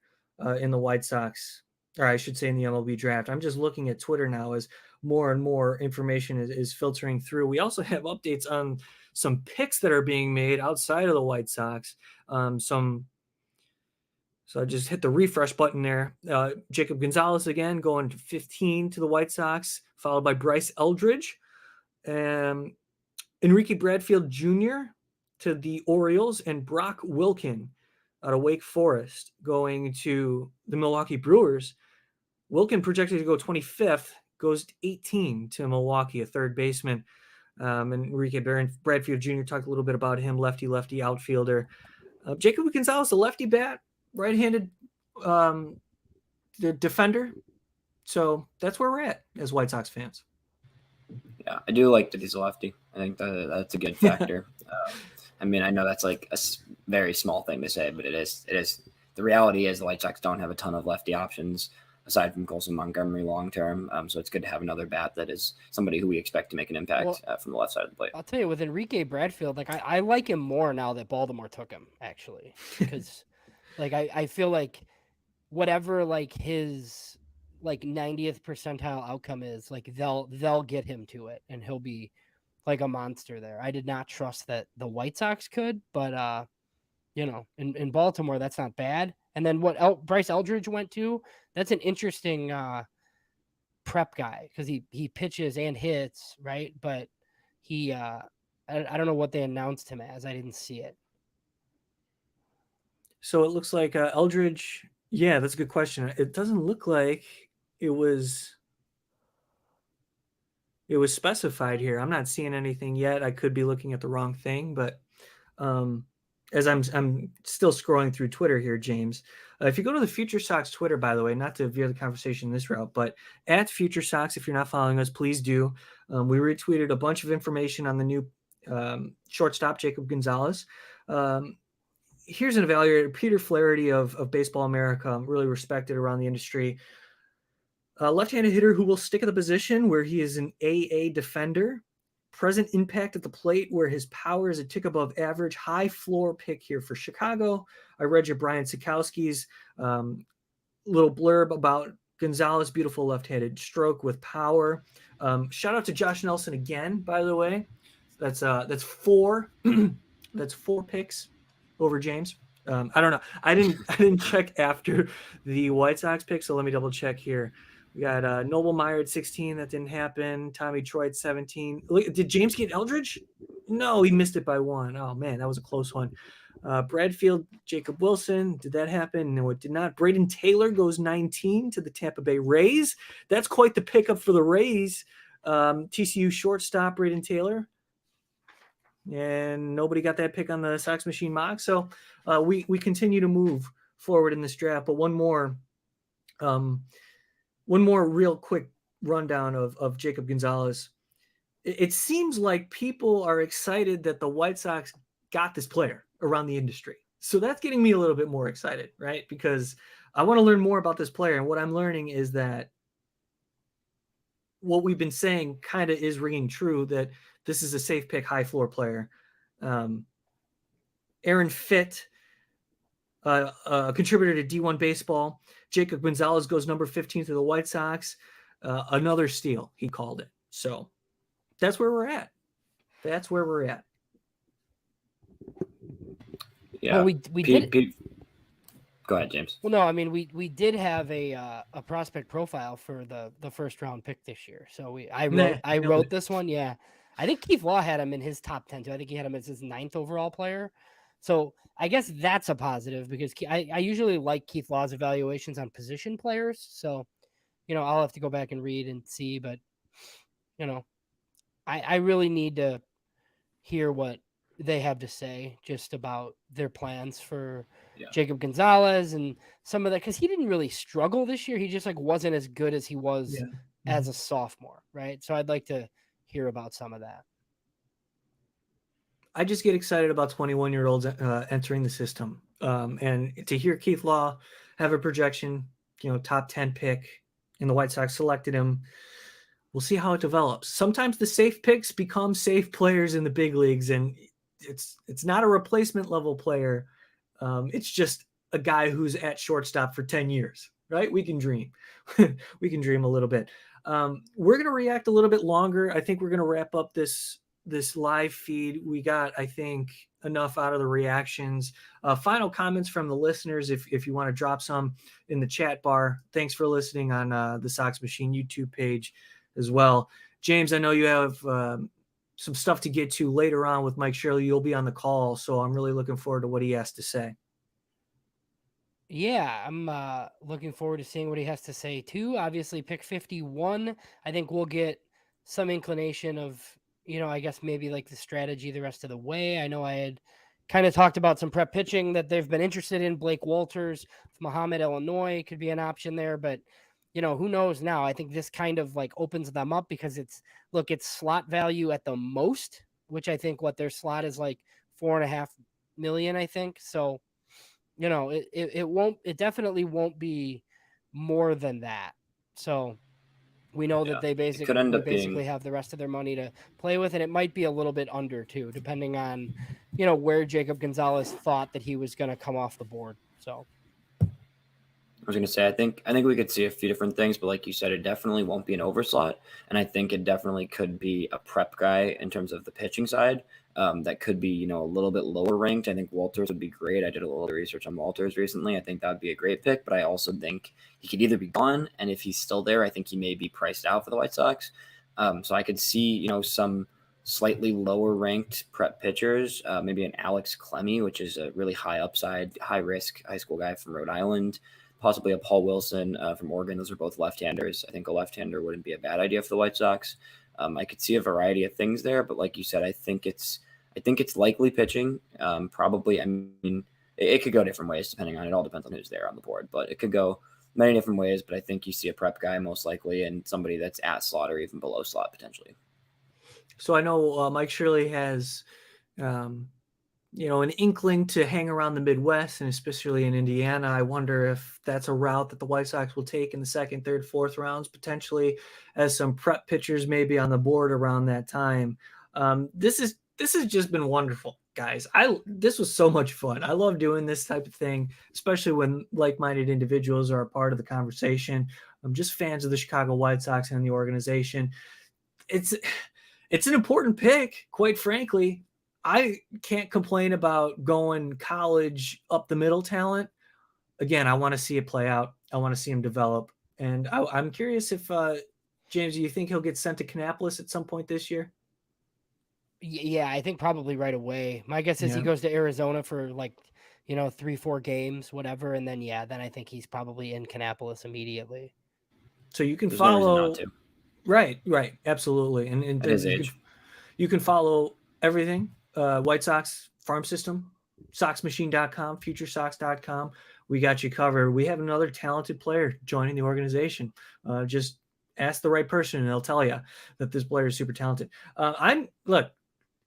in the White Sox, or I should say in the MLB draft. I'm just looking at Twitter now as more and more information is filtering through. We also have updates on some picks that are being made outside of the White Sox. So I just hit the refresh button there. Jacob Gonzalez again going to 15 to the White Sox, followed by Bryce Eldridge. Enrique Bradfield Jr. to the Orioles, and Brock Wilkin out of Wake Forest going to the Milwaukee Brewers. Wilkin projected to go 25th, goes 18 to Milwaukee, a third baseman. And Enrique Bradfield Jr. talked a little bit about him, lefty outfielder. Jacob Gonzalez, a lefty bat, right-handed the defender. So that's where we're at as White Sox fans. Yeah, I do like that he's a lefty. I think that's a good factor. I mean, I know that's like a very small thing to say, but it is. The reality is the White Sox don't have a ton of lefty options aside from Colson Montgomery long term. So it's good to have another bat that is somebody who we expect to make an impact from the left side of the plate. I'll tell you, with Enrique Bradfield, like I like him more now that Baltimore took him, actually, because like I feel like whatever like his like 90th percentile outcome is, like they'll get him to it and he'll be like a monster there. I did not trust that the White Sox could, but in Baltimore, that's not bad. And then Bryce Eldridge went to, that's an interesting prep guy because he pitches and hits, right? But he I don't know what they announced him as. I didn't see it. So it looks like Eldridge. Yeah, that's a good question. It doesn't look like it was specified here. I'm not seeing anything yet. I could be looking at the wrong thing, but as I'm still scrolling through Twitter here, James, if you go to the Future Sox Twitter, by the way, not to veer the conversation this route, but at Future Sox, if you're not following us, please do. We retweeted a bunch of information on the new shortstop, Jacob Gonzalez. Here's an evaluator, Peter Flaherty of Baseball America, really respected around the industry. Left-handed hitter who will stick at the position where he is an AA defender. Present impact at the plate where his power is a tick above average. High floor pick here for Chicago. I read you Brian Sikowski's little blurb about Gonzalez, beautiful left-handed stroke with power. Shout out to Josh Nelson again, by the way. That's 4 that's 4 picks over James. I don't know. I didn't check after the White Sox pick, so let me double check here. We got Noble Meyer at 16. That didn't happen. Tommy Troy at 17. Did James get Eldridge? No, he missed it by 1. Oh, man, that was a close one. Bradfield, Jacob Wilson. Did that happen? No, it did not. Braden Taylor goes 19 to the Tampa Bay Rays. That's quite the pickup for the Rays. TCU shortstop, Braden Taylor. And nobody got that pick on the Sox Machine mock. So we continue to move forward in this draft. But one more real quick rundown of Jacob Gonzalez. It seems like people are excited that the White Sox got this player around the industry. So that's getting me a little bit more excited, right? Because I want to learn more about this player. And what I'm learning is that what we've been saying kind of is ringing true, that this is a safe pick, high floor player. Aaron Fitt, a contributor to D1 Baseball. Jacob Gonzalez goes number 15 to the White Sox. Another steal, he called it. So that's where we're at. Yeah. Well, we did. Go ahead, James. Well, no, I mean we did have a prospect profile for the first round pick this year. So I wrote this one. Yeah, I think Keith Law had him in his top 10 too. I think he had him as his 9th overall player. So I guess that's a positive because I usually like Keith Law's evaluations on position players. So, I'll have to go back and read and see, but I really need to hear what they have to say just about their plans for Jacob Gonzalez and some of that, because he didn't really struggle this year. He just wasn't as good as he was as a sophomore, right? So I'd like to hear about some of that. I just get excited about 21-year-olds entering the system. And to hear Keith Law have a projection, top 10 pick, and the White Sox selected him, we'll see how it develops. Sometimes the safe picks become safe players in the big leagues, and it's not a replacement level player. It's just a guy who's at shortstop for 10 years, right? We can dream. We can dream a little bit. We're going to react a little bit longer. I think we're going to wrap up this live feed. We got, I think, enough out of the reactions. Final comments from the listeners, if you want to drop some in the chat bar. Thanks for listening on the Sox Machine YouTube page as well. James, I know you have some stuff to get to later on with Mike Shirley. You'll be on the call, so I'm really looking forward to what he has to say. Yeah, I'm looking forward to seeing what he has to say too. Obviously, pick 51. I think we'll get some inclination of, I guess maybe the strategy the rest of the way. I know I had kind of talked about some prep pitching that they've been interested in. Blake Walters, Muhammad, Illinois could be an option there, but who knows now? I think this kind of opens them up because it's slot value at the most, which I think what their slot is $4.5 million, I think. So, it definitely won't be more than that. So we know that they basically have the rest of their money to play with, and it might be a little bit under too, depending on, where Jacob Gonzalez thought that he was going to come off the board. So I was going to say, I think we could see a few different things, but like you said, it definitely won't be an overslot. And I think it definitely could be a prep guy in terms of the pitching side. that could be, a little bit lower ranked. I think Walters would be great. I did a little research on Walters recently. I think that would be a great pick, but I also think he could either be gone, and if he's still there, I think he may be priced out for the White Sox. So I could see, some slightly lower ranked prep pitchers, maybe an Alex Clemmy, which is a really high upside, high risk high school guy from Rhode Island, possibly a Paul Wilson from Oregon. Those are both left-handers. I think a left-hander wouldn't be a bad idea for the White Sox. I could see a variety of things there, but like you said, I think it's likely pitching. Probably, I mean, it could go different ways depending on, it all depends on who's there on the board, but it could go many different ways. But I think you see a prep guy most likely, and somebody that's at slot or even below slot potentially. So I know Mike Shirley has, an inkling to hang around the Midwest, and especially in Indiana. I wonder if that's a route that the White Sox will take in the second, third, fourth rounds, potentially as some prep pitchers maybe on the board around that time. This has just been wonderful, guys. This was so much fun. I love doing this type of thing, especially when like-minded individuals are a part of the conversation. I'm just fans of the Chicago White Sox and the organization. It's an important pick, quite frankly. I can't complain about going college up the middle talent. Again, I want to see it play out. I want to see him develop. And I'm curious if, James, do you think he'll get sent to Kannapolis at some point this year? Yeah, I think probably right away. My guess is he goes to Arizona for 3-4 games, whatever. And then, then I think he's probably in Kannapolis immediately. So you can There's follow. No reason not to. Right. Absolutely. And at his age. You can follow everything. White Sox farm system, soxmachine.com, futuresox.com. We got you covered. We have another talented player joining the organization. Just ask the right person and they'll tell you that this player is super talented. Look,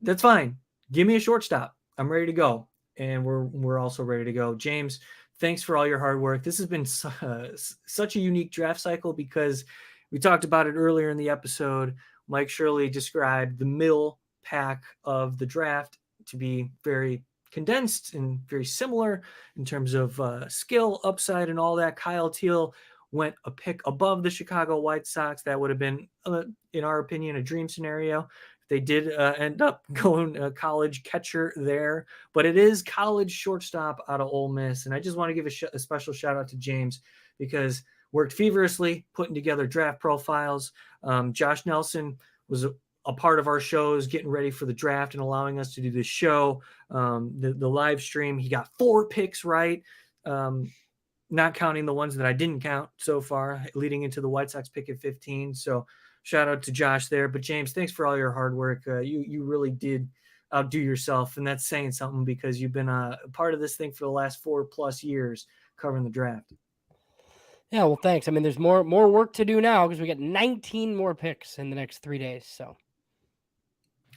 that's fine. Give me a shortstop. I'm ready to go. And we're also ready to go. James, thanks for all your hard work. This has been such a unique draft cycle because we talked about it earlier in the episode. Mike Shirley described the middle pack of the draft to be very condensed and very similar in terms of skill, upside, and all that. Kyle Teal went a pick above the Chicago White Sox. That would have been, in our opinion, a dream scenario. They did end up going a college catcher there, but it is college shortstop out of Ole Miss. And I just want to give a special shout out to James because worked feverishly putting together draft profiles. Josh Nelson was a part of our shows, getting ready for the draft and allowing us to do this show, the live stream. He got 4 picks right, not counting the ones that I didn't count so far, leading into the White Sox pick at 15. So shout out to Josh there. But James, thanks for all your hard work. You really did outdo yourself, and that's saying something because you've been a part of this thing for the last 4+ years covering the draft. Yeah, well, thanks. I mean, there's more work to do now because we got 19 more picks in the next 3 days. So.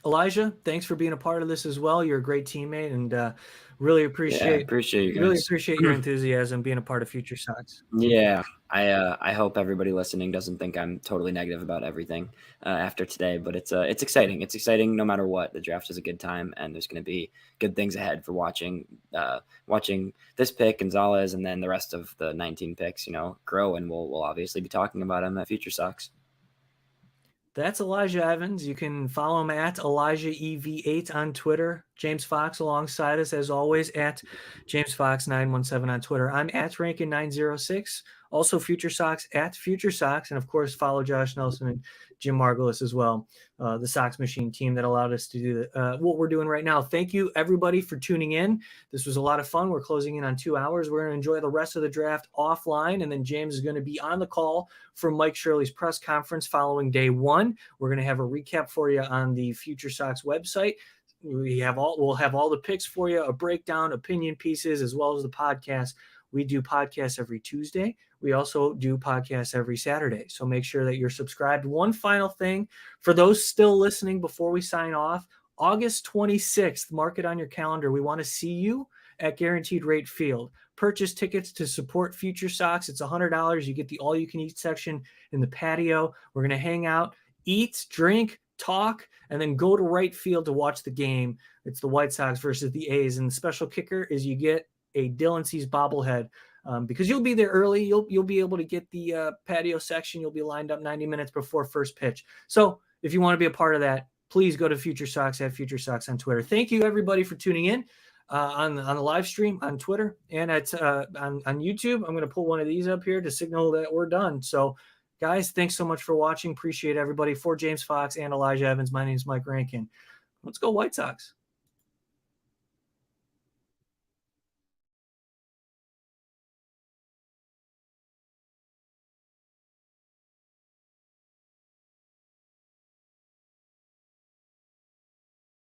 Elijah, thanks for being a part of this as well. You're a great teammate, and really appreciate you guys. Really appreciate your enthusiasm being a part of Future Sox. Yeah, I hope everybody listening doesn't think I'm totally negative about everything after today, but it's exciting. It's exciting no matter what. The draft is a good time, and there's going to be good things ahead for watching this pick, Gonzalez, and then the rest of the 19 picks, grow, and we'll obviously be talking about them at Future Sox. That's Elijah Evans. You can follow him at ElijahEV8 on Twitter. James Fox alongside us, as always, at JamesFox917 on Twitter. I'm at Rankin906. Also, Future Sox at Future Sox. And, of course, follow Josh Nelson and Jim Margulis as well, the Sox Machine team that allowed us to do what we're doing right now. Thank you, everybody, for tuning in. This was a lot of fun. We're closing in on 2 hours. We're going to enjoy the rest of the draft offline, and then James is going to be on the call for Mike Shirley's press conference following day 1. We're going to have a recap for you on the Future Sox website. We'll have all the picks for you, a breakdown, opinion pieces, as well as the podcast. We do podcasts every Tuesday. We also do podcasts every Saturday. So make sure that you're subscribed. One final thing for those still listening before we sign off, August 26th, mark it on your calendar. We want to see you at Guaranteed Rate Field. Purchase tickets to support Future Sox. It's $100. You get the all-you-can-eat section in the patio. We're going to hang out, eat, drink, talk, and then go to right field to watch the game. It's the White Sox versus the A's. And the special kicker is you get a Dylan Cease bobblehead because you'll be there early. You'll be able to get the patio section. You'll be lined up 90 minutes before first pitch. So if you want to be a part of that, please go to Future Sox at Future Sox on Twitter. Thank you, everybody, for tuning in on the live stream on Twitter and on YouTube. I'm going to pull one of these up here to signal that we're done. So, guys, thanks so much for watching. Appreciate everybody. For James Fox and Elijah Evans, my name is Mike Rankin. Let's go White Sox.